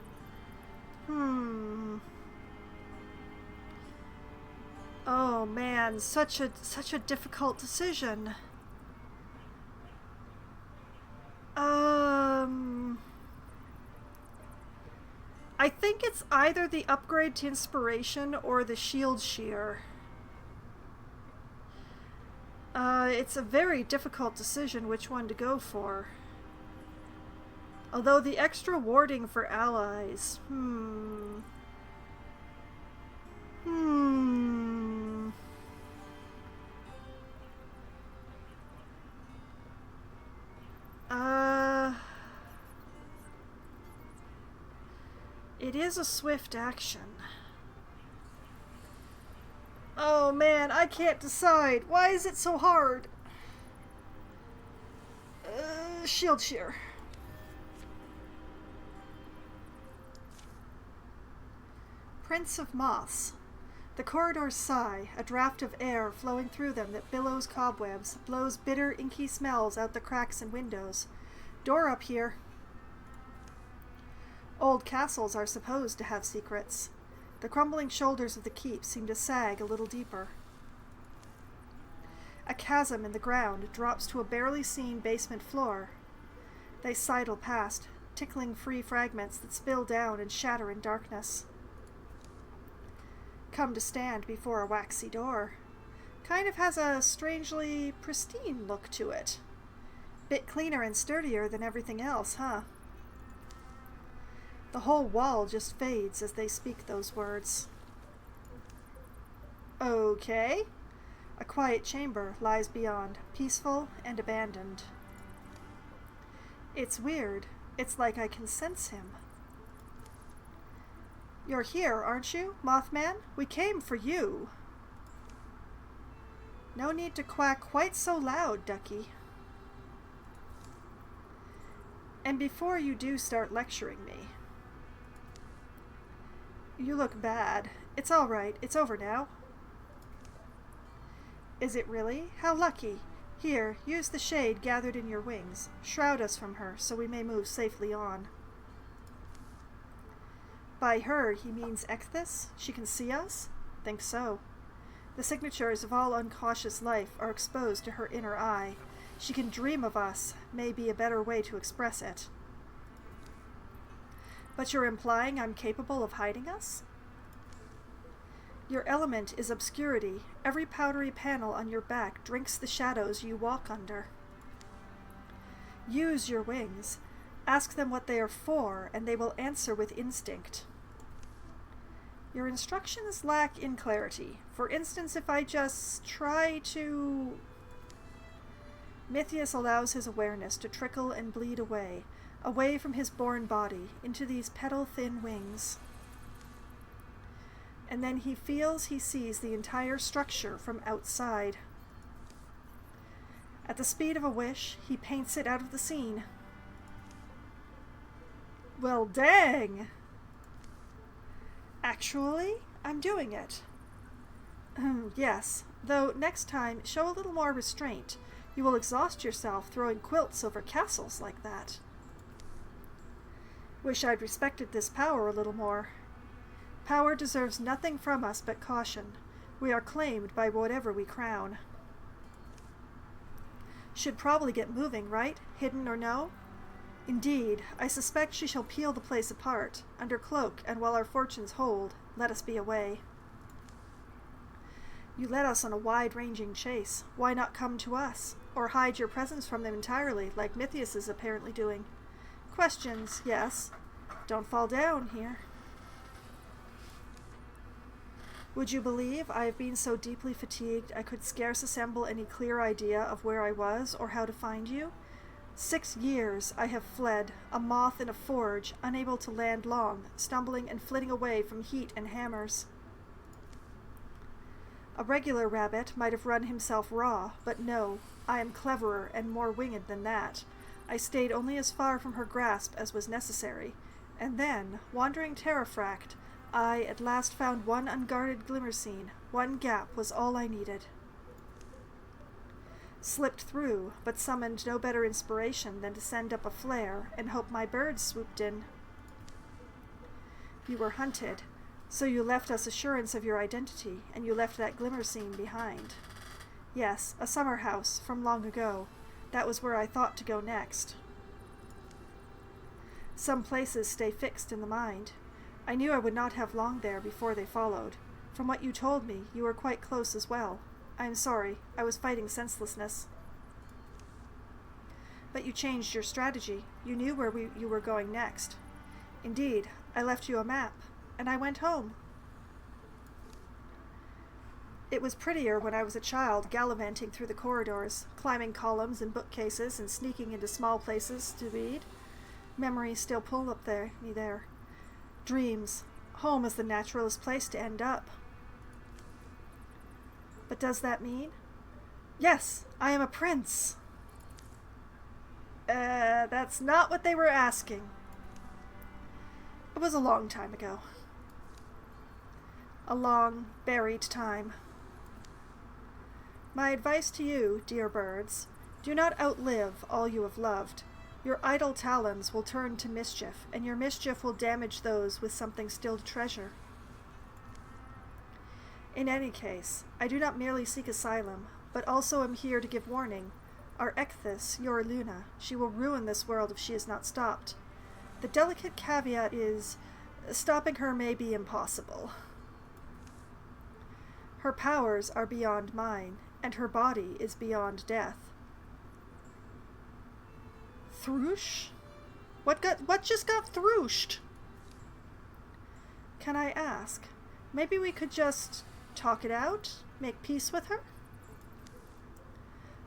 Oh man, such a difficult decision. I think it's either the upgrade to Inspiration or the Shield Shear. It's a very difficult decision which one to go for. Although the extra warding for allies... It is a swift action. Oh man, I can't decide. Why is it so hard? Shield shear. Prince of Moths. The corridors sigh, a draught of air flowing through them that billows cobwebs, blows bitter, inky smells out the cracks and windows. Door up here. Old castles are supposed to have secrets. The crumbling shoulders of the keep seem to sag a little deeper. A chasm in the ground drops to a barely seen basement floor. They sidle past, tickling free fragments that spill down and shatter in darkness. Come to stand before a waxy door. Kind of has a strangely pristine look to it. Bit cleaner and sturdier than everything else, huh? The whole wall just fades as they speak those words. Okay. A quiet chamber lies beyond, peaceful and abandoned. It's weird. It's like I can sense him. You're here, aren't you, Mothman? We came for you. No need to quack quite so loud, Ducky. And before you do start lecturing me, you look bad. It's all right. It's over now. Is it really? How lucky. Here, use the shade gathered in your wings. Shroud us from her, so we may move safely on. By her, he means Ecthys? She can see us? Think so. The signatures of all uncautious life are exposed to her inner eye. She can dream of us, may be a better way to express it. But you're implying I'm capable of hiding us? Your element is obscurity. Every powdery panel on your back drinks the shadows you walk under. Use your wings. Ask them what they are for, and they will answer with instinct. Your instructions lack in clarity. For instance, if I just try to... Mythius allows his awareness to trickle and bleed away from his born body, into these petal-thin wings. And then he feels he sees the entire structure from outside. At the speed of a wish, he paints it out of the scene. Well, dang! Actually, I'm doing it. Yes, though next time, show a little more restraint. You will exhaust yourself throwing quilts over castles like that. Wish I'd respected this power a little more. Power deserves nothing from us but caution. We are claimed by whatever we crown. Should probably get moving, right? Hidden or no? Indeed, I suspect she shall peel the place apart. Under cloak, and while our fortunes hold, let us be away. You led us on a wide-ranging chase. Why not come to us? Or hide your presence from them entirely, like Mythius is apparently doing? Questions, yes. Don't fall down here. Would you believe I have been so deeply fatigued I could scarce assemble any clear idea of where I was or how to find you? 6 years I have fled, a moth in a forge, unable to land long, stumbling and flitting away from heat and hammers. A regular rabbit might have run himself raw, but no, I am cleverer and more winged than that. I stayed only as far from her grasp as was necessary, and then, wandering terrafract, I at last found one unguarded glimmer-scene. One gap was all I needed. Slipped through, but summoned no better inspiration than to send up a flare and hope my birds swooped in. You were hunted, so you left us assurance of your identity, and you left that glimmer scene behind. Yes, a summer house from long ago. That was where I thought to go next. Some places stay fixed in the mind. I knew I would not have long there before they followed. From what you told me, you were quite close as well. I am sorry. I was fighting senselessness. But you changed your strategy. You knew where you were going next. Indeed, I left you a map, and I went home. It was prettier when I was a child, gallivanting through the corridors, climbing columns and bookcases and sneaking into small places to read. Memories still pull up me there. Dreams. Home is the naturalist place to end up. But does that mean? Yes, I am a prince. That's not what they were asking. It was a long time ago. A long, buried time. My advice to you, dear birds, do not outlive all you have loved. Your idle talons will turn to mischief, and your mischief will damage those with something still to treasure. In any case, I do not merely seek asylum, but also am here to give warning. Our Ecthis, your Luna, she will ruin this world if she is not stopped. The delicate caveat is, stopping her may be impossible. Her powers are beyond mine, and her body is beyond death. Throosh? What just got throoshed? Can I ask? Maybe we could just talk it out? Make peace with her?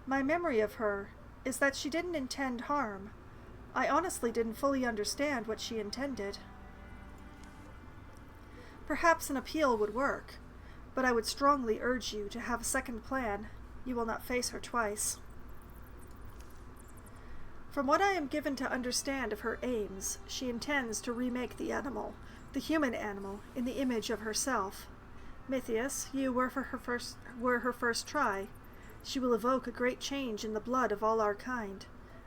My memory of her is that she didn't intend harm. I honestly didn't fully understand what she intended. Perhaps an appeal would work, but I would strongly urge you to have a second plan. You will not face her twice. From what I am given to understand of her aims, she intends to remake the animal, the human animal, in the image of herself. Mythius, you were her first try. She will evoke a great change in the blood of all our kind,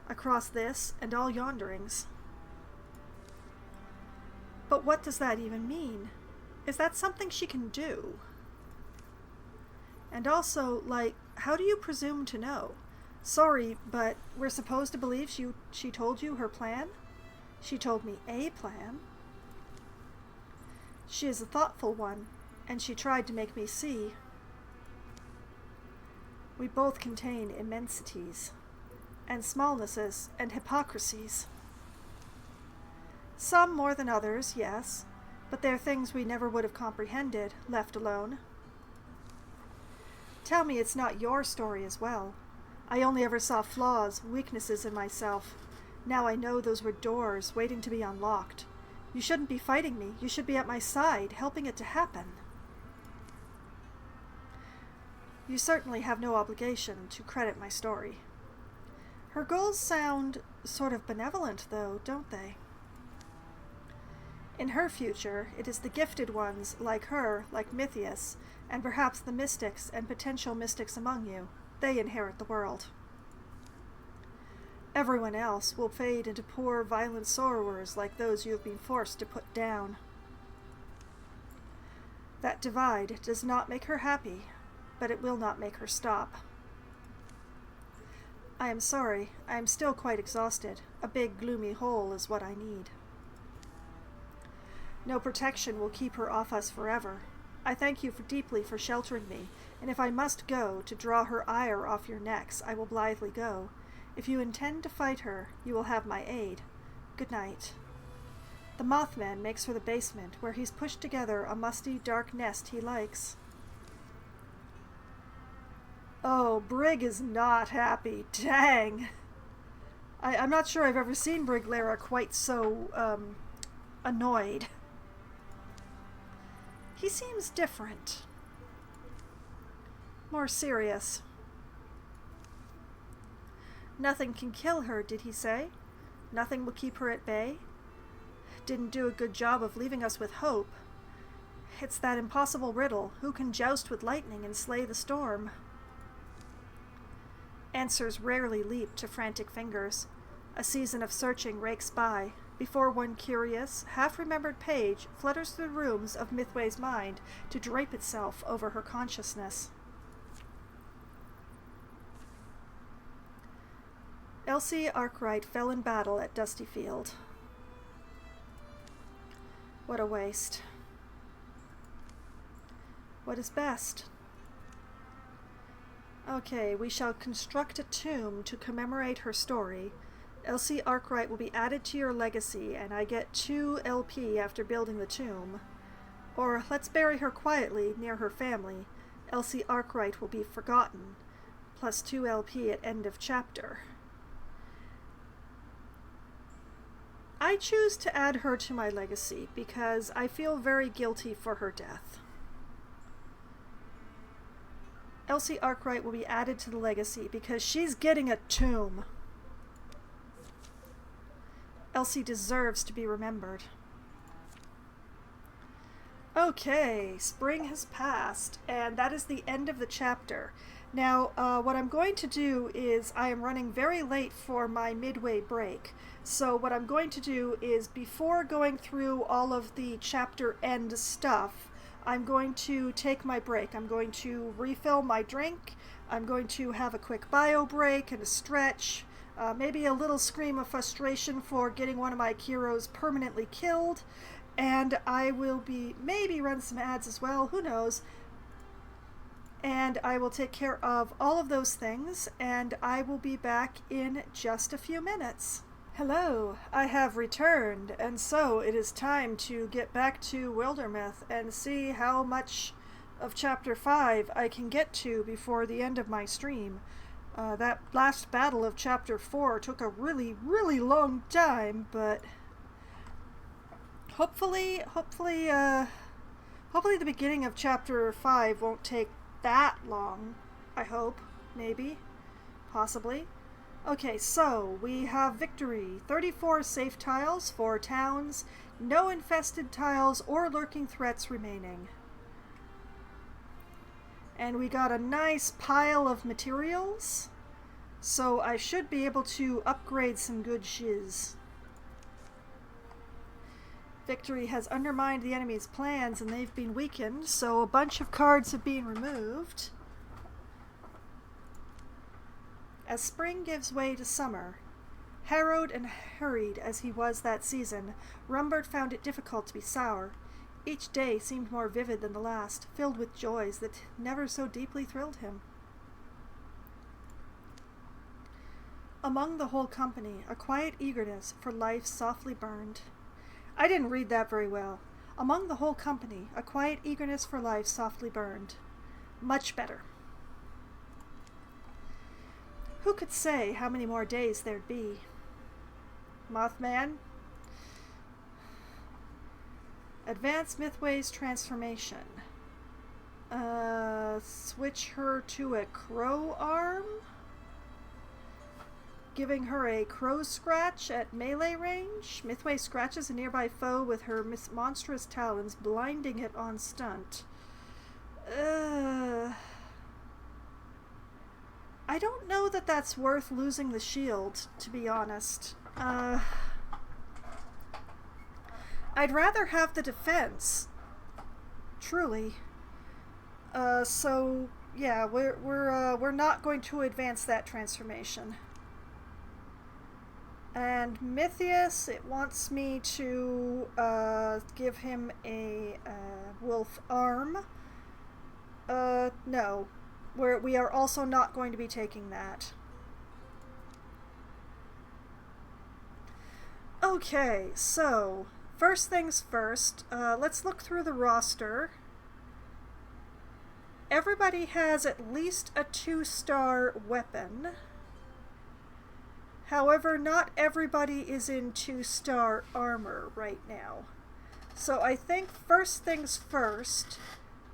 across this and all yonderings. But what does that even mean? Is that something she can do? And also, how do you presume to know? Sorry, but we're supposed to believe she told you her plan? She told me a plan. She is a thoughtful one, and she tried to make me see. We both contain immensities, and smallnesses, and hypocrisies. Some more than others, yes, but they're things we never would have comprehended, left alone. Tell me it's not your story as well. I only ever saw flaws, weaknesses in myself. Now I know those were doors waiting to be unlocked. You shouldn't be fighting me. You should be at my side, helping it to happen. You certainly have no obligation to credit my story. Her goals sound sort of benevolent, though, don't they? In her future, it is the gifted ones, like her, like Mythius, and perhaps the mystics and potential mystics among you. They inherit the world. Everyone else will fade into poor, violent sorrowers like those you have been forced to put down. That divide does not make her happy, but it will not make her stop. I am sorry, I am still quite exhausted. A big, gloomy hole is what I need. No protection will keep her off us forever. I thank you deeply for sheltering me, and if I must go to draw her ire off your necks, I will blithely go. If you intend to fight her, you will have my aid. Good night. The Mothman makes for the basement, where he's pushed together a musty, dark nest he likes. Oh, Brig is not happy. Dang! I'm not sure I've ever seen Brig Lara quite so, annoyed. He seems different. More serious. Nothing can kill her, did he say? Nothing will keep her at bay? Didn't do a good job of leaving us with hope. It's that impossible riddle, who can joust with lightning and slay the storm? Answers rarely leap to frantic fingers. A season of searching rakes by, before one curious, half-remembered page flutters through the rooms of Mythway's mind to drape itself over her consciousness. Elsie Arkwright fell in battle at Dusty Field. What a waste. What is best? Okay, we shall construct a tomb to commemorate her story. Elsie Arkwright will be added to your legacy, and I get 2 LP after building the tomb. Or let's bury her quietly near her family. Elsie Arkwright will be forgotten, plus 2 LP at end of chapter. I choose to add her to my legacy because I feel very guilty for her death. Elsie Arkwright will be added to the legacy because she's getting a tomb. Elsie deserves to be remembered. Okay, spring has passed, and that is the end of the chapter. Now, what I'm going to do is I am running very late for my midway break. So what I'm going to do is, before going through all of the chapter end stuff, I'm going to take my break. I'm going to refill my drink. I'm going to have a quick bio break and a stretch. Maybe a little scream of frustration for getting one of my Kiros permanently killed. And I will maybe run some ads as well, who knows. And I will take care of all of those things, and I will be back in just a few minutes. Hello, I have returned, and so it is time to get back to Wildermyth and see how much of Chapter 5 I can get to before the end of my stream. That last battle of Chapter 4 took a really, really long time, but hopefully the beginning of Chapter 5 won't take that long. I hope. Maybe. Possibly. Okay, so we have victory. 34 safe tiles, 4 towns, no infested tiles or lurking threats remaining. And we got a nice pile of materials, so I should be able to upgrade some good shiz. Victory has undermined the enemy's plans and they've been weakened, so a bunch of cards have been removed. As spring gives way to summer, harrowed and hurried as he was that season, Rumbert found it difficult to be sour. Each day seemed more vivid than the last, filled with joys that never so deeply thrilled him. Among the whole company, a quiet eagerness for life softly burned. I didn't read that very well. Among the whole company, a quiet eagerness for life softly burned. Much better. Who could say how many more days there'd be? Mothman? Advance Mythway's transformation. Switch her to a crow arm? Giving her a crow scratch at melee range. Mythway scratches a nearby foe with her monstrous talons, blinding it on stunt. I don't know that that's worth losing the shield, to be honest. I'd rather have the defense. Truly. So yeah, we're not going to advance that transformation. And Mythius, it wants me to give him a wolf arm. No. We are also not going to be taking that. Okay, so first things first, let's look through the roster. Everybody has at least a 2-star weapon. However, not everybody is in 2-star armor right now. So I think first things first,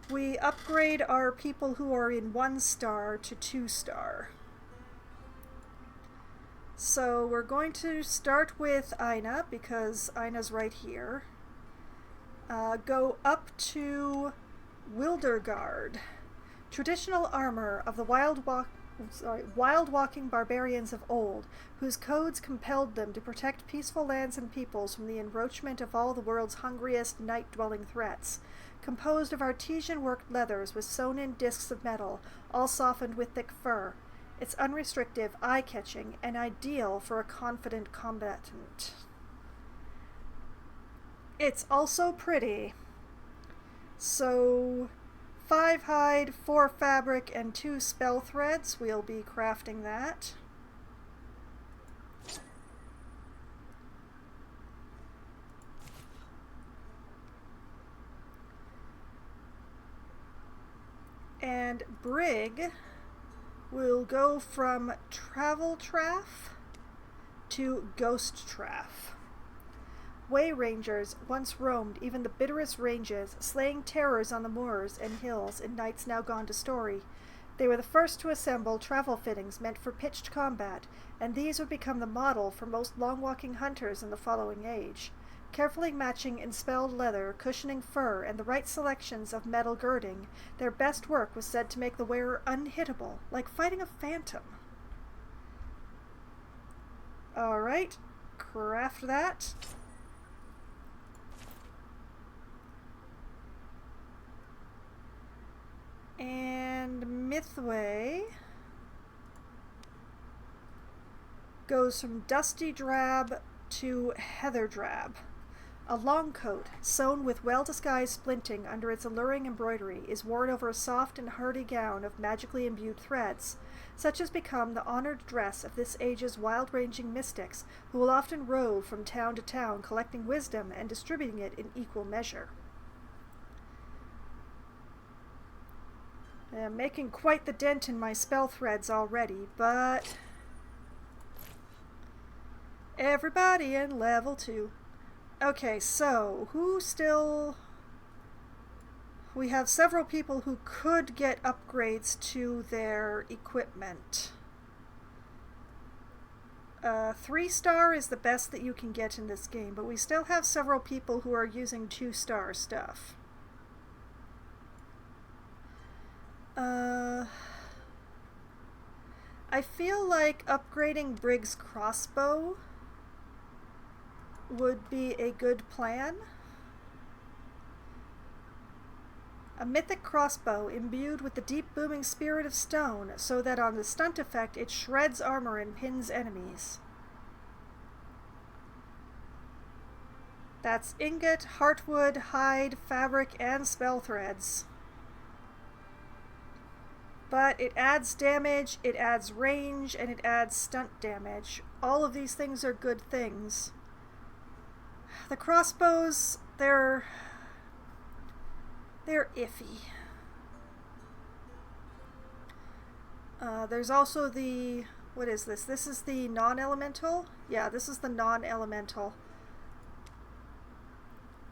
we upgrade our people who are in 1-star to 2-star. So we're going to start with Aina, because Aina's right here. Go up to Wilderguard. Traditional armor of the wild walking barbarians of old, whose codes compelled them to protect peaceful lands and peoples from the encroachment of all the world's hungriest night-dwelling threats. Composed of artesian-worked leathers with sewn-in discs of metal, all softened with thick fur. It's unrestrictive, eye-catching, and ideal for a confident combatant. It's also pretty. So 5 hide, 4 fabric, and 2 spell threads. We'll be crafting that. And Brig will go from Travel Traff to Ghost Traff. Way rangers once roamed even the bitterest ranges, slaying terrors on the moors and hills in nights now gone to story. They were the first to assemble travel fittings meant for pitched combat, and these would become the model for most long-walking hunters in the following age. Carefully matching enspelled leather, cushioning fur, and the right selections of metal girding, their best work was said to make the wearer unhittable, like fighting a phantom. Alright, craft that. And Mythway goes from dusty drab to heather drab. A long coat, sewn with well-disguised splinting under its alluring embroidery, is worn over a soft and hardy gown of magically imbued threads. Such has become the honored dress of this age's wild-ranging mystics, who will often rove from town to town collecting wisdom and distributing it in equal measure. I'm making quite the dent in my spell threads already, but everybody in level 2. Okay, so who still... We have several people who could get upgrades to their equipment. 3-star is the best that you can get in this game, but we still have several people who are using 2-star stuff. I feel like upgrading Brig's crossbow would be a good plan. A mythic crossbow imbued with the deep booming spirit of stone, so that on the stunt effect it shreds armor and pins enemies. That's ingot, heartwood, hide, fabric, and spell threads. But it adds damage, it adds range, and it adds stunt damage. All of these things are good things. The crossbows, they're iffy. There's also the... What is this? This is the non-elemental? Yeah, this is the non-elemental.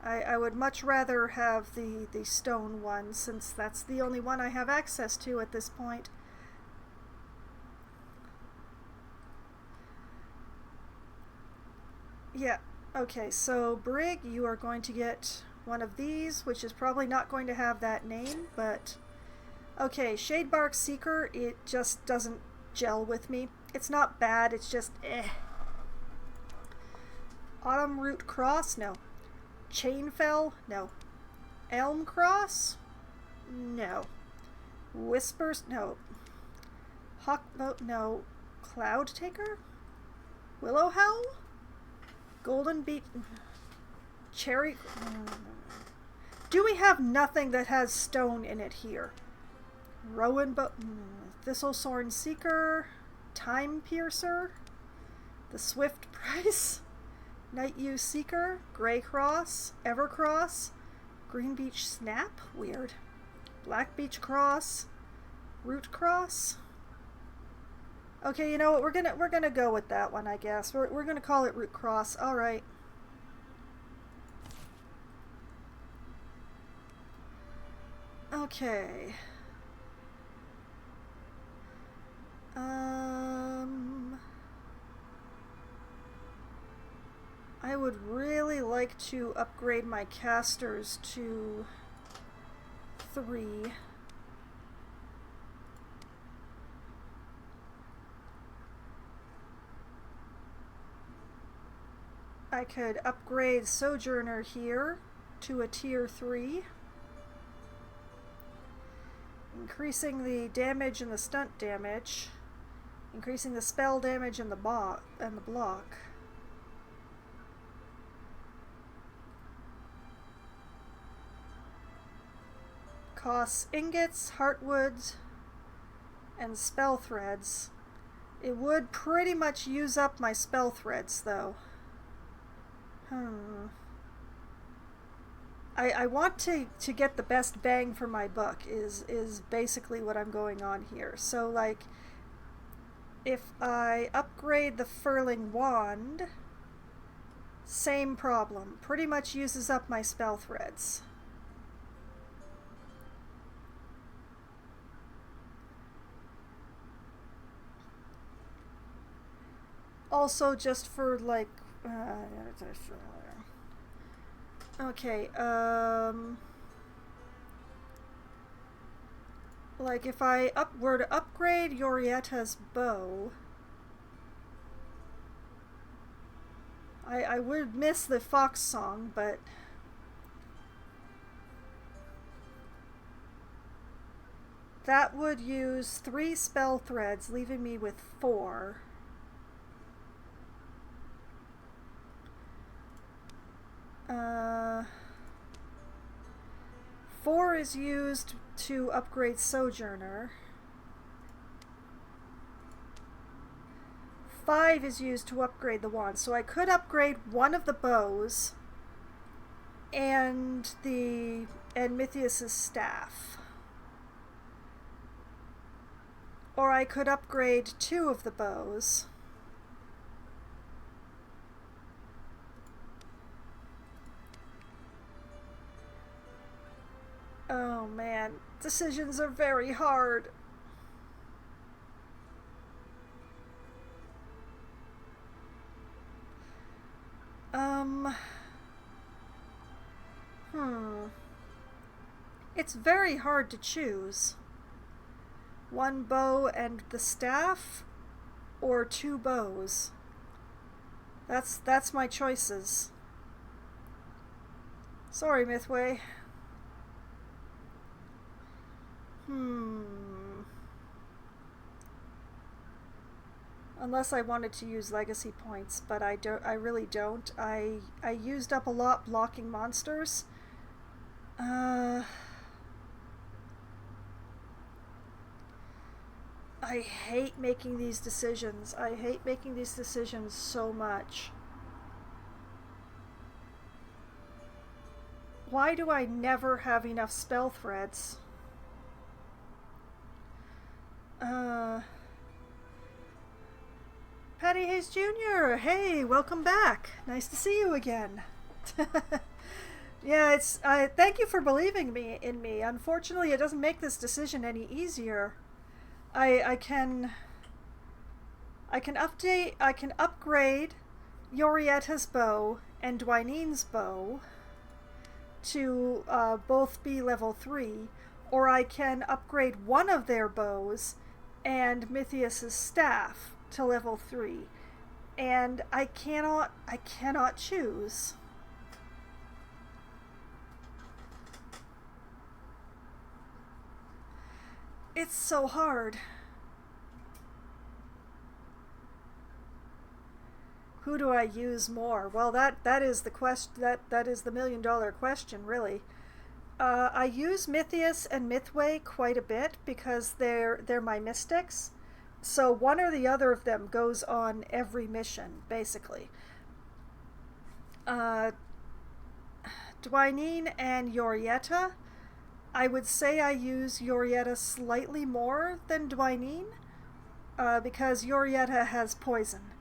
I would much rather have the stone one, since that's the only one I have access to at this point. Yeah, okay, so Brig, you are going to get one of these, which is probably not going to have that name, but... Okay, Shadebark Seeker, it just doesn't gel with me. It's not bad, it's just eh. Autumn Root Cross? No. Chainfell? No. Elm Cross? No. Whispers? No. Hawkboat? No. Cloud Taker? Willow Howl? Golden Beach? Cherry? Do we have nothing that has stone in it here? Rowan Bow? Thistlethorn Seeker? Time Piercer? The Swift Price? Night Yew Seeker, Grey Cross, Evercross, Green Beach Snap, weird. Black Beach Cross, Root Cross. Okay, you know what? We're gonna go with that one, I guess. We're gonna call it Root Cross. All right. Okay. I would really like to upgrade my casters to 3. I could upgrade Sojourner here to a tier 3, increasing the damage and the stunt damage, increasing the spell damage and the block. Costs ingots, heartwoods, and spell threads. It would pretty much use up my spell threads, though. I want to get the best bang for my buck is basically what I'm going on here. So, like, if I upgrade the Furling Wand, Same problem. Pretty much uses up my spell threads. Also, just for like, okay, like if I were to upgrade Yorietta's bow, I would miss the fox song, but that would use 3 spell threads, leaving me with 4. Four is used to upgrade Sojourner. 5 is used to upgrade the wand. So I could upgrade one of the bows and Mithias's staff. Or I could upgrade 2 of the bows. Oh man, decisions are very hard. It's very hard to choose. 1 bow and the staff, or 2 bows. That's my choices. Sorry, Mythway. Unless I wanted to use legacy points, but I really don't. I used up a lot blocking monsters. I hate making these decisions. I hate making these decisions so much. Why do I never have enough spell threads? Patty Hayes Jr., hey, welcome back. Nice to see you again. Yeah, thank you for believing in me. Unfortunately, it doesn't make this decision any easier. I can upgrade Yorietta's bow and Dwyneen's bow to both be level 3, or I can upgrade one of their bows and Mithias's staff to level 3, and I cannot choose. It's so hard. Who do I use more? Well, that is the question. That is the $1,000,000 question, really. I use Mithias and Mythway quite a bit because they're my mystics. So one or the other of them goes on every mission, basically. Dwyneen and Yorietta, I would say I use Yorietta slightly more than Dwyneen, because Yorietta has poison.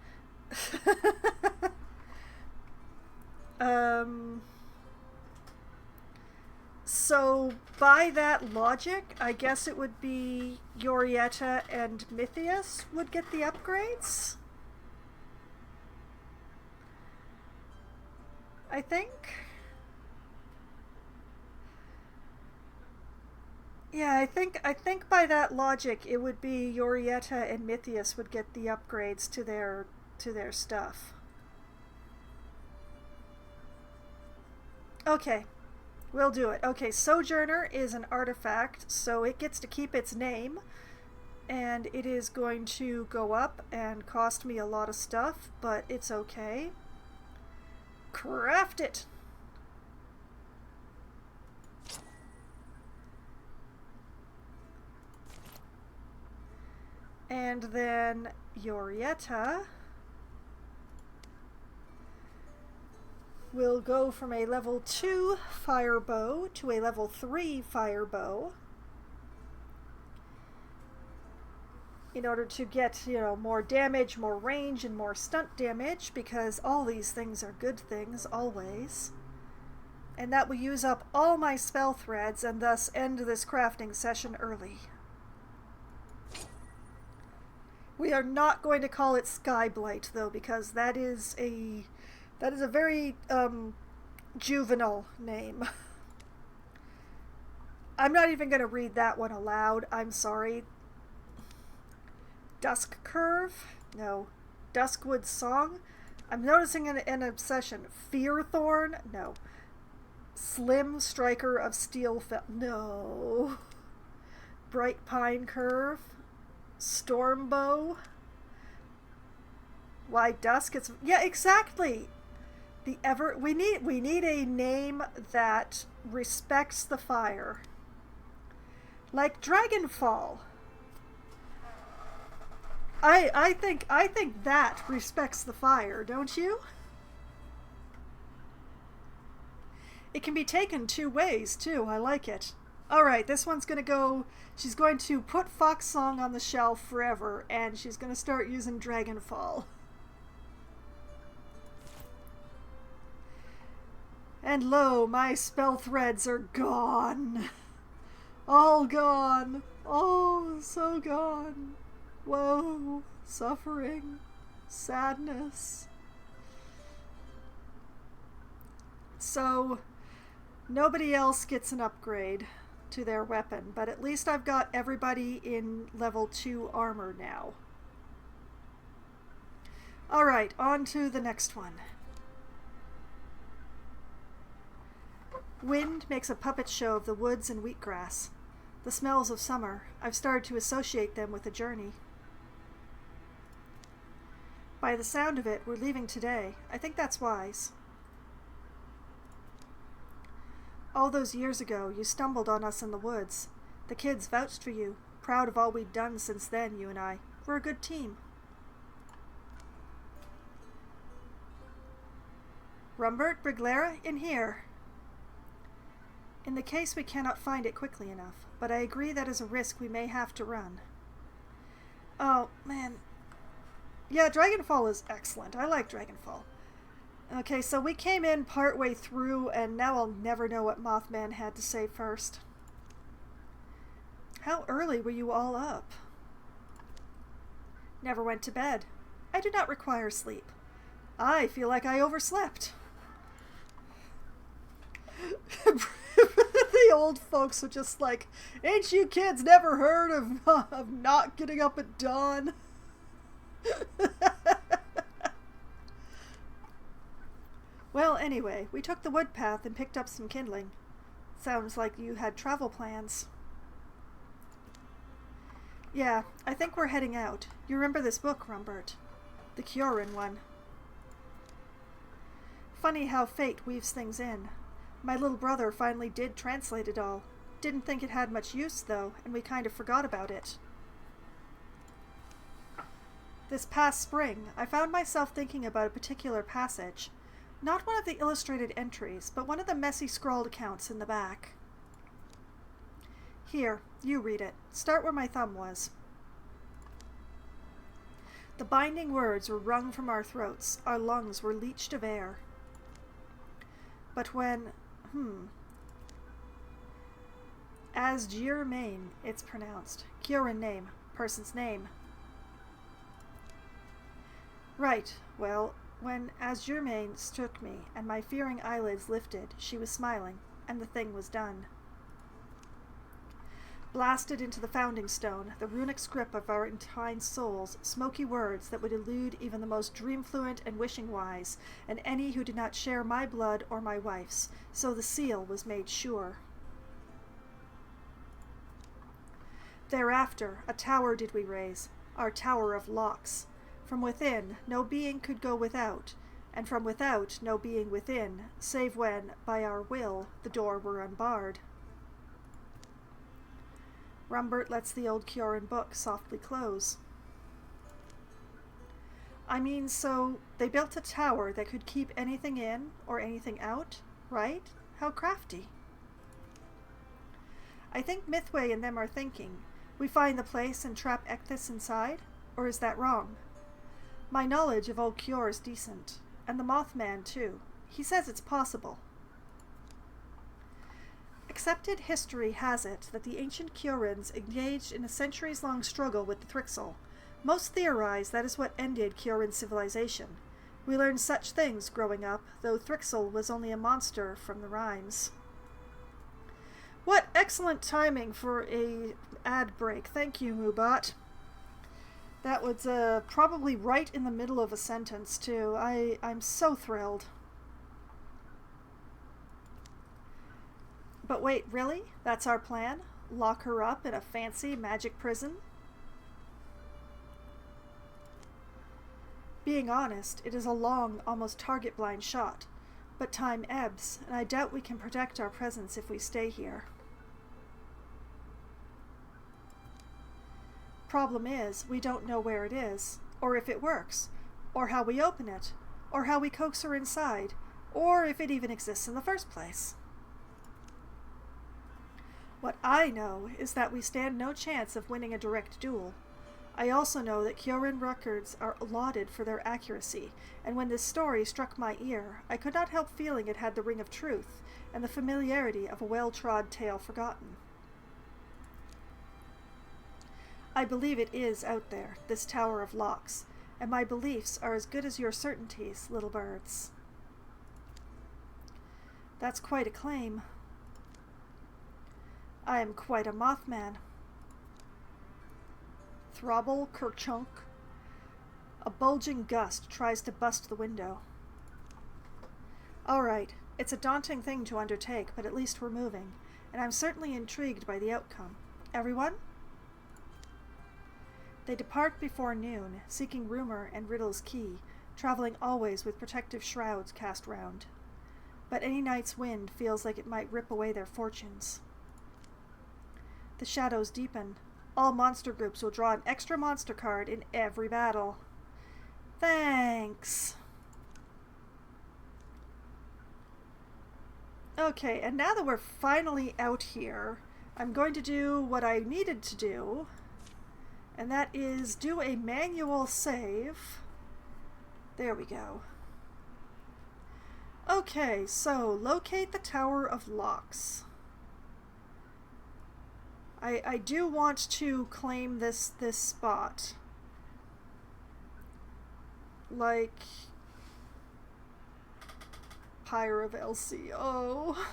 So by that logic, I guess it would be Yorietta and Mithias would get the upgrades, I think. Yeah, I think by that logic it would be Yorietta and Mithias would get the upgrades to their stuff. Okay, we'll do it. Okay, Sojourner is an artifact, so it gets to keep its name, and it is going to go up and cost me a lot of stuff, but it's okay. Craft it! And then Yorietta will go from a level 2 fire bow to a level 3 fire bow. in order to get, more damage, more range, and more stunt damage, because all these things are good things, always. And that will use up all my spell threads and thus end this crafting session early. We are not going to call it Skyblight, though, because that is a very juvenile name. I'm not even going to read that one aloud. I'm sorry. Dusk Curve? No. Duskwood Song? I'm noticing an obsession. Fearthorn? No. Slim Striker of Steelfell? No. Bright Pine Curve? Stormbow? Why Dusk? Yeah, exactly. We need a name that respects the fire. Like Dragonfall. I think that respects the fire, don't you? It can be taken two ways, too. I like it. Alright, this one's gonna go... She's going to put Fox Song on the shelf forever, and she's gonna start using Dragonfall. And lo, my spell threads are gone. All gone. Oh, so gone. Woe, suffering, sadness. So, nobody else gets an upgrade to their weapon, but at least I've got everybody in level 2 armor now. Alright, on to the next one. Wind makes a puppet show of the woods and wheatgrass. The smells of summer. I've started to associate them with a journey. By the sound of it, we're leaving today. I think that's wise. All those years ago, you stumbled on us in the woods. The kids vouched for you, proud of all we'd done since then, you and I. We're a good team. Rumbert, Briglera, in here. In the case we cannot find it quickly enough, but I agree that is a risk we may have to run. Oh, man. Yeah, Dragonfall is excellent. I like Dragonfall. Okay, so we came in partway through, and now I'll never know what Mothman had to say first. How early were you all up? Never went to bed. I do not require sleep. I feel like I overslept. The old folks are just like, ain't you kids never heard of not getting up at dawn? Well, anyway, we took the wood path and picked up some kindling. Sounds like you had travel plans. Yeah, I think we're heading out. You remember this book, Rumbert? The Kioran one. Funny how fate weaves things in. My little brother finally did translate it all. Didn't think it had much use, though, and we kind of forgot about it. This past spring, I found myself thinking about a particular passage. Not one of the illustrated entries, but one of the messy scrawled accounts in the back. Here, you read it. Start where my thumb was. The binding words were wrung from our throats. Our lungs were leached of air. But when... As Germain, it's pronounced. Kieran name. Person's name. Right, well, when As Germain struck me and my fearing eyelids lifted, she was smiling, and the thing was done. Blasted into the founding stone, the runic script of our entwined souls, smoky words that would elude even the most dream-fluent and wishing-wise, and any who did not share my blood or my wife's, so the seal was made sure. Thereafter, a tower did we raise, our tower of locks. From within, no being could go without, and from without, no being within, save when, by our will, the door were unbarred. Rumbert lets the old Kioran book softly close. I mean, so they built a tower that could keep anything in or anything out, right? How crafty. I think Mythway and them are thinking, We find the place and trap Ecthys inside? Or is that wrong? My knowledge of old Cure is decent. And the Mothman, too. He says it's possible. Accepted history has it that the ancient Curans engaged in a centuries-long struggle with the Thrixl. Most theorize that is what ended Curan civilization. We learned such things growing up, though Thrixl was only a monster from the rhymes. What excellent timing for a ad break. Thank you, Moobot. That was probably right in the middle of a sentence, too. I'm so thrilled. But wait, really? That's our plan? Lock her up in a fancy magic prison? Being honest, it is a long, almost target-blind shot. But time ebbs, and I doubt we can protect our presence if we stay here. Problem is, we don't know where it is, or if it works, or how we open it, or how we coax her inside, or if it even exists in the first place. What I know is that we stand no chance of winning a direct duel. I also know that Kyorin records are lauded for their accuracy, and when this story struck my ear, I could not help feeling it had the ring of truth, and the familiarity of a well-trod tale forgotten. I believe it is out there, this Tower of Locks, and my beliefs are as good as your certainties, little birds. That's quite a claim. I am quite a Mothman. Throbble Kerchunk. A bulging gust tries to bust the window. All right, it's a daunting thing to undertake, but at least we're moving, and I'm certainly intrigued by the outcome. Everyone? They depart before noon, seeking Rumor and Riddle's key, traveling always with protective shrouds cast round. But any night's wind feels like it might rip away their fortunes. The shadows deepen. All monster groups will draw an extra monster card in every battle. Thanks! Okay, and now that we're finally out here, I'm going to do what I needed to do, and that is do a manual save. There we go. Okay, so locate the Tower of Locks. I do want to claim this spot. Like Pyre of Elsie. Oh.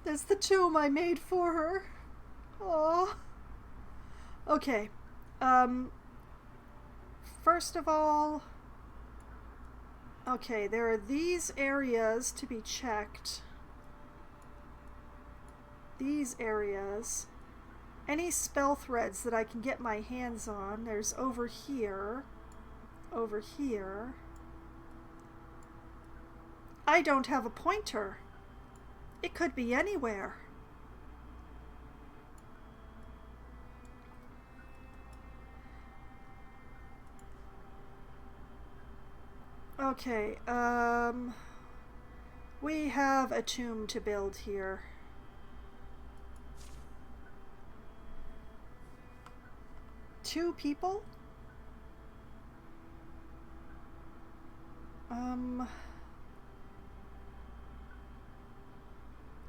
There's the tomb I made for her. Oh. Okay. First of all, okay, there are these areas to be checked. These areas. Any spell threads that I can get my hands on. There's over here. Over here. I don't have a pointer. It could be anywhere. Okay, we have a tomb to build here. Two people? I'm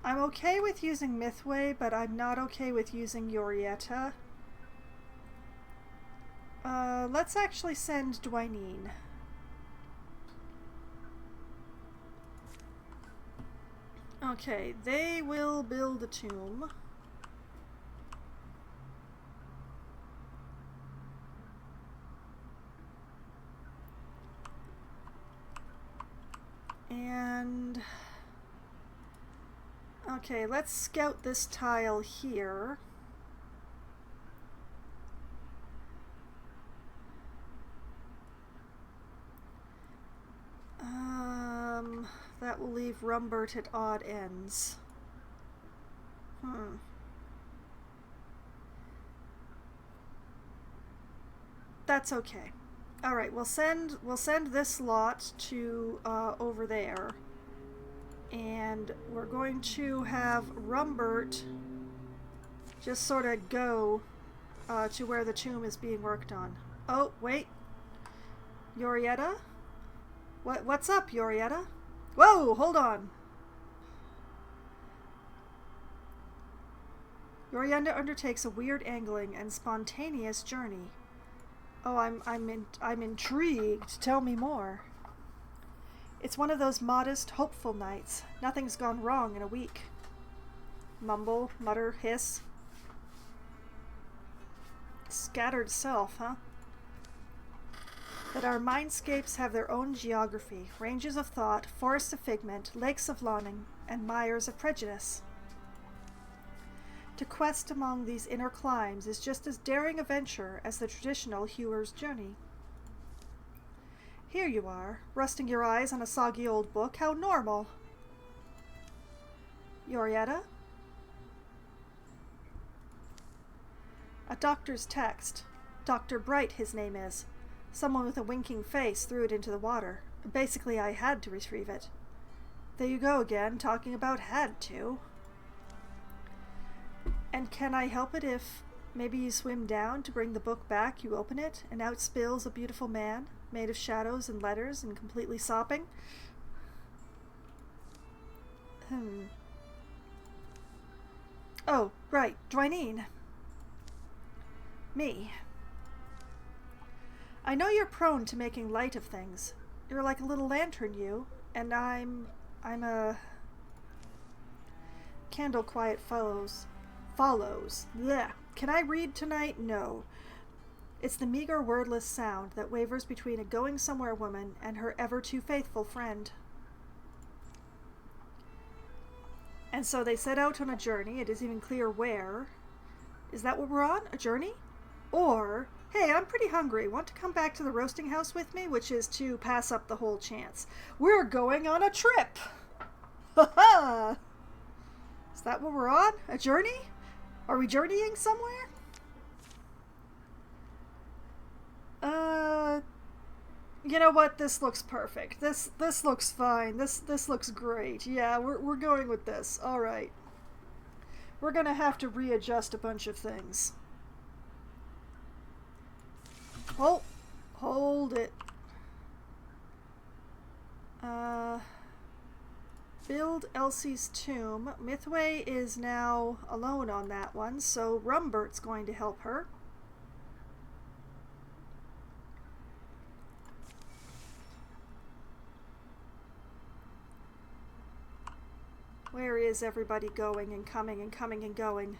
okay with using Mythway, but I'm not okay with using Yorietta. Let's actually send Dwyneen. Okay, they will build a tomb. And okay, let's scout this tile here. That will leave Rumbert at odd ends. That's okay. All right, we'll send this lot to over there, and we're going to have Rumbert just sort of go to where the tomb is being worked on. Oh, wait. Yorietta? What's up, Yorietta? Whoa, hold on. Yorietta undertakes a weird angling and spontaneous journey. Oh, I'm intrigued. Tell me more. It's one of those modest, hopeful nights. Nothing's gone wrong in a week. Mumble, mutter, hiss. Scattered self, huh? That our mindscapes have their own geography, ranges of thought, forests of figment, lakes of longing, and mires of prejudice. To quest among these inner climes is just as daring a venture as the traditional hewer's journey. Here you are, resting your eyes on a soggy old book. How normal. Yorietta? A doctor's text. Dr. Bright, his name is. Someone with a winking face threw it into the water. Basically, I had to retrieve it. There you go again, talking about had to. And can I help it if maybe you swim down to bring the book back, you open it, and out spills a beautiful man, made of shadows and letters and completely sopping? Oh, right, Dwyneen. Me. I know you're prone to making light of things. You're like a little lantern, you, and I'm a... Candle quiet follows. Blech. Can I read tonight? No. It's the meager, wordless sound that wavers between a going-somewhere woman and her ever-too-faithful friend. And so they set out on a journey. It isn't even clear where. Is that what we're on? A journey? Or, hey, I'm pretty hungry. Want to come back to the roasting house with me? Which is to pass up the whole chance. We're going on a trip! Ha-ha! Is that what we're on? A journey? Are we journeying somewhere? You know what? This looks perfect. This looks fine. This looks great. Yeah, we're going with this. All right. We're gonna have to readjust a bunch of things. Hold it. Build Elsie's tomb. Mythway is now alone on that one, so Rumbert's going to help her. Where is everybody going and coming and coming and going?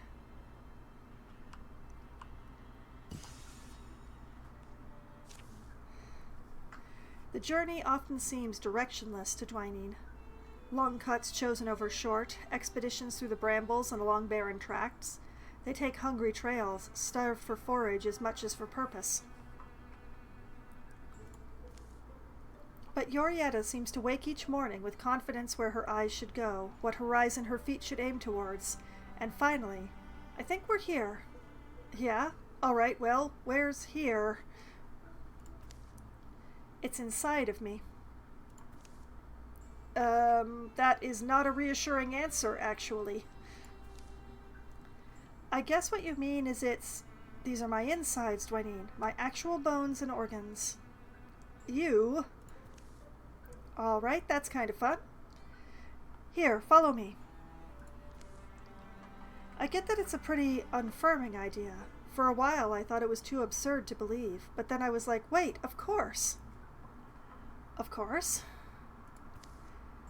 The journey often seems directionless to Dwyneen. Long cuts chosen over short, expeditions through the brambles and along barren tracts. They take hungry trails, starved for forage as much as for purpose. But Yorietta seems to wake each morning with confidence where her eyes should go, what horizon her feet should aim towards. And finally, I think we're here. Yeah? Alright, well, where's here? It's inside of me. That is not a reassuring answer, actually. I guess what you mean is these are my insides, Dwyneen. My actual bones and organs. You... Alright, that's kind of fun. Here, follow me. I get that it's a pretty unfirming idea. For a while I thought it was too absurd to believe, but then I was like, wait, of course. Of course.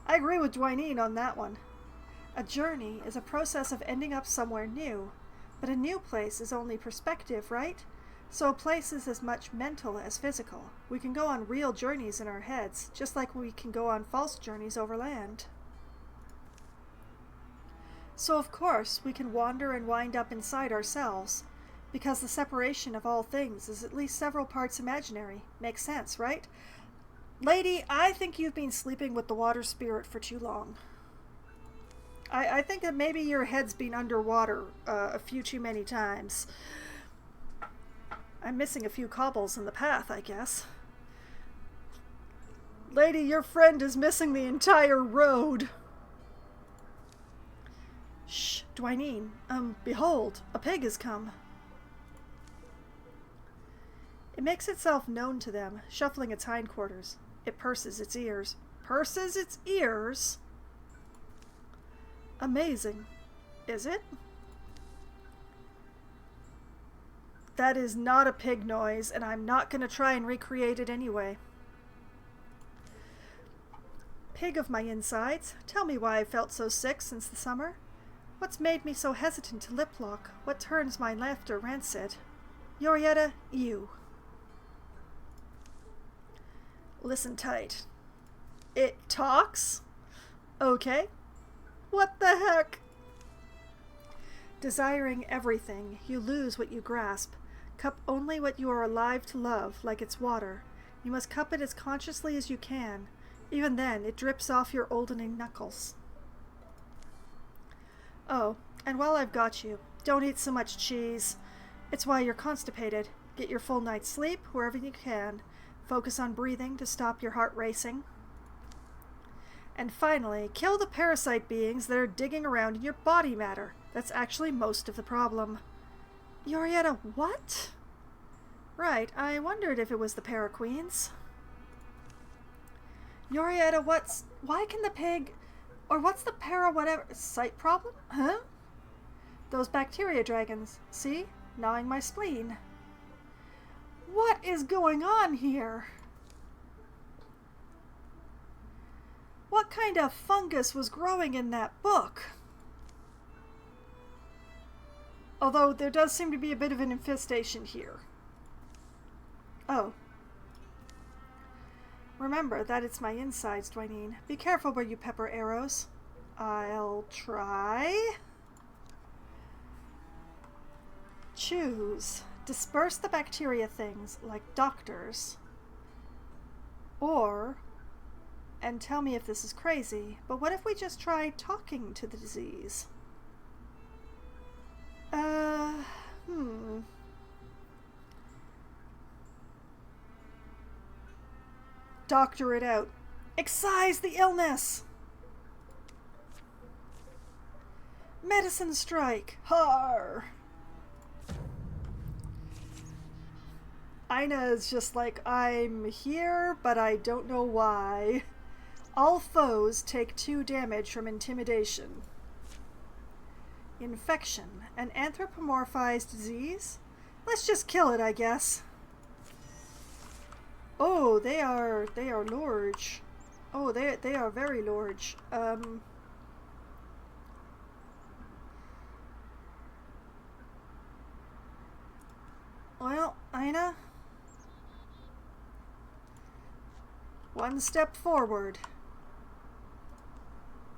I agree with Dwyneen on that one. A journey is a process of ending up somewhere new, but a new place is only perspective, right? So a place is as much mental as physical. We can go on real journeys in our heads, just like we can go on false journeys over land. So of course, we can wander and wind up inside ourselves, because the separation of all things is at least several parts imaginary. Makes sense, right? Lady, I think you've been sleeping with the water spirit for too long. I think that maybe your head's been underwater a few too many times. I'm missing a few cobbles in the path, I guess. Lady, your friend is missing the entire road. Shh, Dwyneen. Behold, a pig has come. It makes itself known to them, shuffling its hindquarters. It purses its ears. Purses its ears? Amazing. Is it? That is not a pig noise, and I'm not going to try and recreate it anyway. Pig of my insides, tell me why I felt so sick since the summer. What's made me so hesitant to lip lock? What turns my laughter rancid? Yorietta, you. Listen tight. It talks? Okay. What the heck? Desiring everything, you lose what you grasp. Cup only what you are alive to love, like it's water. You must cup it as consciously as you can. Even then, it drips off your oldening knuckles. Oh, and while I've got you, don't eat so much cheese. It's why you're constipated. Get your full night's sleep wherever you can. Focus on breathing to stop your heart racing. And finally, kill the parasite beings that are digging around in your body matter. That's actually most of the problem. Yorietta, what? Right, I wondered if it was the paraqueens. Yorietta, why can the pig, or what's the whatever, sight problem? Huh? Those bacteria dragons, see? Gnawing my spleen. What is going on here? What kind of fungus was growing in that book? Although there does seem to be a bit of an infestation here. Oh. Remember that it's my insides, Dwayne. Be careful where you pepper arrows. I'll try. Choose. Disperse the bacteria things, like doctors. Or, and tell me if this is crazy, but what if we just try talking to the disease? Doctor it out. Excise the illness! Medicine strike! Har! Ina is just like, I'm here, but I don't know why. All foes take 2 damage from intimidation. Infection. An anthropomorphized disease? Let's just kill it, I guess. Oh, they are large. Oh, they are very large. Well, Ina. One step forward.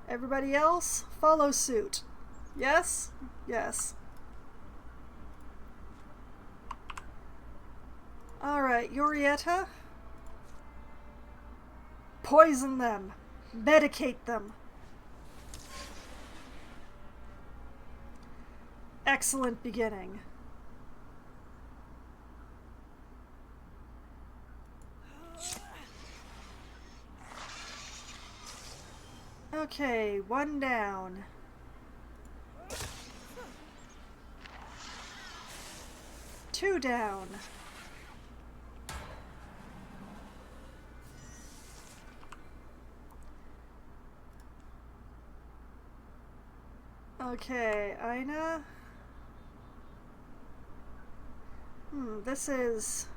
Everybody else, follow suit. Yes? Yes. Alright, Yorietta. Poison them. Medicate them. Excellent beginning. Okay, 1 down. Two down. Okay, Ina. This is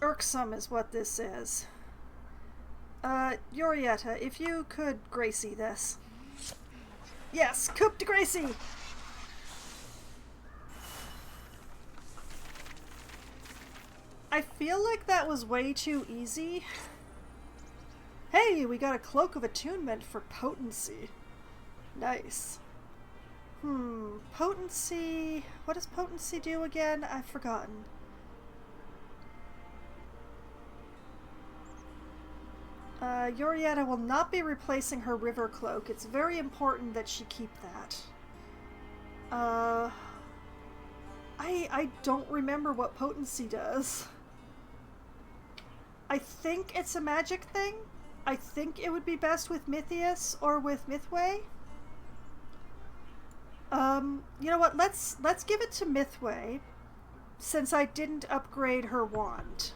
irksome is what this is. Yorietta, if you could Gracie this. Yes, coup de Gracie! I feel like that was way too easy. Hey, we got a Cloak of Attunement for Potency. Nice. Potency... What does Potency do again? I've forgotten. Yorietta will not be replacing her River Cloak. It's very important that she keep that. I don't remember what Potency does. I think it's a magic thing. I think it would be best with Mythius or with Mythway. You know what? Let's give it to Mythway, since I didn't upgrade her wand.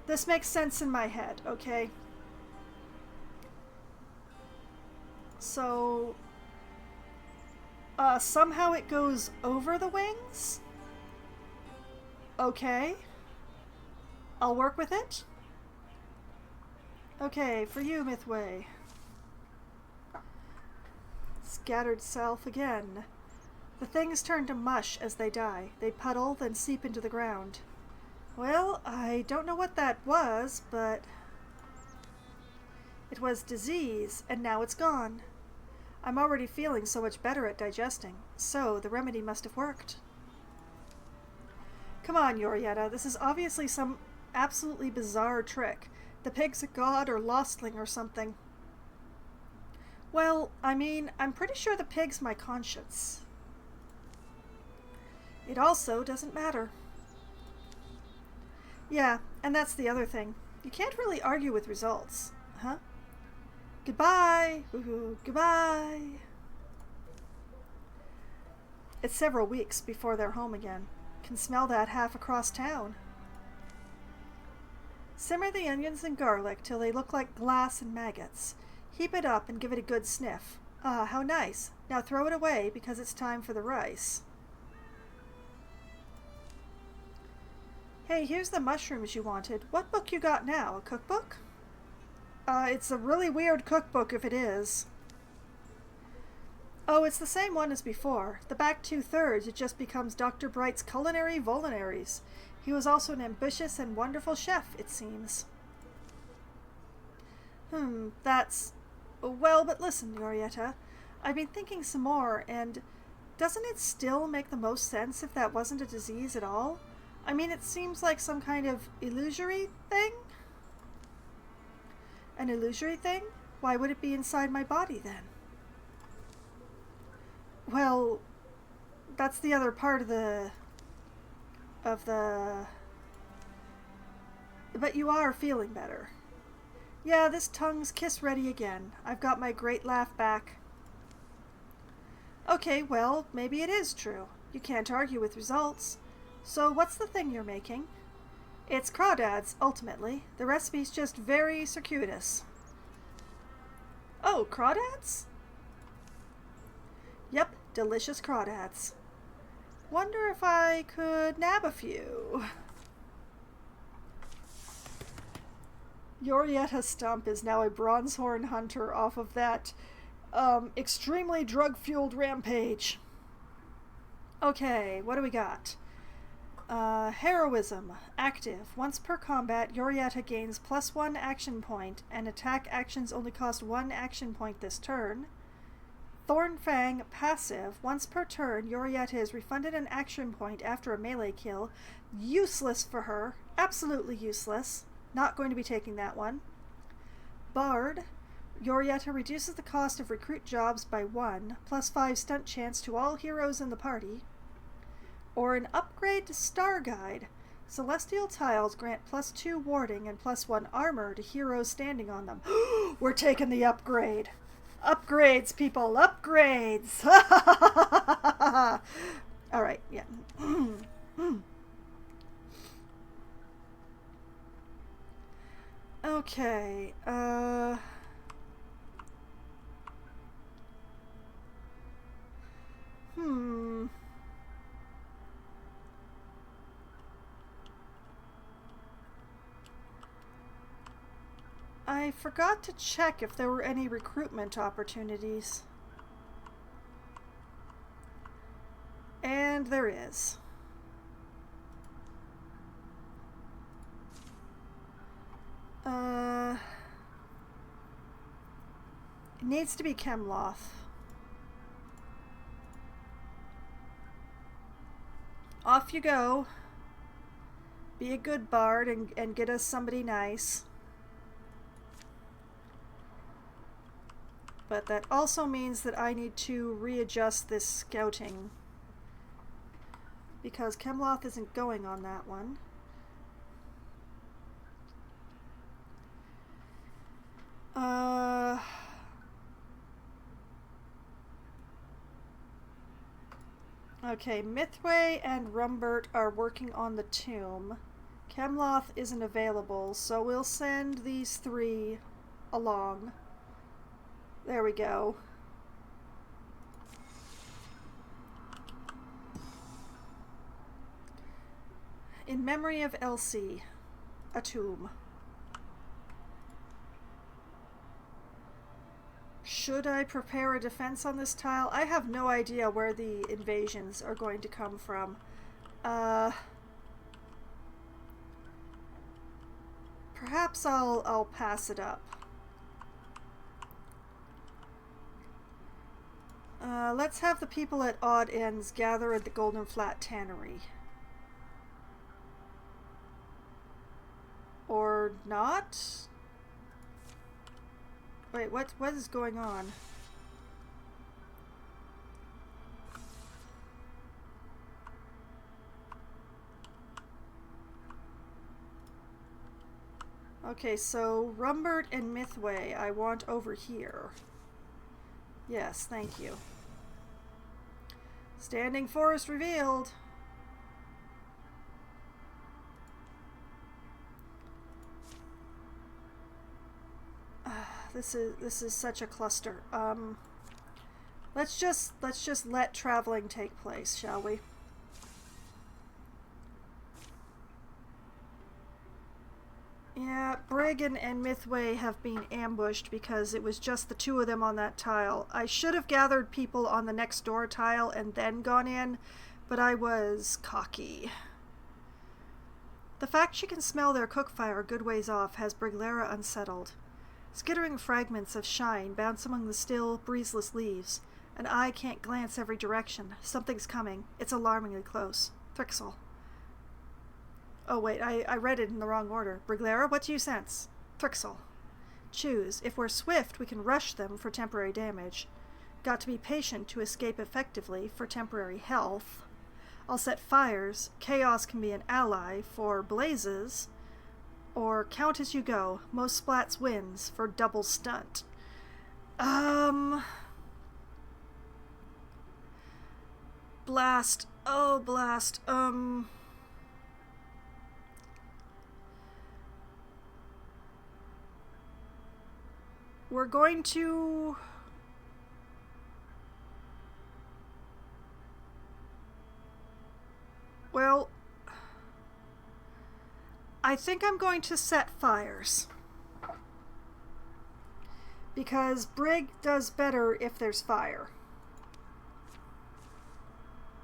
This makes sense in my head, okay? So, somehow it goes over the wings? Okay. I'll work with it. Okay, for you, Mythway. Scattered south again. The things turn to mush as they die. They puddle, then seep into the ground. Well, I don't know what that was, but it was disease, and now it's gone. I'm already feeling so much better at digesting, so the remedy must have worked. Come on, Yorietta, this is obviously some absolutely bizarre trick. The pig's a god or lostling or something. Well, I mean, I'm pretty sure the pig's my conscience. It also doesn't matter. Yeah, and that's the other thing. You can't really argue with results, huh? Goodbye! Woohoo! Goodbye! It's several weeks before they're home again. Can smell that half across town. Simmer the onions and garlic till they look like glass and maggots. Heap it up and give it a good sniff. Ah, how nice. Now throw it away because it's time for the rice. Hey, here's the mushrooms you wanted. What book you got now? A cookbook? It's a really weird cookbook if it is. Oh, it's the same one as before. The back 2/3, it just becomes Dr. Bright's culinary vulneraries. He was also an ambitious and wonderful chef, it seems. That's... Well, but listen, Yorietta. I've been thinking some more, and doesn't it still make the most sense if that wasn't a disease at all? I mean, it seems like some kind of illusory thing? An illusory thing? Why would it be inside my body then? Well, that's the other part of the... But you are feeling better. Yeah, this tongue's kiss ready again. I've got my great laugh back. Okay, well, maybe it is true. You can't argue with results. So what's the thing you're making? It's crawdads, ultimately. The recipe's just very circuitous. Oh, crawdads? Yep, delicious crawdads. Wonder if I could nab a few. Yorietta Stump is now a Bronzehorn hunter off of that extremely drug-fueled rampage. Okay, what do we got? Heroism. Active. Once per combat, Yorietta gains +1 action point, and attack actions only cost 1 action point this turn. Thornfang. Passive. Once per turn, Yorietta is refunded an action point after a melee kill. Useless for her. Absolutely useless. Not going to be taking that one. Bard. Yorietta reduces the cost of recruit jobs by 1, +5 stunt chance to all heroes in the party. Or an upgrade to Star Guide. Celestial tiles grant +2 warding and +1 armor to heroes standing on them. We're taking the upgrade. Upgrades, people, upgrades! Alright, yeah. Okay, I forgot to check if there were any recruitment opportunities. And there is. It needs to be Chemloth. Off you go. Be a good bard and get us somebody nice. But that also means that I need to readjust this scouting, because Chemloth isn't going on that one. Okay, Mythway and Rumbert are working on the tomb. Chemloth isn't available, so we'll send these three along. There we go. In memory of Elsie, a tomb. Should I prepare a defense on this tile? I have no idea where the invasions are going to come from. Perhaps I'll pass it up. Let's have the people at odd ends gather at the Golden Flat Tannery. Or not? Wait, what is going on? Okay, so Rumbert and Mythway I want over here. Yes, thank you. Standing forest revealed. This is such a cluster. Let's just let traveling take place, shall we? Yeah, Briggan and Mythway have been ambushed because it was just the two of them on that tile. I should have gathered people on the next door tile and then gone in, but I was cocky. The fact she can smell their cook fire a good ways off has Briglera unsettled. Skittering fragments of shine bounce among the still, breezeless leaves. An eye can't glance every direction. Something's coming. It's alarmingly close. Thrixel. Oh wait, I read it in the wrong order. Briglera, what do you sense? Thrixel. Choose. If we're swift, we can rush them for temporary damage. Got to be patient to escape effectively for temporary health. I'll set fires. Chaos can be an ally for blazes. Or count as you go. Most splats wins for double stunt. Blast. Oh, blast. We're going to... Well... I think I'm going to set fires. Because Brig does better if there's fire.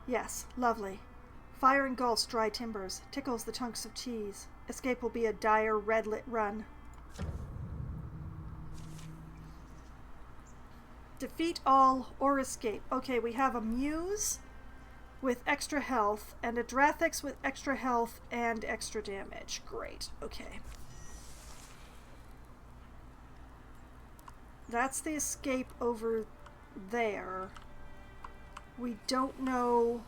Yes, lovely. Fire engulfs dry timbers, tickles the chunks of cheese. Escape will be a dire red-lit run. Defeat all or escape. Okay, we have a Muse with extra health and a Drathix with extra health and extra damage. Great. Okay. That's the escape over there. We don't know...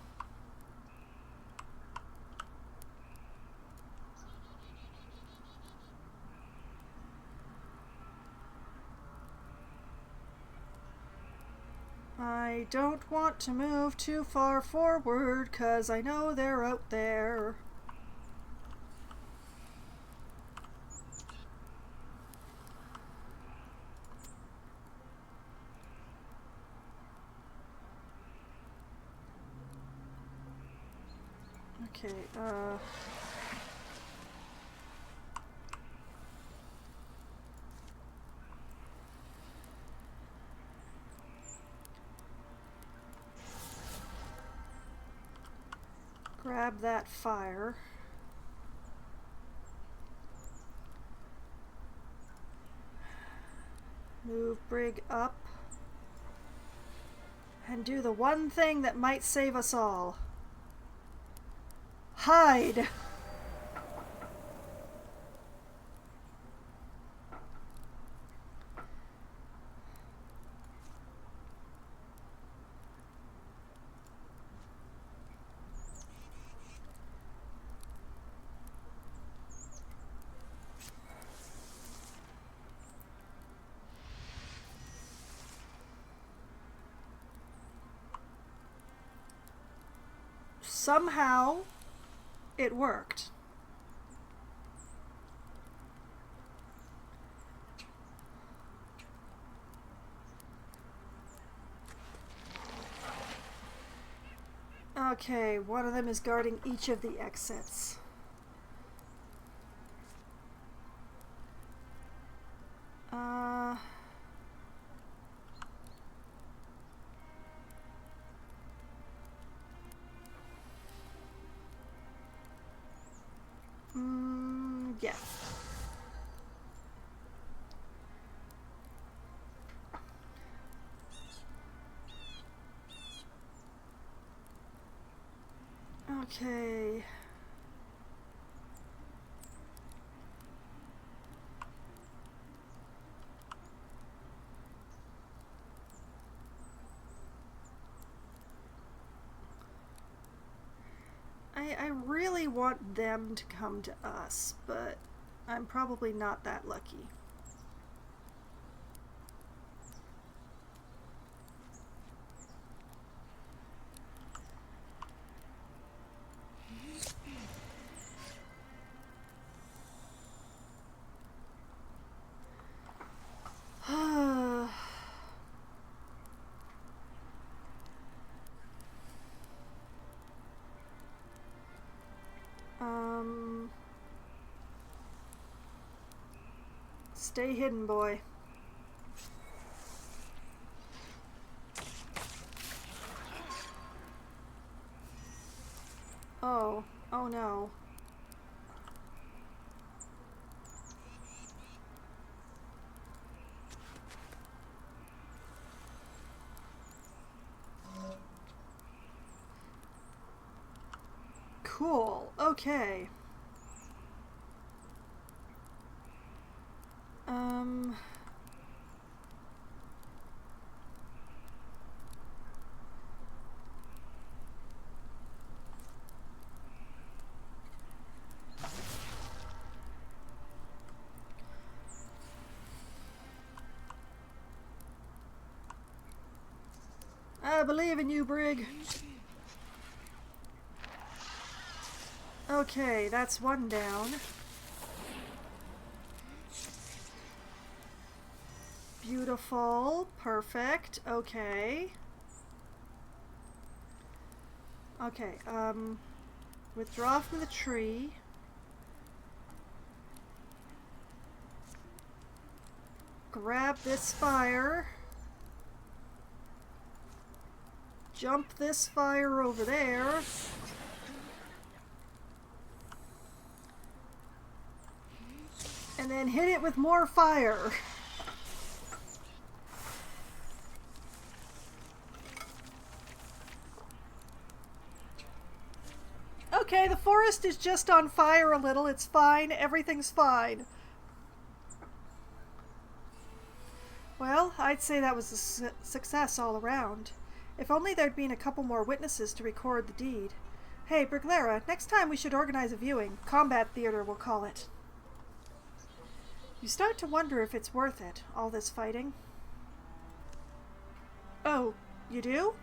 I don't want to move too far forward, 'cause I know they're out there. Okay, grab that fire. Move Brig up. And do the one thing that might save us all. Hide! somehow it worked. Okay, one of them is guarding each of the exits. Yeah. Okay. I really want them to come to us, but I'm probably not that lucky. Stay hidden, boy. Oh no. Cool, okay. I believe in you, Brig. Okay, that's one down. Beautiful. Perfect. Okay. Okay, withdraw from the tree. Grab this fire. Jump this fire over there. And then hit it with more fire. Okay, the forest is just on fire a little. It's fine. Everything's fine. Well, I'd say that was a success all around. If only there'd been a couple more witnesses to record the deed. Hey, Briglera, next time we should organize a viewing. Combat theater, we'll call it. You start to wonder if it's worth it, all this fighting. Oh, you do?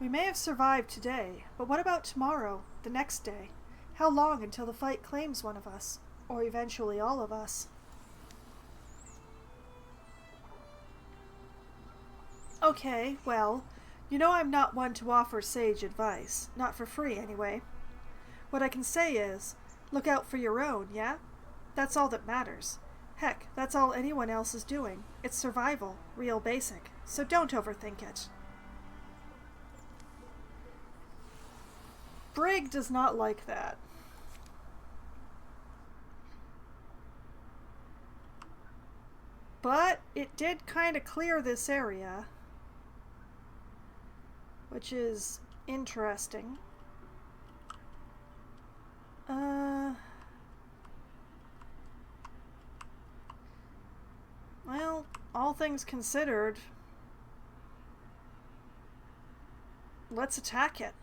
We may have survived today, but what about tomorrow, the next day? How long until the fight claims one of us, or eventually all of us? Okay, well, you know I'm not one to offer sage advice. Not for free, anyway. What I can say is, look out for your own, yeah? That's all that matters. Heck, that's all anyone else is doing. It's survival, real basic, so don't overthink it. Brig does not like that. But it did kind of clear this area, which is interesting. Well, all things considered, let's attack it.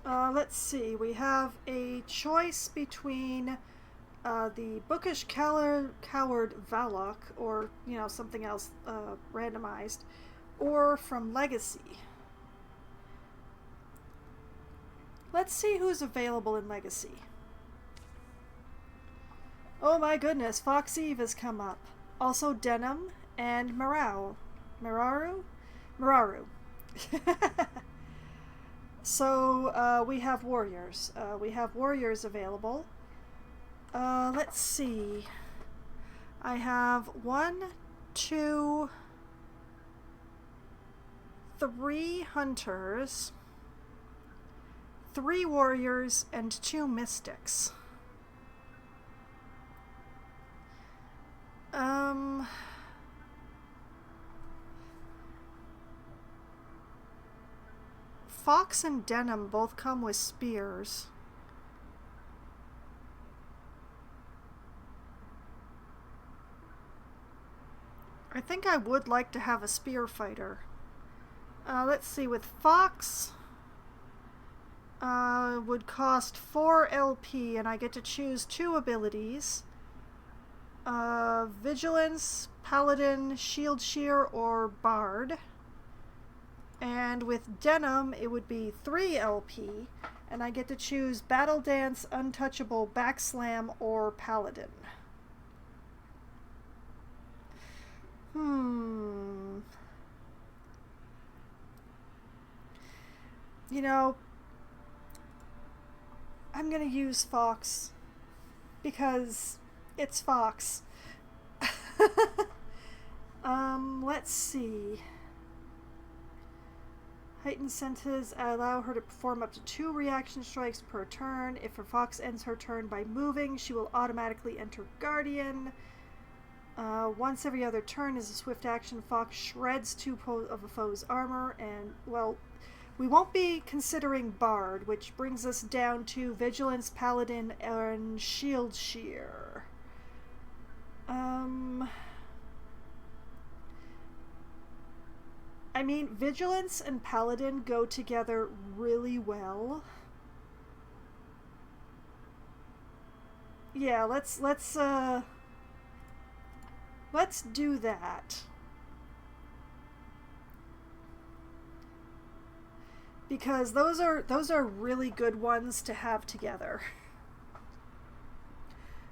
Let's see. We have a choice between the bookish coward Valok, or, something else randomized, or from Legacy. Let's see who's available in Legacy. Oh my goodness, Fox Eve has come up. Also Denim and Mararu. So we have warriors. Available. Let's see. I have 1, 2, 3 hunters, 3 warriors, and 2 mystics. Fox and Denim both come with spears. I think I would like to have a spear fighter. Let's see, with Fox, would cost 4 LP, and I get to choose 2 abilities. Vigilance, Paladin, Shield Shear, or Bard. And with Denim, it would be 3 LP, and I get to choose Battle Dance, Untouchable, Backslam, or Paladin. I'm gonna use Fox because it's Fox. Let's see. Heightened senses allow her to perform up to 2 reaction strikes per turn. If her Fox ends her turn by moving, she will automatically enter Guardian. Once every other turn is a swift action. Fox shreds 2 of a foe's armor, and, well, we won't be considering Bard, which brings us down to Vigilance, Paladin, and Shield Shear. I mean, Vigilance and Paladin go together really well. Yeah, let's do that. Because those are really good ones to have together.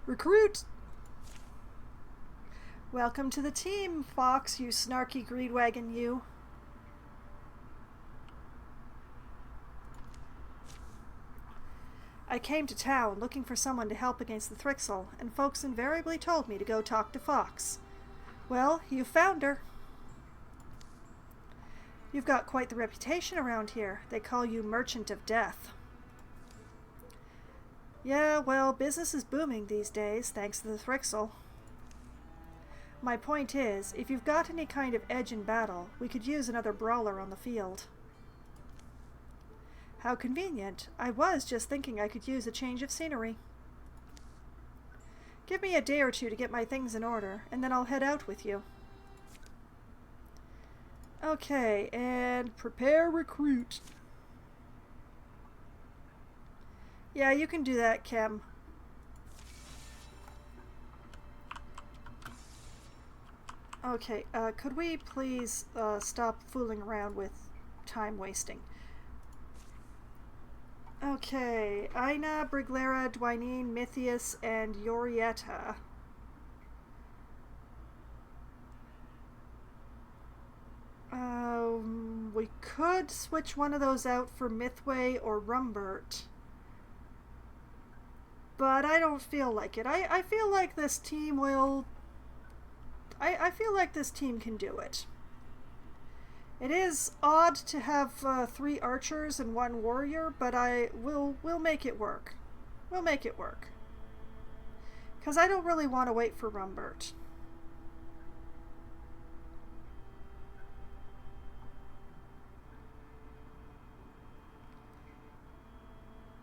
Recruit! Welcome to the team, Fox, you snarky greedwagon, you. I came to town looking for someone to help against the Thrixel, and folks invariably told me to go talk to Fox. Well, you found her. You've got quite the reputation around here. They call you Merchant of Death. Yeah, well, business is booming these days, thanks to the Thrixel. My point is, if you've got any kind of edge in battle, we could use another brawler on the field. How convenient. I was just thinking I could use a change of scenery. Give me a day or 2 to get my things in order, and then I'll head out with you. Okay, and prepare recruit. Yeah, you can do that, Kim. Okay, could we please stop fooling around with time wasting? Okay, Aina, Briglera, Dwynine, Mythius, and Yorietta. We could switch one of those out for Mythway or Rumbert. But I don't feel like it. I feel like this team will... I feel like this team can do it. It is odd to have 3 archers and 1 warrior, but we'll make it work. We'll make it work. Because I don't really want to wait for Rumbert.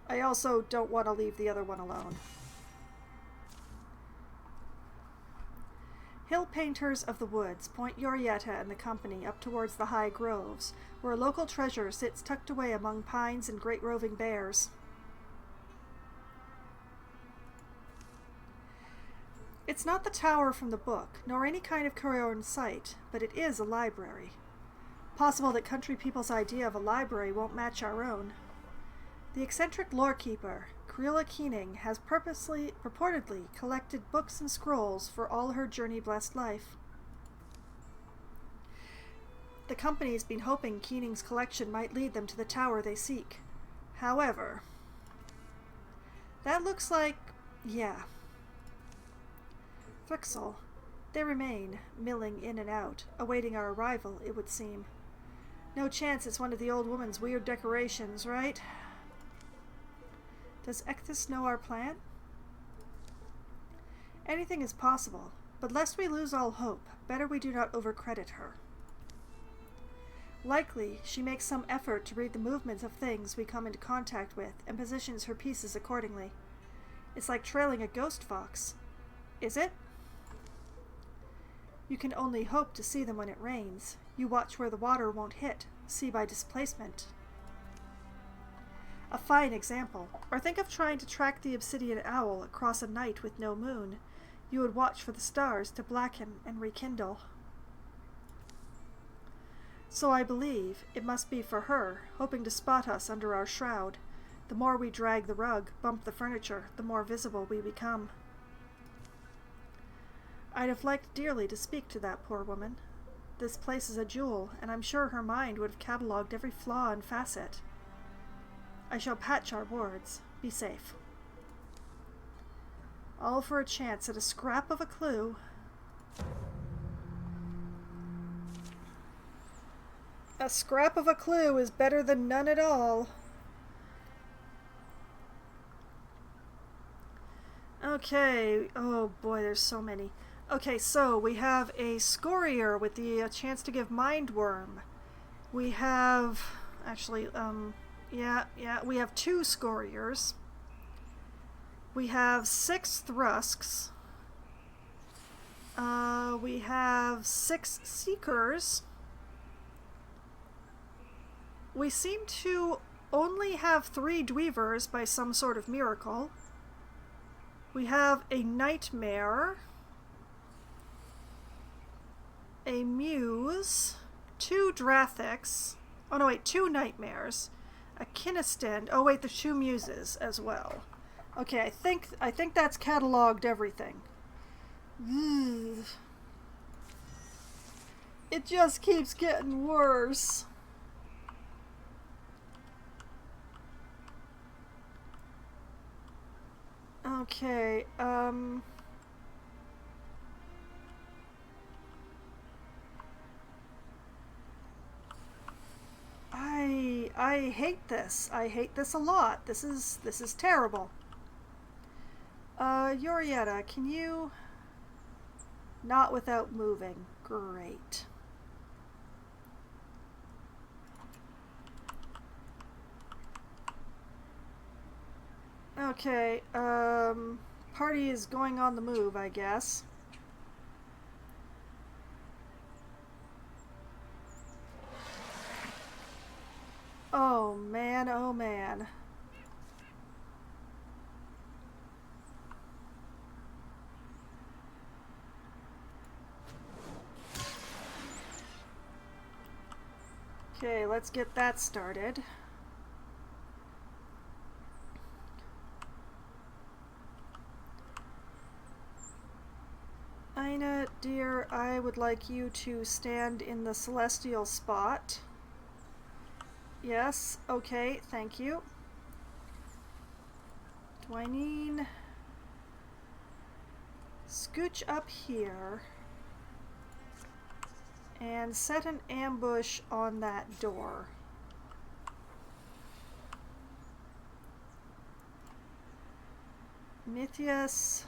I also don't want to leave the other one alone. Hill painters of the woods, point Yorietta and the company up towards the high groves, where a local treasure sits tucked away among pines and great roving bears. It's not the tower from the book, nor any kind of Coriolan site, but it is a library. Possible that country people's idea of a library won't match our own. The eccentric lorekeeper, Creola Keening, has purportedly collected books and scrolls for all her journey-blessed life. The company's been hoping Keening's collection might lead them to the tower they seek. However, that looks like... yeah. Thrixel. They remain, milling in and out, awaiting our arrival, it would seem. No chance it's one of the old woman's weird decorations, right? Does Ecthis know our plan? Anything is possible, but lest we lose all hope, better we do not overcredit her. Likely, she makes some effort to read the movements of things we come into contact with and positions her pieces accordingly. It's like trailing a ghost fox. Is it? You can only hope to see them when it rains. You watch where the water won't hit. See by displacement. A fine example. Or think of trying to track the obsidian owl across a night with no moon. You would watch for the stars to blacken and rekindle. So I believe it must be for her, hoping to spot us under our shroud. The more we drag the rug, bump the furniture, the more visible we become. I'd have liked dearly to speak to that poor woman. This place is a jewel, and I'm sure her mind would have catalogued every flaw and facet. I shall patch our wards. Be safe. All for a chance at a scrap of a clue. A scrap of a clue is better than none at all. Okay. Oh boy, there's so many. Okay, so we have a Scorier with the chance to give Mindworm. We have... actually, we have 2 Scoriers. We have 6 Thrusks. We have 6 Seekers. We seem to only have 3 Dweavers by some sort of miracle. We have a Nightmare, a Muse, 2 Drathics, oh no wait, 2 Nightmares, a Kiniston, oh wait, the 2 Muses as well. Okay, I think that's cataloged everything. Ugh. It just keeps getting worse. Okay, I hate this. I hate this a lot. This is terrible. Yorietta, can you... not without moving. Great. Okay, party is going on the move, I guess. Oh man, oh man. Okay, let's get that started. Ina, dear, I would like you to stand in the celestial spot. Yes, okay, thank you. Dwyneen, scooch up here and set an ambush on that door. Mithias,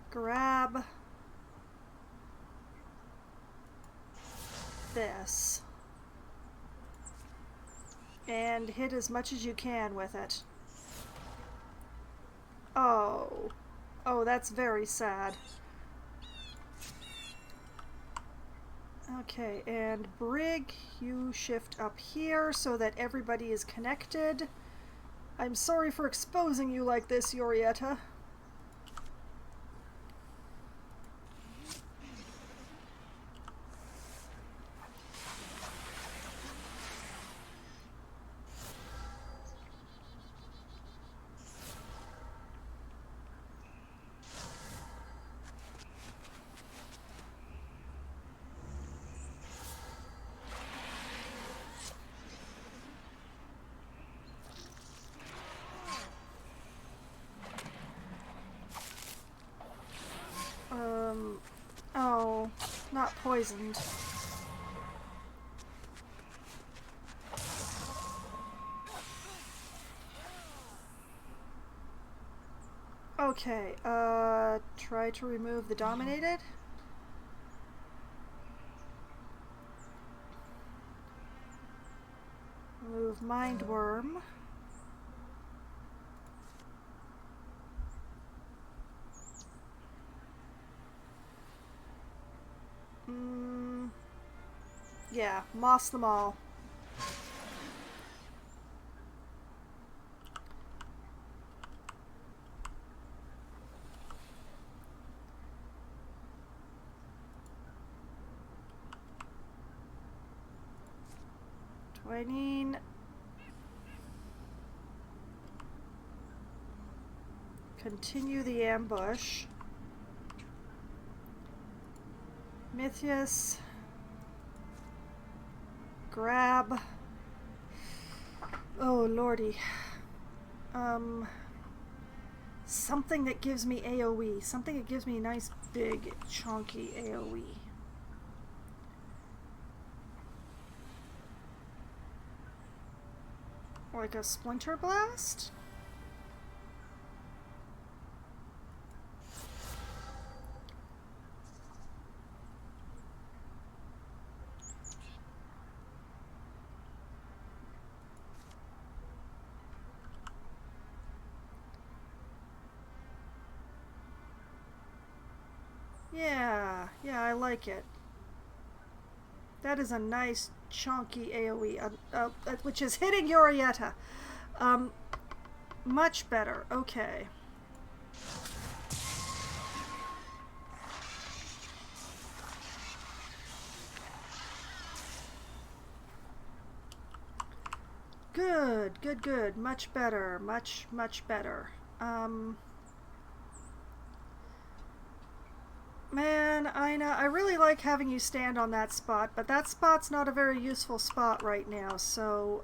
grab this and hit as much as you can with it. Oh, Oh, that's very sad. Okay, and Brig, you shift up here so that everybody is connected. I'm sorry for exposing you like this, Yorietta. Oh, not poisoned. Okay, try to remove the dominated. Remove mind worm. Yeah, moss them all. Twainine. Continue the ambush. Mythius. Grab. Oh, lordy. Something that gives me AoE. Something that gives me a nice, big, chunky AoE. Like a Splinter Blast? Yeah, I like it. That is a nice, chunky AoE, which is hitting Yorietta. Much better. Okay. Good. Much better. Much better. Man, I really like having you stand on that spot, but that spot's not a very useful spot right now, so,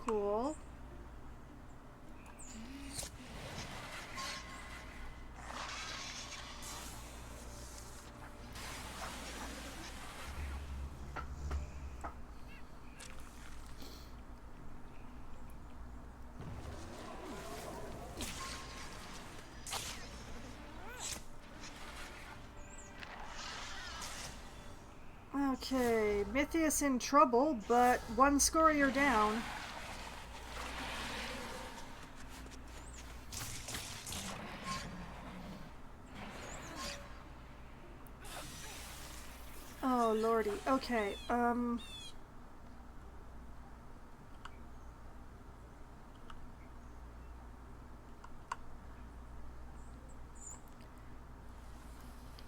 Cool. Okay, Mythius in trouble, but one scorier down. Oh, lordy. Okay,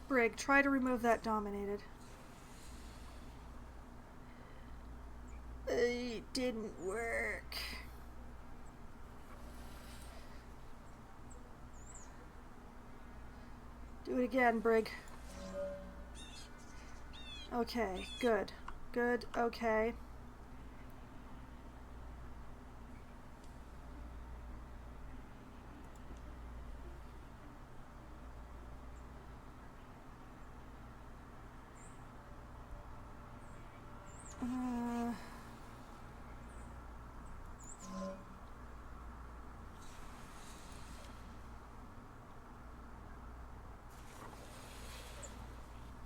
Brig, try to remove that dominated. It didn't work. Do it again, Brig. Okay, good, okay.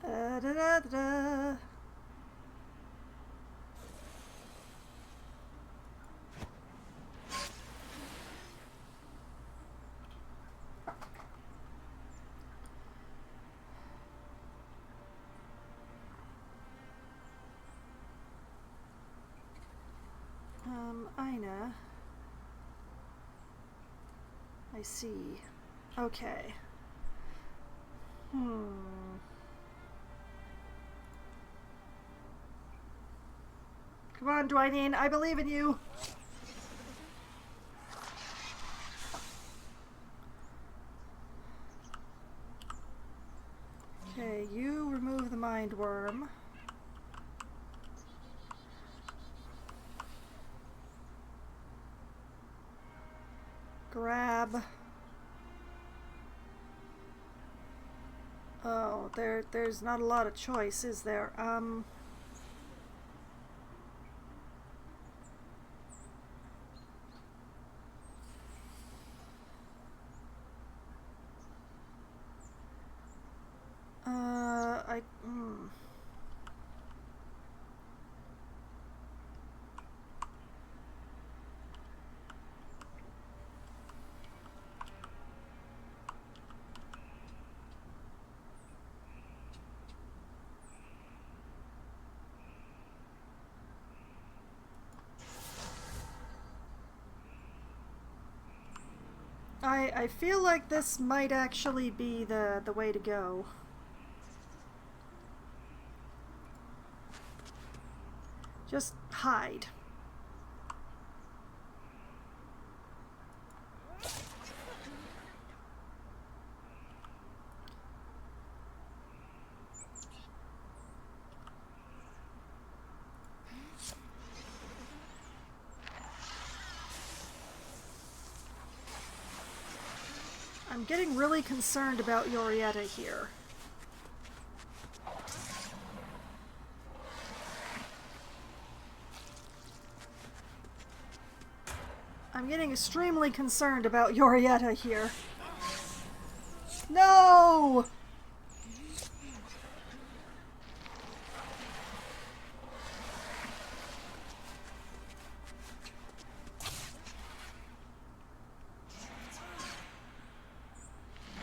Da-da-da-da. Ina. I see. Okay. Come on, Dwayne, I believe in you. Okay, you remove the mind worm. Grab. Oh, there's not a lot of choice, is there? I feel like this might actually be the way to go. Just hide. I'm getting really concerned about Yorietta here. I'm getting extremely concerned about Yorietta here. No!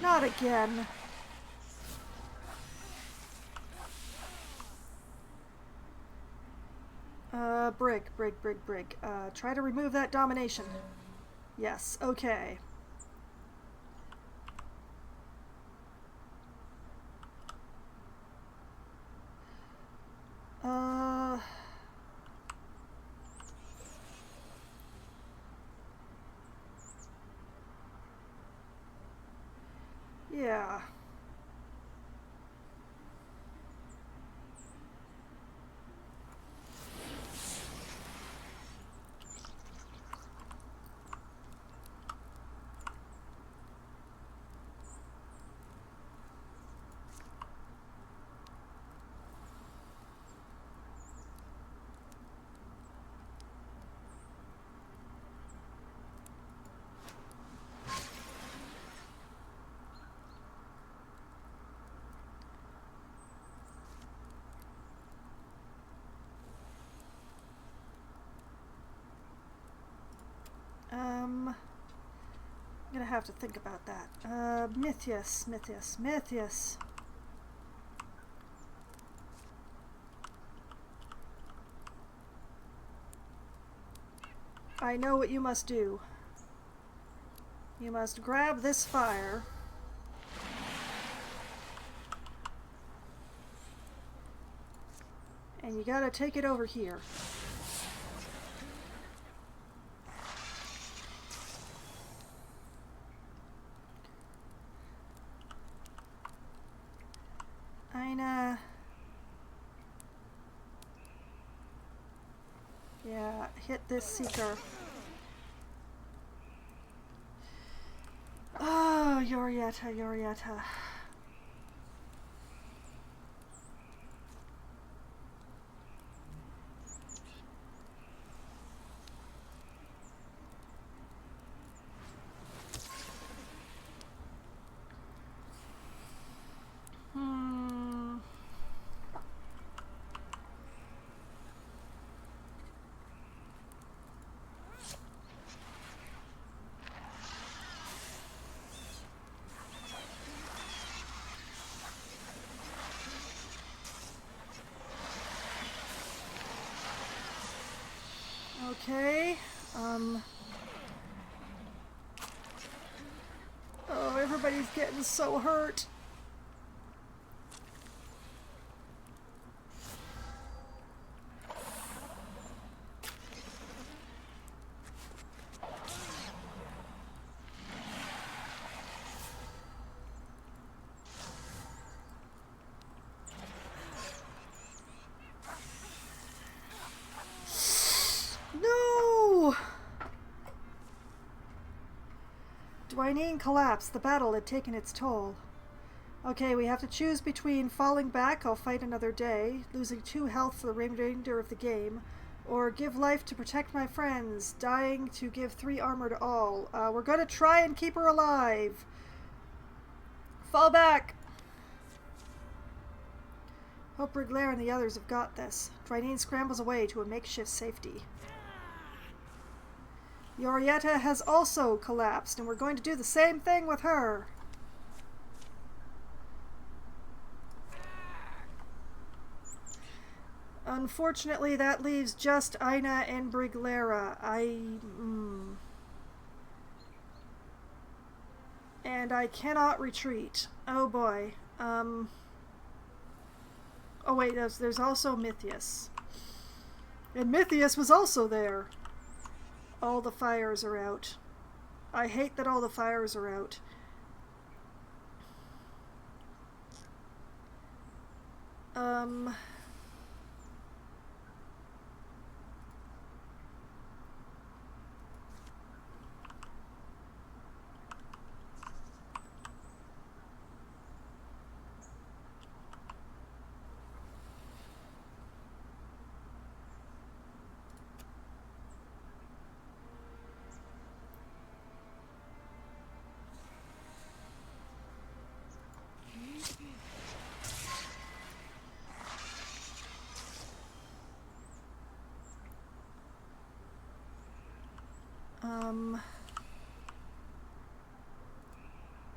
Not again. Brig. Try to remove that domination. Yes, okay. Yeah. I'm gonna have to think about that. Mythius. I know what you must do. You must grab this fire. And you gotta take it over here. Ina. Yeah, hit this seeker. Oh, Yorietta. Okay. Oh, everybody's getting so hurt. No! Dwayne collapsed. The battle had taken its toll. Okay, we have to choose between falling back, I'll fight another day, losing 2 health for the remainder of the game, or give life to protect my friends, dying to give 3 armor to all. We're gonna try and keep her alive. Fall back! Hope Briglair and the others have got this. Dwayne scrambles away to a makeshift safety. Yorietta has also collapsed, and we're going to do the same thing with her. Unfortunately, that leaves just Aina and Briglera. And I cannot retreat. Oh boy. Oh wait, there's also Mythius. And Mythius was also there. All the fires are out. I hate that all the fires are out.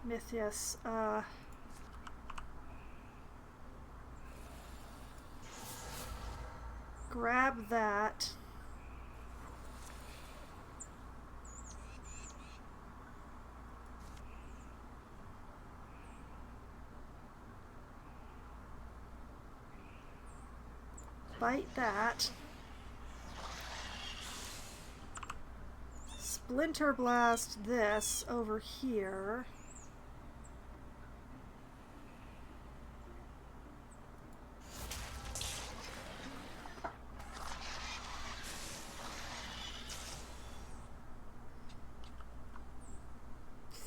Mythius, grab that. Bite that. Splinter blast this over here.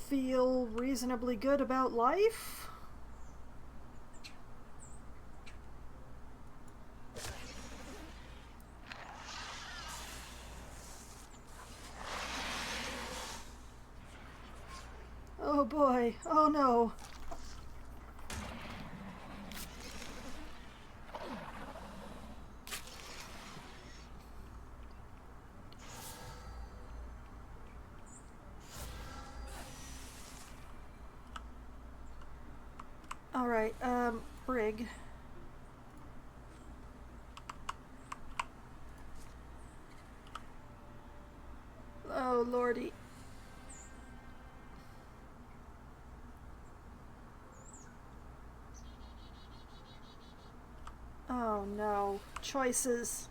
Feel reasonably good about life. Oh boy, oh no. Alright, Brig. Oh lordy. Oh no. Choices.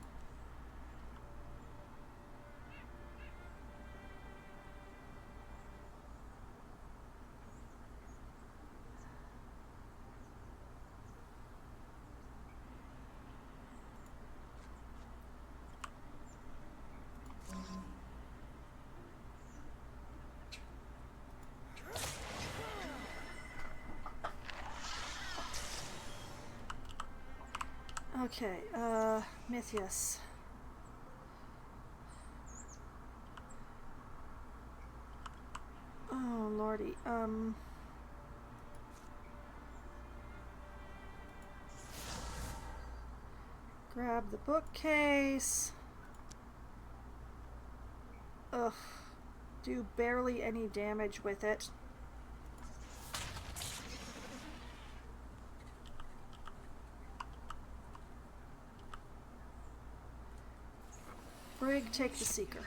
Okay, Mythius. Oh lordy, grab the bookcase. Ugh, do barely any damage with it. Brig, take the Seeker.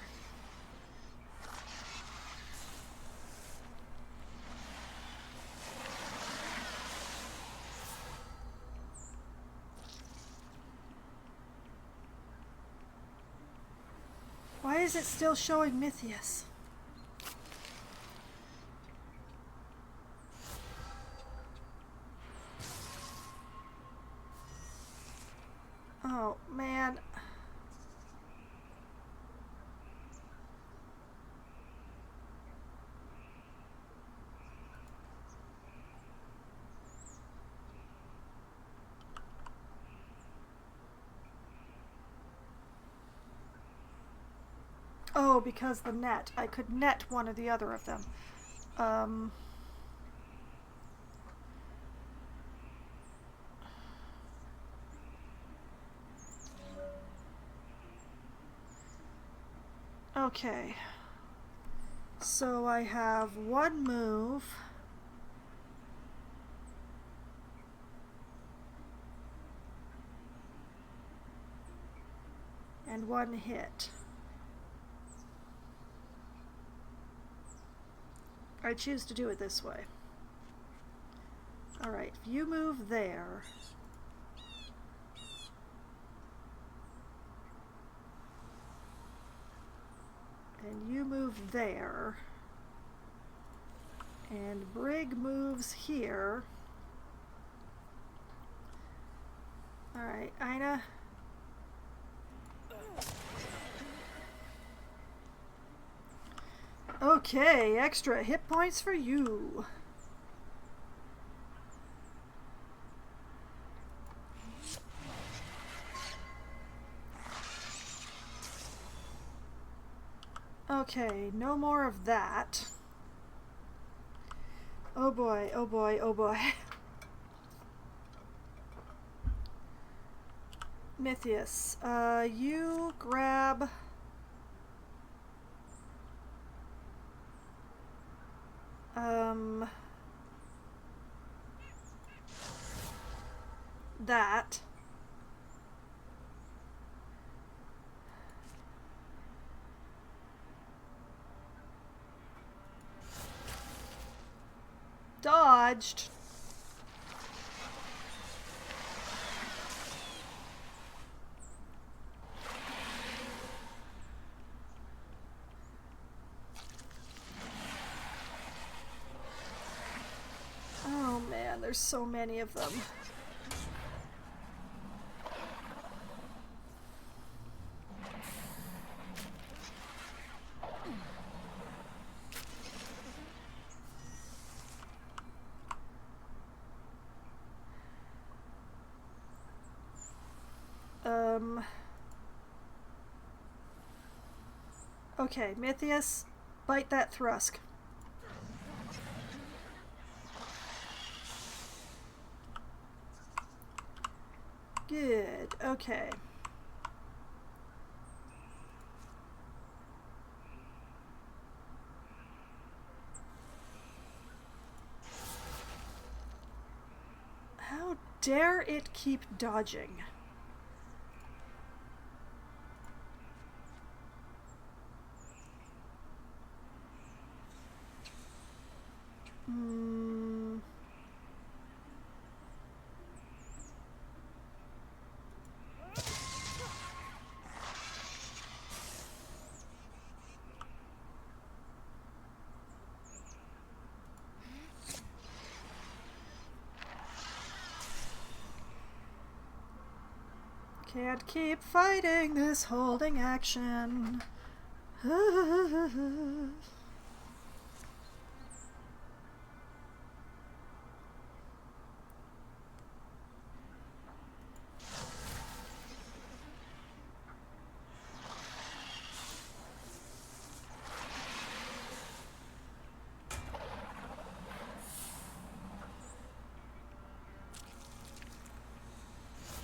Why is it still showing Mythius? Oh, man. Oh, because the net. I could net one or the other of them. Okay. So I have one move. And one hit. I choose to do it this way. Alright, if you move there. And you move there. And Brig moves here. Alright, Ina. Okay, extra hit points for you. Okay, no more of that. Oh boy, oh boy, oh boy. Mythius, you grab... that. Dodged. Oh man, there's so many of them. Okay, Mythius, bite that Thrusk. Good, okay. How dare it keep dodging? Can't keep fighting this holding action.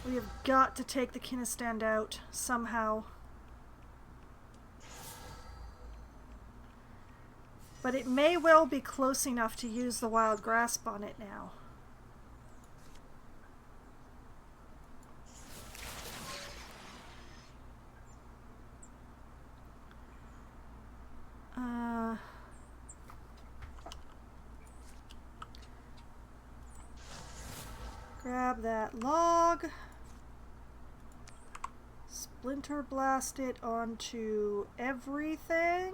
We have got to take the Kinestand out somehow. But it may well be close enough to use the Wild Grasp on it now. that log. Splinter blast it onto everything.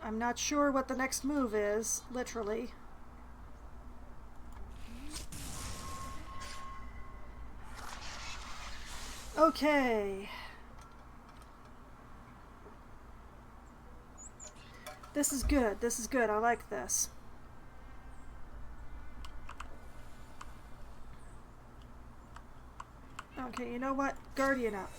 I'm not sure what the next move is, literally. Okay. This is good. This is good. I like this. Okay, you know what? Guardian up.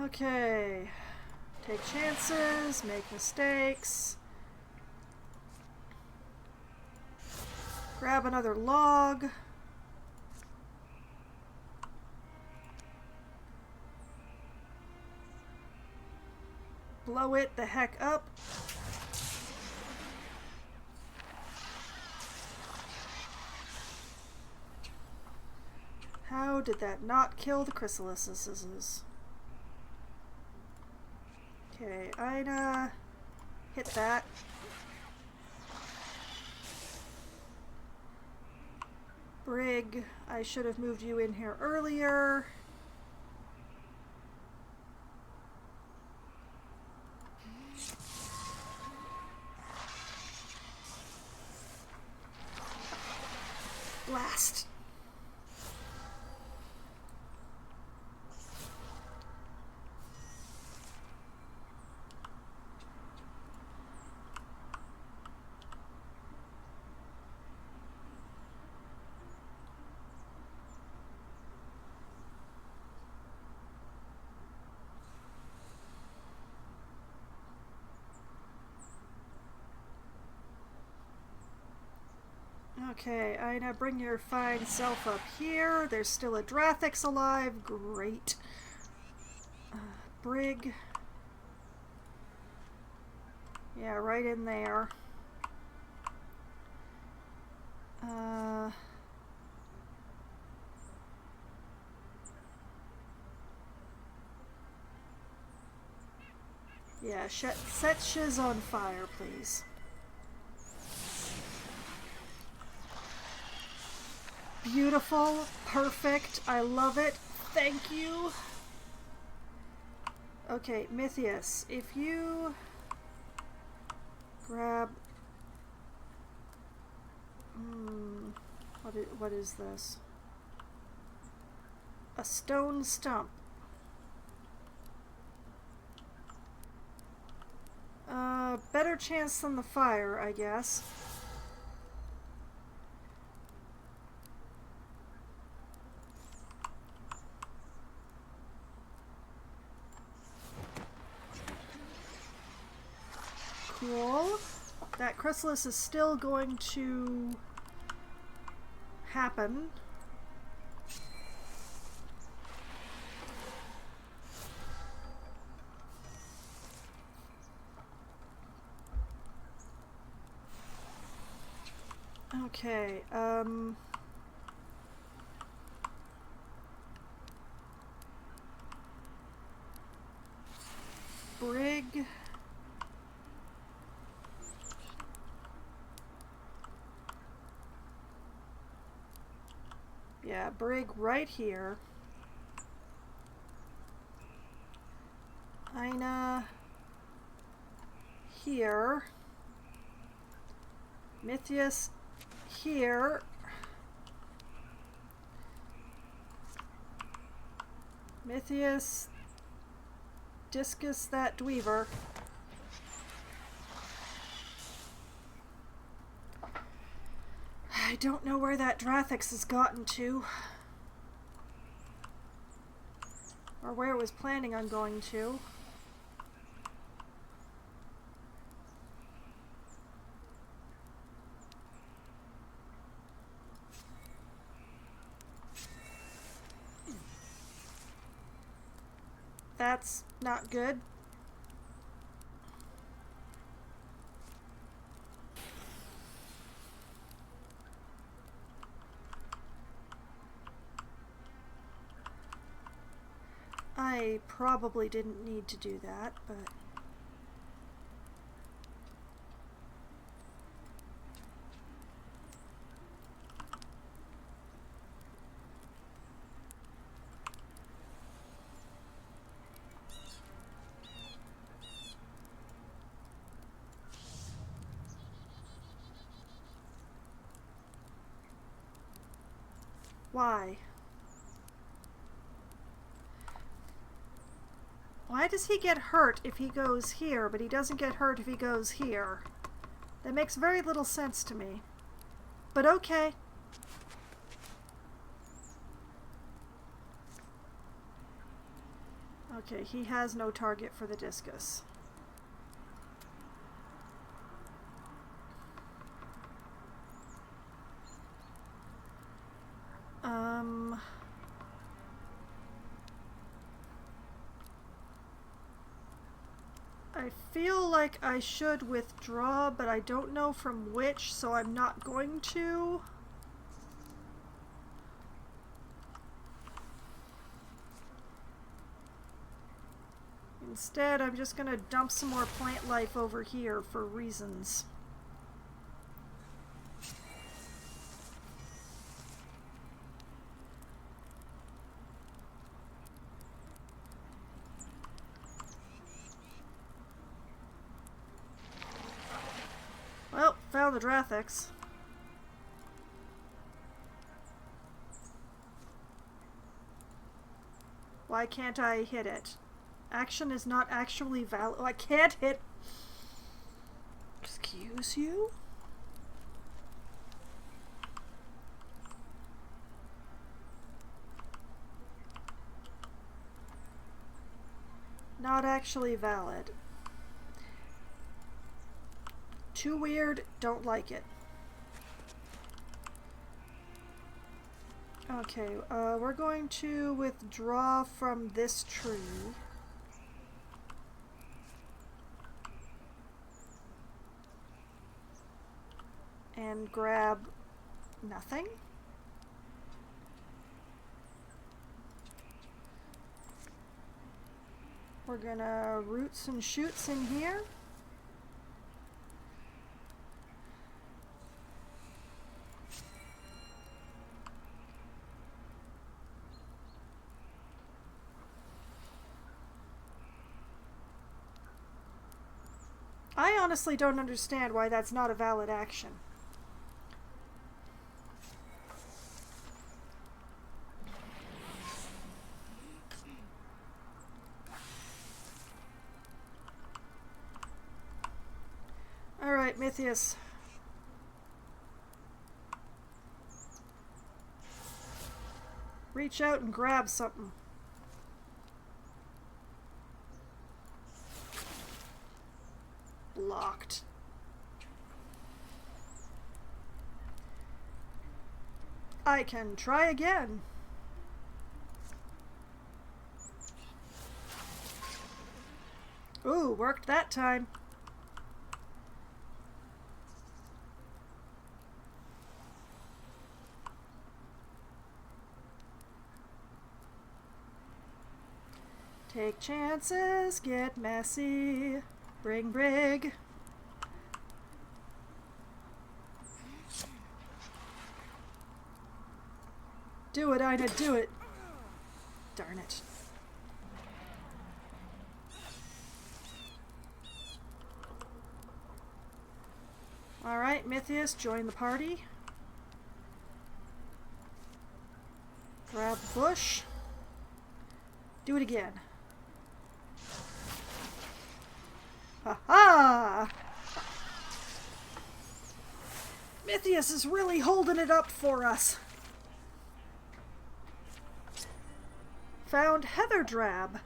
Okay. Take chances, make mistakes. Grab another log. Blow it the heck up. How did that not kill the chrysalises? Okay, Ida, hit that. Brig, I should have moved you in here earlier. Blast. Okay, Ina, bring your fine self up here. There's still a Drathix alive. Great. Brig. Yeah, right in there. Yeah, set Shiz on fire, please. Beautiful. Perfect. I love it. Thank you. Okay, Mythius, if you grab... What is this? A stone stump. Better chance than the fire, I guess. Cool. That chrysalis is still going to happen. Okay, Brig. Yeah, Brig right here. Ina here. Mythius here. Mythius, discus that dweaver. I don't know where that Drathix has gotten to. Or where it was planning on going to. That's not good. I probably didn't need to do that, but... Why? Why does he get hurt if he goes here, but he doesn't get hurt if he goes here? That makes very little sense to me. But okay. Okay, he has no target for the discus. I feel like I should withdraw, but I don't know from which, so I'm not going to. Instead, I'm just going to dump some more plant life over here for reasons. Well, found the Drathix. Why can't I hit it? Action is not actually valid. Oh, I can't hit. Excuse you? Not actually valid. Too weird, don't like it. Okay, we're going to withdraw from this tree. And grab nothing. We're gonna root some shoots in here. I honestly don't understand why that's not a valid action. Alright, Mythius. Reach out and grab something. Blocked. I can try again. Ooh, worked that time. Take chances, get messy, bring brig. Do it, Ina, do it. Darn it. Alright, Mythius, join the party. Grab the bush. Do it again. Ha-ha! Mythius is really holding it up for us. found Heather Drab.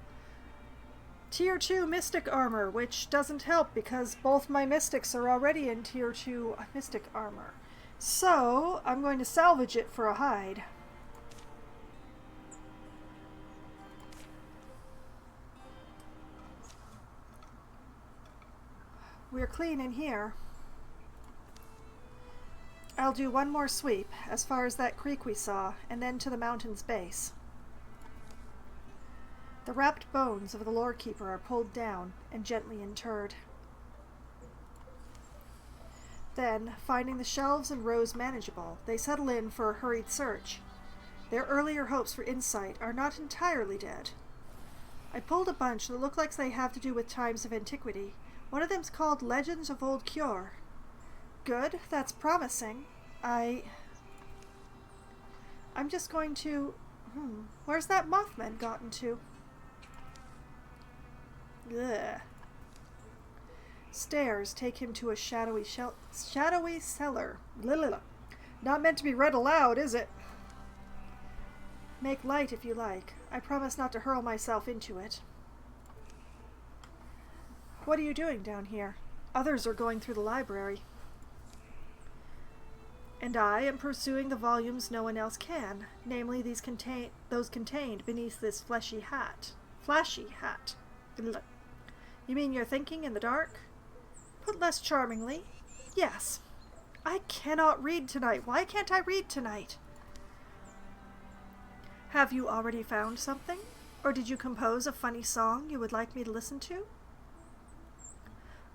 Tier 2 Mystic Armor, which doesn't help because both my Mystics are already in Tier 2 Mystic Armor. So, I'm going to salvage it for a hide. We're clean in here. I'll do one more sweep, as far as that creek we saw, and then to the mountain's base. The wrapped bones of the lore keeper are pulled down and gently interred. Then, finding the shelves and rows manageable, they settle in for a hurried search. Their earlier hopes for insight are not entirely dead. I pulled a bunch that look like they have to do with times of antiquity. One of them's called Legends of Old Cure. Good, that's promising. I'm just going to... where's that Mothman gotten to? Ugh. Stairs take him to a shadowy cellar. Blah. Not meant to be read aloud, is it? Make light if you like. I promise not to hurl myself into it. What are you doing down here? Others are going through the library. And I am pursuing the volumes no one else can, namely those contained beneath this flashy hat. Blah. You mean you're thinking in the dark? Put less charmingly, yes. I cannot read tonight. Why can't I read tonight? Have you already found something? Or did you compose a funny song you would like me to listen to?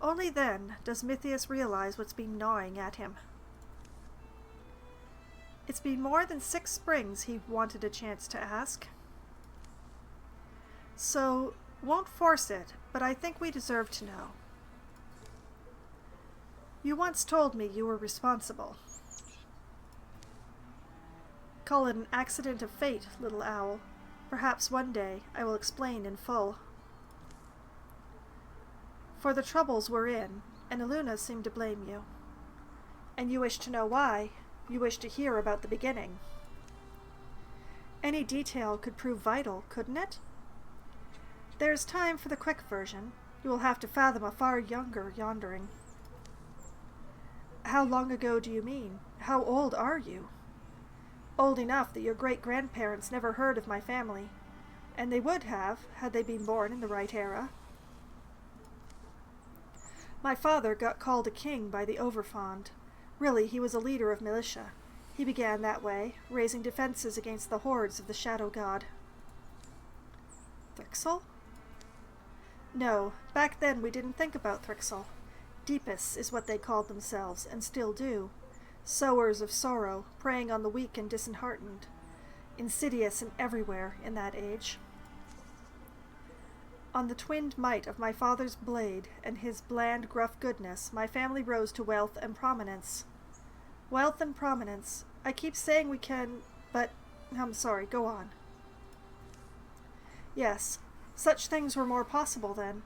Only then does Mythius realize what's been gnawing at him. It's been more than 6 springs he wanted a chance to ask. So, won't force it, but I think we deserve to know. You once told me you were responsible. Call it an accident of fate, little owl. Perhaps one day I will explain in full. For the troubles we're in, and Illuna seemed to blame you. And you wish to know why. You wish to hear about the beginning. Any detail could prove vital, couldn't it? There's time for the quick version. You will have to fathom a far younger yondering. How long ago do you mean? How old are you? Old enough that your great-grandparents never heard of my family. And they would have, had they been born in the right era. My father got called a king by the overfond. Really, he was a leader of militia. He began that way, raising defenses against the hordes of the Shadow God. Thrixel? No, back then we didn't think about Thrixel. Deepus is what they called themselves, and still do. Sowers of sorrow, preying on the weak and disheartened. Insidious and everywhere in that age. On the twinned might of my father's blade and his bland, gruff goodness, my family rose to wealth and prominence. Wealth and prominence. I keep saying we can, but I'm sorry, go on. Yes, such things were more possible then.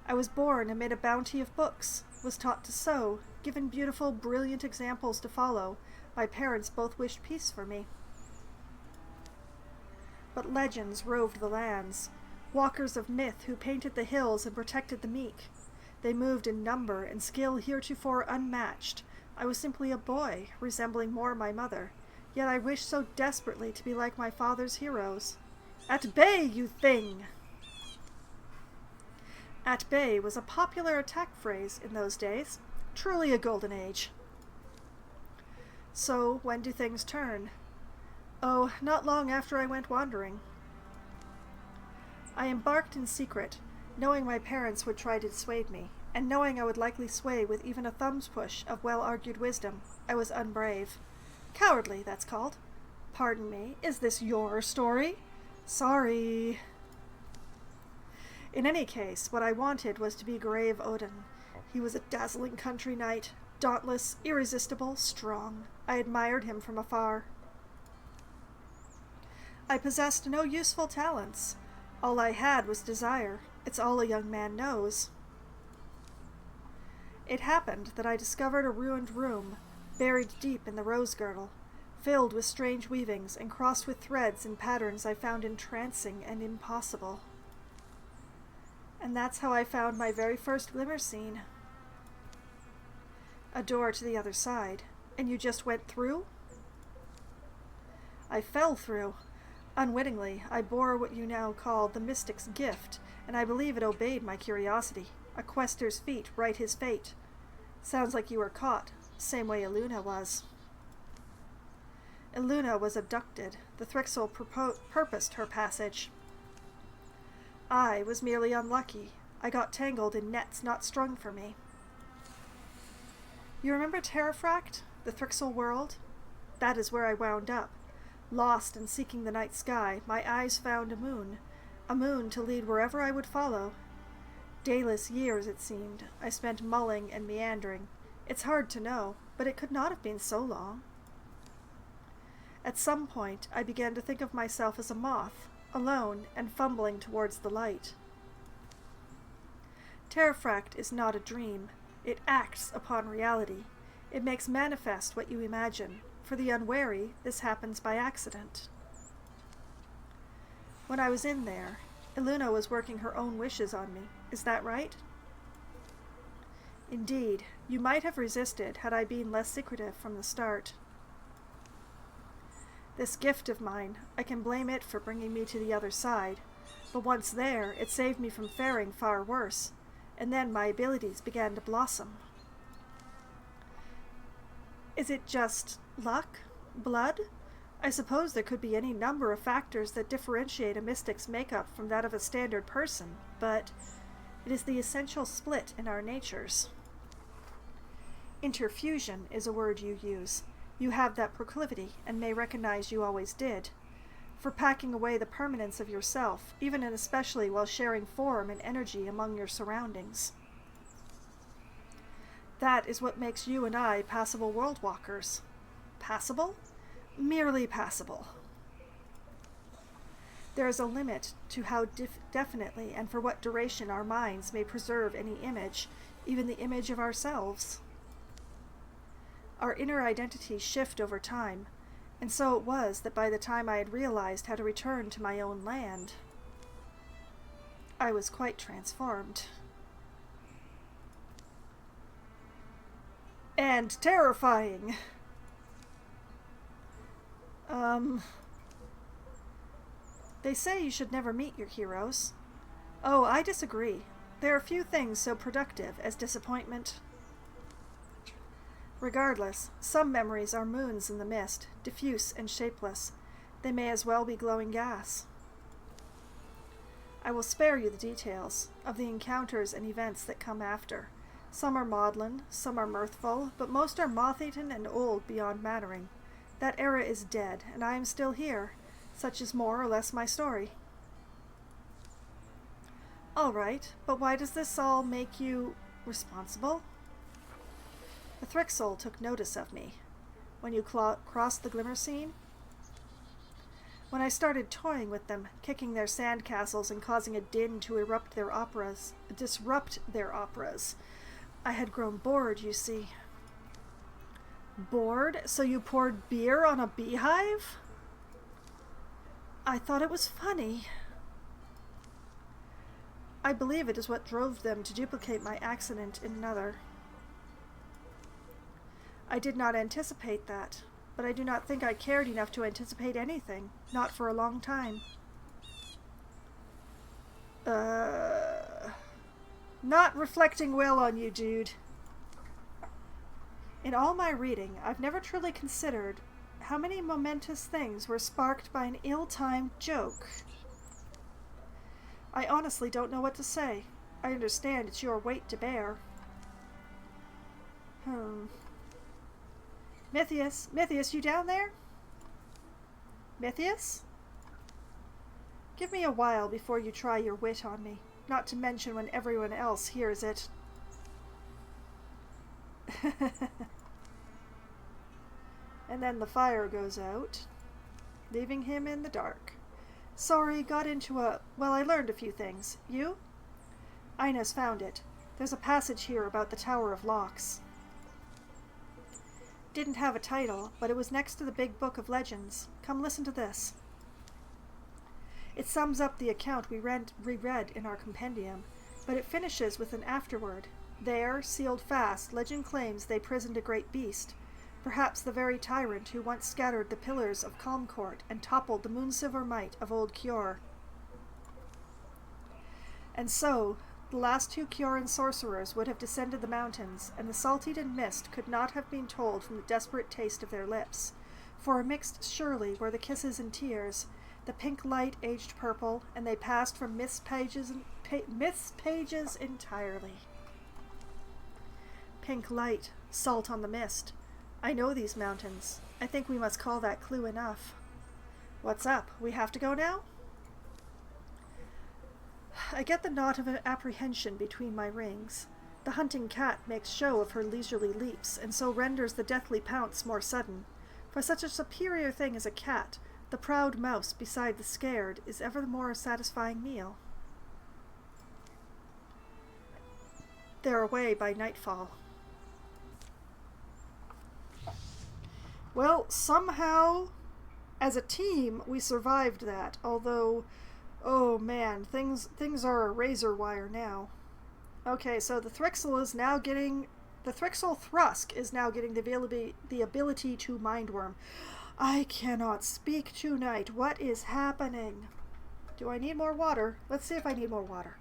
I was born amid a bounty of books, was taught to sew, given beautiful, brilliant examples to follow. My parents both wished peace for me. But legends roved the lands. Walkers of myth who painted the hills and protected the meek. They moved in number and skill heretofore unmatched. I was simply a boy, resembling more my mother, yet I wished so desperately to be like my father's heroes. At bay, you thing! At bay was a popular attack phrase in those days. Truly a golden age. So, when do things turn? Oh, not long after I went wandering. I embarked in secret, knowing my parents would try to dissuade me, and knowing I would likely sway with even a thumb's push of well-argued wisdom. I was unbrave. Cowardly, that's called. Pardon me, is this your story? Sorry. In any case, what I wanted was to be Grave Odin. He was a dazzling country knight, dauntless, irresistible, strong. I admired him from afar. I possessed no useful talents. All I had was desire. It's all a young man knows. It happened that I discovered a ruined room, buried deep in the rose girdle. filled with strange weavings and crossed with threads and patterns I found entrancing and impossible. And that's how I found my very first glimmer scene. A door to the other side. And you just went through? I fell through. Unwittingly, I bore what you now call the mystic's gift, and I believe it obeyed my curiosity. A quester's feet write his fate. Sounds like you were caught, same way Iluna was. Iluna was abducted. The Thrixel purposed her passage. I was merely unlucky. I got tangled in nets not strung for me. You remember Terrafract, the Thrixel world? That is where I wound up. Lost and seeking the night sky, my eyes found a moon to lead wherever I would follow. Dayless years, it seemed, I spent mulling and meandering. It's hard to know, but it could not have been so long. At some point, I began to think of myself as a moth, alone and fumbling towards the light. Terrafract is not a dream. It acts upon reality. It makes manifest what you imagine. For the unwary, this happens by accident. When I was in there, Iluna was working her own wishes on me. Is that right? Indeed, you might have resisted had I been less secretive from the start. This gift of mine, I can blame it for bringing me to the other side, but once there, it saved me from faring far worse, and then my abilities began to blossom. Is it just luck? Blood? I suppose there could be any number of factors that differentiate a mystic's makeup from that of a standard person, but it is the essential split in our natures. Interfusion is a word you use. You have that proclivity, and may recognize you always did, for packing away the permanence of yourself, even and especially while sharing form and energy among your surroundings. That is what makes you and I passable world walkers. Passable? Merely passable. There is a limit to how definitely and for what duration our minds may preserve any image, even the image of ourselves. Our inner identities shift over time, and so it was that by the time I had realized how to return to my own land, I was quite transformed. And terrifying. They say you should never meet your heroes. Oh, I disagree. There are few things so productive as disappointment. Regardless, some memories are moons in the mist, diffuse and shapeless. They may as well be glowing gas. I will spare you the details of the encounters and events that come after. Some are maudlin, some are mirthful, but most are moth-eaten and old beyond mattering. That era is dead, and I am still here. Such is more or less my story. All right, but why does this all make you responsible? The Thrixel took notice of me. When you crossed the glimmer scene? When I started toying with them, kicking their sandcastles and causing a din to disrupt their operas. I had grown bored, you see. Bored? So you poured beer on a beehive? I thought it was funny. I believe it is what drove them to duplicate my accident in another. I did not anticipate that, but I do not think I cared enough to anticipate anything, not for a long time. Not reflecting well on you, dude. In all my reading, I've never truly considered how many momentous things were sparked by an ill-timed joke. I honestly don't know what to say. I understand it's your weight to bear. Mythius, you down there? Mythius? Give me a while before you try your wit on me, not to mention when everyone else hears it. And then the fire goes out, leaving him in the dark. Sorry, I learned a few things. You? Ina's found it. There's a passage here about the Tower of Locks. didn't have a title, but it was next to the big book of legends. Come listen to this. It sums up the account we reread in our compendium, but it finishes with an afterword. There, sealed fast, legend claims they prisoned a great beast, perhaps the very tyrant who once scattered the pillars of Calm Court and toppled the moon-silver might of old Kior. And so, the last two Kioran sorcerers would have descended the mountains, and the salted mist could not have been told from the desperate taste of their lips, for mixed surely were the kisses and tears, the pink light aged purple, and they passed from myth's pages entirely. Pink light, salt on the mist. I know these mountains. I think we must call that clue enough. What's up? We have to go now? I get the knot of apprehension between my rings. The hunting cat makes show of her leisurely leaps, and so renders the deathly pounce more sudden. For such a superior thing as a cat, the proud mouse beside the scared is ever the more satisfying meal. They're away by nightfall. Well, somehow, as a team, we survived that, although, oh man, things are a razor wire now. Okay, so the Thrixl Thrusk is now getting the ability to Mindworm. I cannot speak tonight. What is happening? Do I need more water? Let's see if I need more water.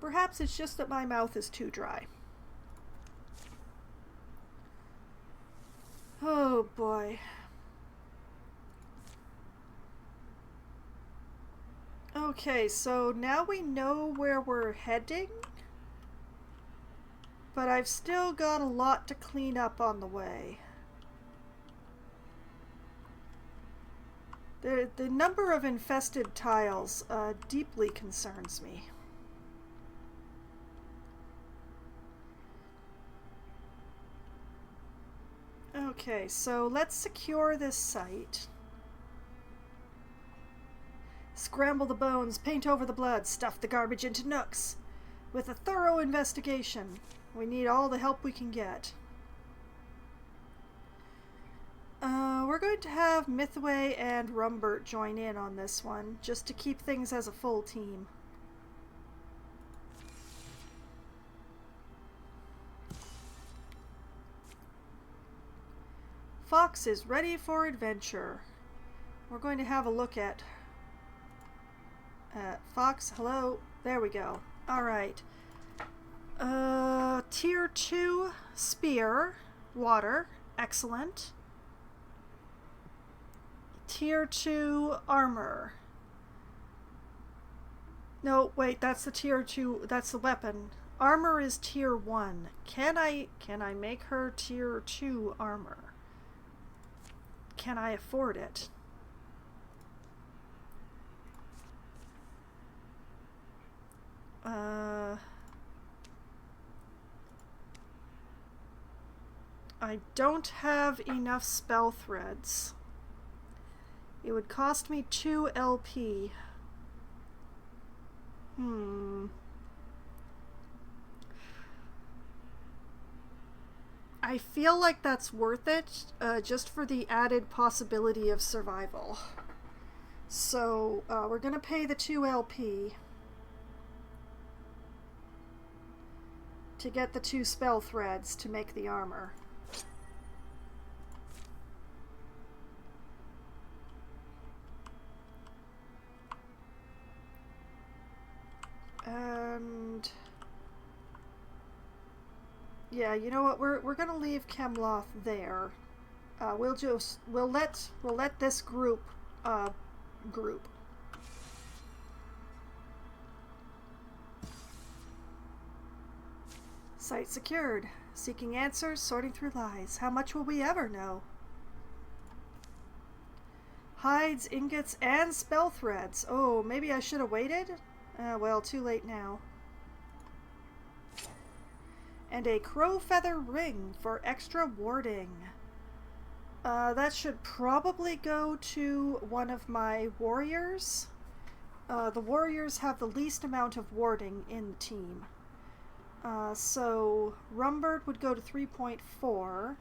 Perhaps it's just that my mouth is too dry. Oh boy. Okay, so now we know where we're heading, but I've still got a lot to clean up on the way. The number of infested tiles deeply concerns me. Okay, so let's secure this site. Scramble the bones, paint over the blood, stuff the garbage into nooks. With a thorough investigation, we need all the help we can get. We're going to have Mythway and Rumbert join in on this one, just to keep things as a full team. Fox is ready for adventure. We're going to have a look at Fox. Hello. There we go. Alright. Tier 2 spear. Water. Excellent. Tier 2 armor. No, wait, that's the tier 2, that's the weapon. Armor is tier 1. Can I make her tier 2 armor? Can I afford it? I don't have enough spell threads. It would cost me 2 LP. I feel like that's worth it, just for the added possibility of survival. So, we're gonna pay the 2 LP to get the 2 spell threads to make the armor. And yeah, you know what? We're gonna leave Chemloth there. We'll let this group group. Site secured. Seeking answers, sorting through lies. How much will we ever know? Hides, ingots, and spell threads. Oh, maybe I should have waited? Well, too late now. And a crow feather ring for extra warding. That should probably go to one of my warriors. The warriors have the least amount of warding in the team. So Rumbird would go to 3.4.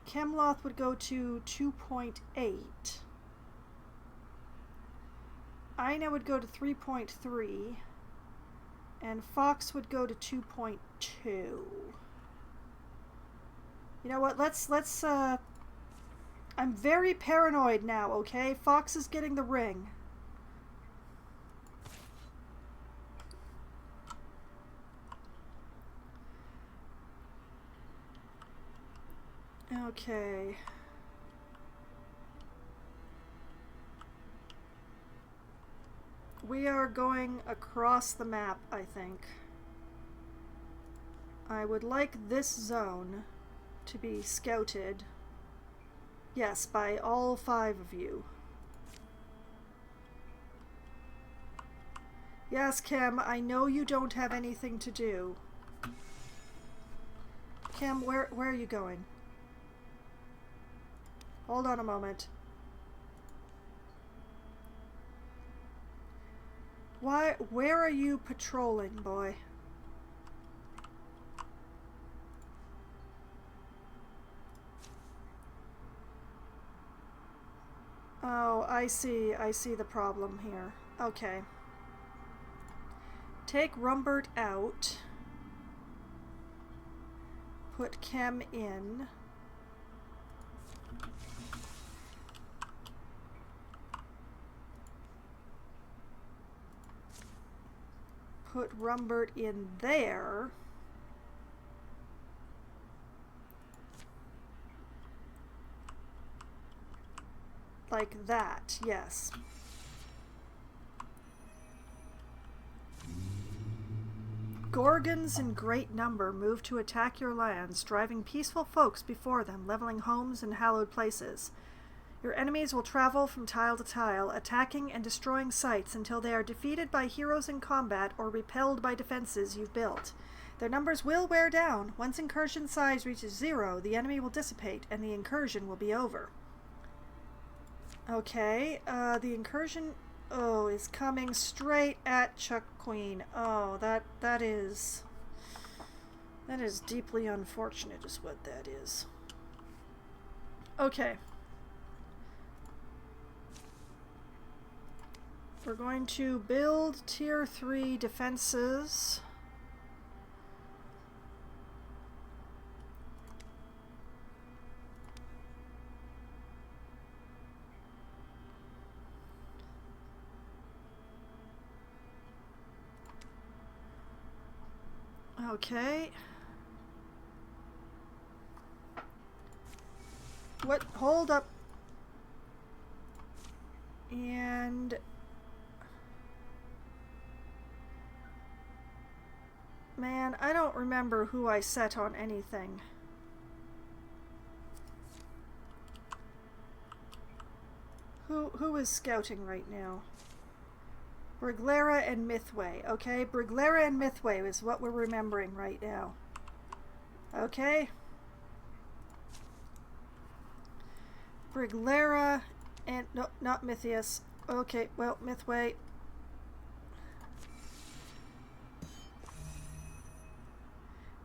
Chemloth would go to 2.8. Ina would go to 3.3. And Fox would go to 2.2. You know what, let's I'm very paranoid now, okay? Fox is getting the ring. Okay. We are going across the map, I think. I would like this zone to be scouted. Yes, by all 5 of you. Yes, Kim, I know you don't have anything to do. Kim, where are you going? Hold on a moment. Where are you patrolling, boy? Oh, I see the problem here. Okay. Take Rumbert out. Put Chem in. Put Rumbert in there. Like that, yes. Gorgons in great number move to attack your lands, driving peaceful folks before them, leveling homes and hallowed places. Your enemies will travel from tile to tile, attacking and destroying sites until they are defeated by heroes in combat or repelled by defenses you've built. Their numbers will wear down. Once incursion size reaches 0, the enemy will dissipate and the incursion will be over. Okay, the incursion, is coming straight at Chuck Queen. Oh, that is deeply unfortunate is what that is. Okay. We're going to build tier 3 defenses. Okay. What? Hold up. And man, I don't remember who I set on anything. Who is scouting right now? Briglera and Mythway. Okay, Briglera and Mythway is what we're remembering right now. Okay. Briglera and... no, not Mythius. Okay, well, Mythway.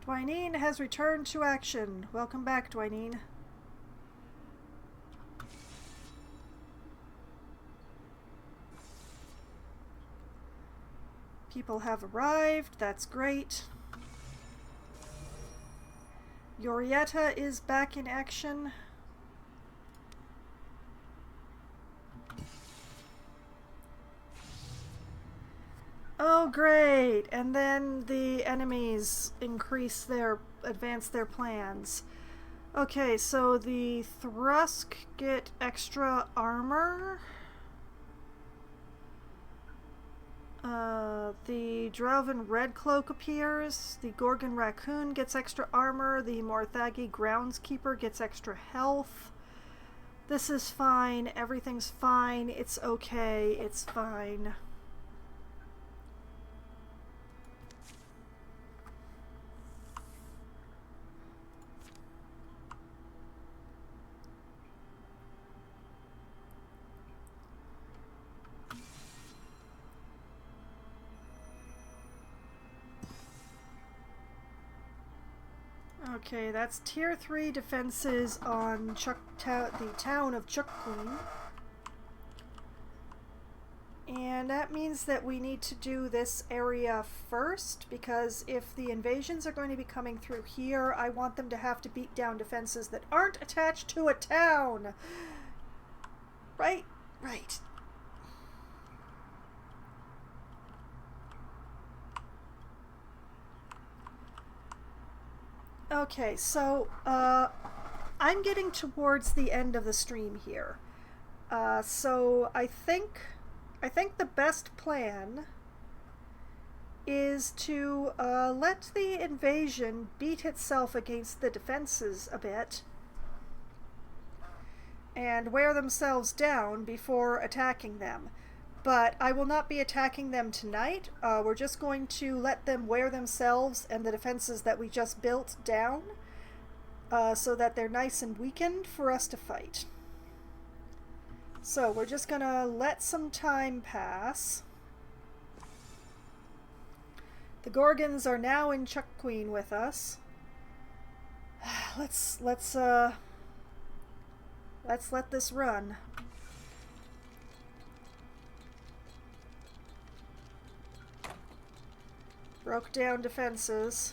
Dwyneen has returned to action. Welcome back, Dwyneen. People have arrived. That's great. Yorietta is back in action. Oh, great! And then the enemies advance their plans. Okay, so the Thrusk get extra armor. The Drauven Redcloak appears. The Gorgon Raccoon gets extra armor. The Morthagi Groundskeeper gets extra health. This is fine. Everything's fine. It's okay. It's fine. Okay, that's tier 3 defenses on the town of Chuckqueen. And that means that we need to do this area first, because if the invasions are going to be coming through here, I want them to have to beat down defenses that aren't attached to a town. Right? Right. Okay, so I'm getting towards the end of the stream here. So I think the best plan is to let the invasion beat itself against the defenses a bit and wear themselves down before attacking them. But I will not be attacking them tonight. We're just going to let them wear themselves and the defenses that we just built down so that they're nice and weakened for us to fight. So we're just gonna let some time pass. The Gorgons are now in Chuckqueen with us. Let's let this run. Broke down defenses.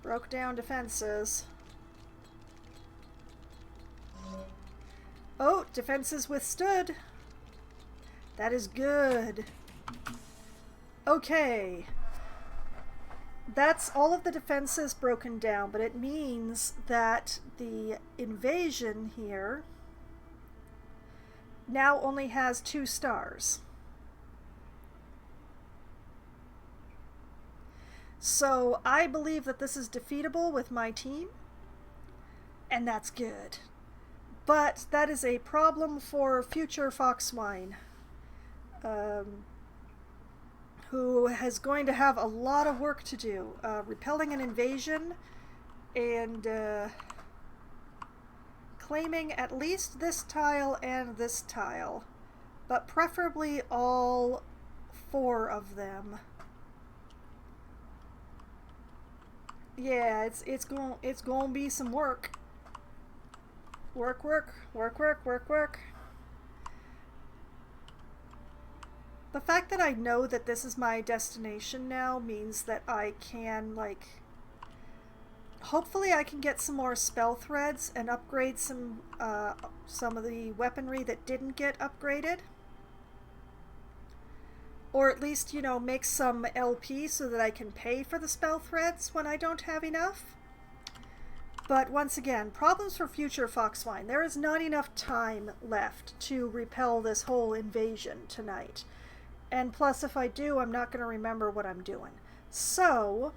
Broke down defenses. Oh, defenses withstood. That is good. Okay. That's all of the defenses broken down, but it means that the invasion here now only has 2 stars. So I believe that this is defeatable with my team, and that's good. But that is a problem for future Foxwine, who is going to have a lot of work to do, repelling an invasion and claiming at least this tile and this tile, but preferably all 4 of them. Yeah, it's going to be some work. Work, work, work, work, work, work. The fact that I know that this is my destination now means that I can, like, hopefully I can get some more spell threads and upgrade some of the weaponry that didn't get upgraded. Or at least, you know, make some LP so that I can pay for the spell threads when I don't have enough. But once again, problems for future Foxwine. There is not enough time left to repel this whole invasion tonight. And plus, if I do, I'm not going to remember what I'm doing. So,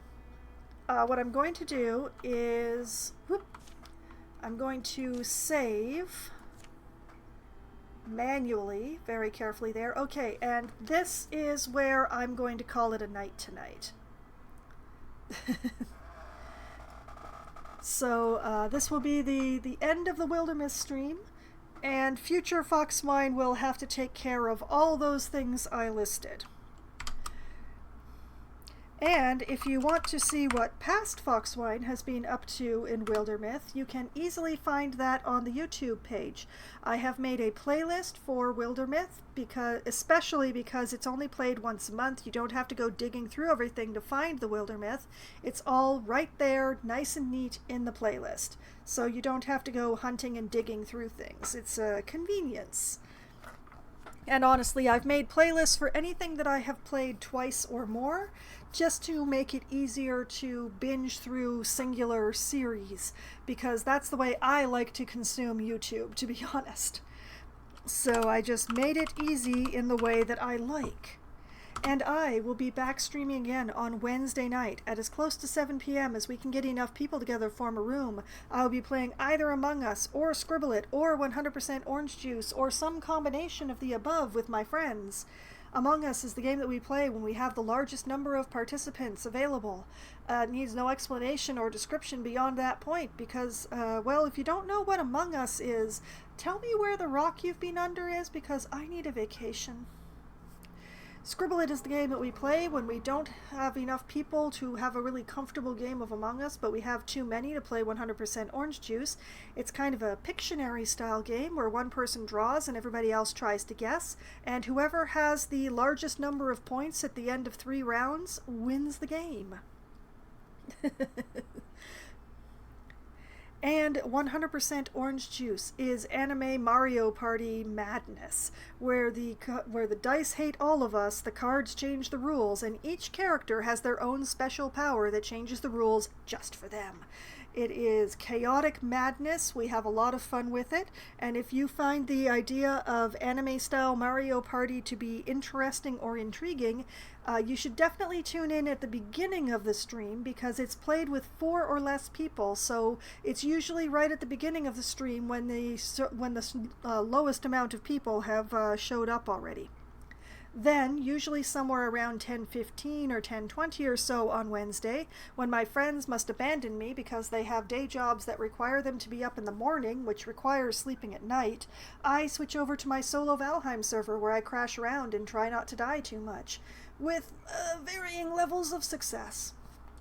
what I'm going to do is... I'm going to save manually, very carefully there. Okay, and this is where I'm going to call it a night tonight. So this will be the end of the Wildermyth stream, and future Foxwine will have to take care of all those things I listed. And if you want to see what past Foxwine has been up to in Wildermyth, you can easily find that on the YouTube page. I have made a playlist for Wildermyth, especially because it's only played once a month. You don't have to go digging through everything to find the Wildermyth. It's all right there, nice and neat in the playlist. So you don't have to go hunting and digging through things. It's a convenience. And honestly, I've made playlists for anything that I have played twice or more, just to make it easier to binge through singular series, because that's the way I like to consume YouTube, to be honest. So I just made it easy in the way that I like. And I will be back streaming again on Wednesday night at as close to 7 p.m. as we can get enough people together to form a room. I'll be playing either Among Us, or Scribble It, or 100% Orange Juice, or some combination of the above with my friends. Among Us is the game that we play when we have the largest number of participants available. It needs no explanation or description beyond that point because, well, if you don't know what Among Us is, tell me where the rock you've been under is because I need a vacation. Scribble It is the game that we play when we don't have enough people to have a really comfortable game of Among Us, but we have too many to play 100% orange juice. It's kind of a Pictionary style game where one person draws and everybody else tries to guess, and whoever has the largest number of points at the end of 3 rounds wins the game. And 100% orange juice is anime Mario Party madness, where the dice hate all of us, the cards change the rules, and each character has their own special power that changes the rules just for them. It is chaotic madness. We have a lot of fun with it, and if you find the idea of anime-style Mario Party to be interesting or intriguing, you should definitely tune in at the beginning of the stream because it's played with 4 or less people, so it's usually right at the beginning of the stream when the lowest amount of people have showed up already. Then, usually somewhere around 10:15 or 10:20 or so on Wednesday, when my friends must abandon me because they have day jobs that require them to be up in the morning, which requires sleeping at night, I switch over to my solo Valheim server where I crash around and try not to die too much, with varying levels of success.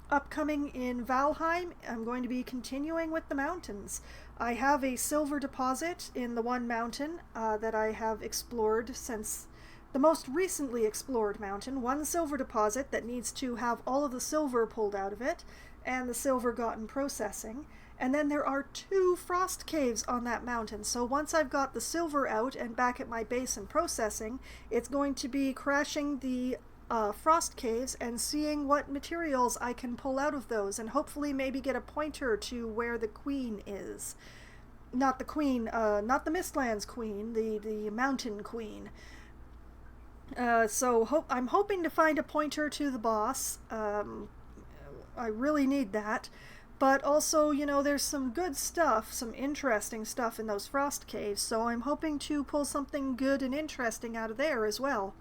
Upcoming in Valheim, I'm going to be continuing with the mountains. I have a silver deposit in the one mountain that I have explored since the most recently explored mountain, one silver deposit that needs to have all of the silver pulled out of it, and the silver gotten processing. And then there are 2 frost caves on that mountain, so once I've got the silver out and back at my base and processing, it's going to be crashing the frost caves and seeing what materials I can pull out of those, and hopefully maybe get a pointer to where the queen is. Not the queen, not the Mistlands queen, the mountain queen. I'm hoping to find a pointer to the boss. I really need that. But also, you know, there's some good stuff, some interesting stuff in those frost caves, so I'm hoping to pull something good and interesting out of there as well.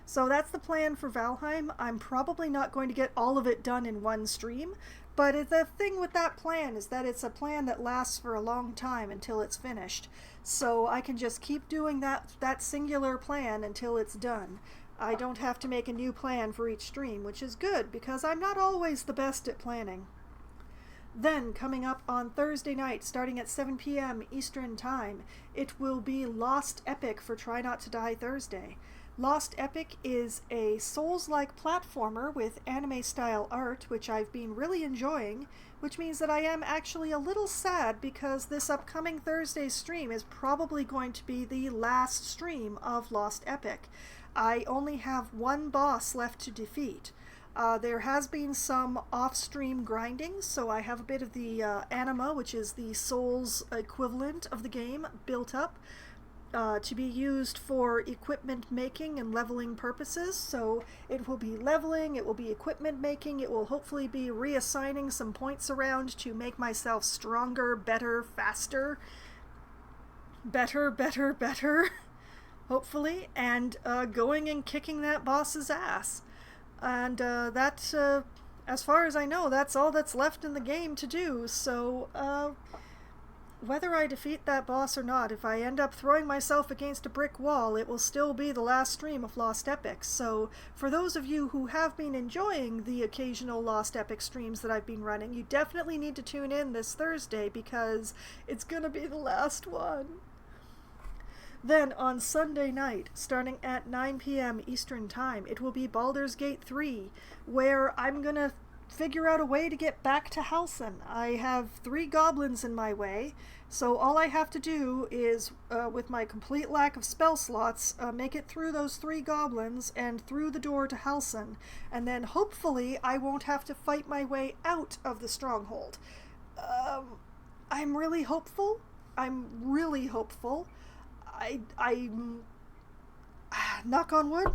So that's the plan for Valheim. I'm probably not going to get all of it done in one stream, but the thing with that plan is that it's a plan that lasts for a long time until it's finished. So I can just keep doing that singular plan until it's done. I don't have to make a new plan for each stream, which is good because I'm not always the best at planning. Then, coming up on Thursday night, starting at 7 p.m. Eastern Time, it will be Lost Epic for Try Not to Die Thursday. Lost Epic is a Souls-like platformer with anime-style art, which I've been really enjoying, which means that I am actually a little sad because this upcoming Thursday's stream is probably going to be the last stream of Lost Epic. I only have one boss left to defeat. There has been some off-stream grinding, so I have a bit of the anima, which is the Souls equivalent of the game, built up to be used for equipment making and leveling purposes. So it will be leveling, it will be equipment making, it will hopefully be reassigning some points around to make myself stronger, better, faster, better, hopefully, and going and kicking that boss's ass. And that's, as far as I know, that's all that's left in the game to do, so whether I defeat that boss or not, if I end up throwing myself against a brick wall, it will still be the last stream of Lost Epic. So for those of you who have been enjoying the occasional Lost Epic streams that I've been running, you definitely need to tune in this Thursday because it's gonna be the last one. Then on Sunday night, starting at 9 p.m. Eastern Time, it will be Baldur's Gate 3, where I'm gonna figure out a way to get back to Halcyon. I have 3 goblins in my way, so all I have to do is, with my complete lack of spell slots, make it through those 3 goblins and through the door to Halcyon, and then hopefully I won't have to fight my way out of the stronghold. I'm really hopeful. I knock on wood.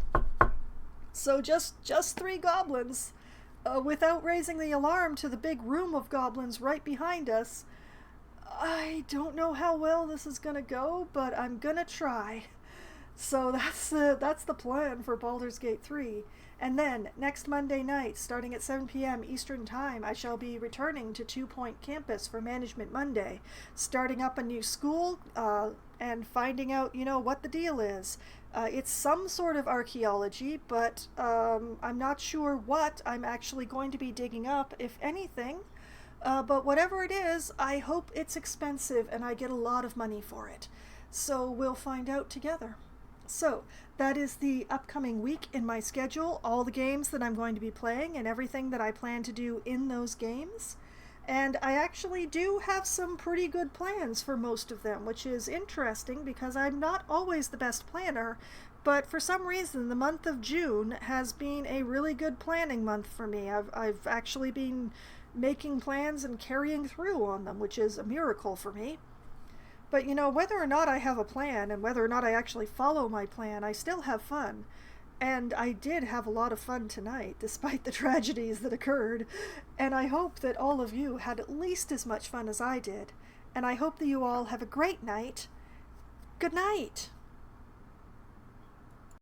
So just 3 goblins. Without raising the alarm to the big room of goblins right behind us. I don't know how well this is gonna go, but I'm gonna try. So that's the plan for Baldur's Gate 3. And then, next Monday night, starting at 7 p.m. Eastern Time, I shall be returning to 2 Point Campus for Management Monday, starting up a new school, and finding out, what the deal is. It's some sort of archaeology, but I'm not sure what I'm actually going to be digging up, if anything. But whatever it is, I hope it's expensive and I get a lot of money for it. So we'll find out together. So that is the upcoming week in my schedule, all the games that I'm going to be playing and everything that I plan to do in those games. And I actually do have some pretty good plans for most of them, which is interesting because I'm not always the best planner, but for some reason the month of June has been a really good planning month for me. I've actually been making plans and carrying through on them, which is a miracle for me. But whether or not I have a plan and whether or not I actually follow my plan, I still have fun. And I did have a lot of fun tonight, despite the tragedies that occurred. And I hope that all of you had at least as much fun as I did. And I hope that you all have a great night. Good night!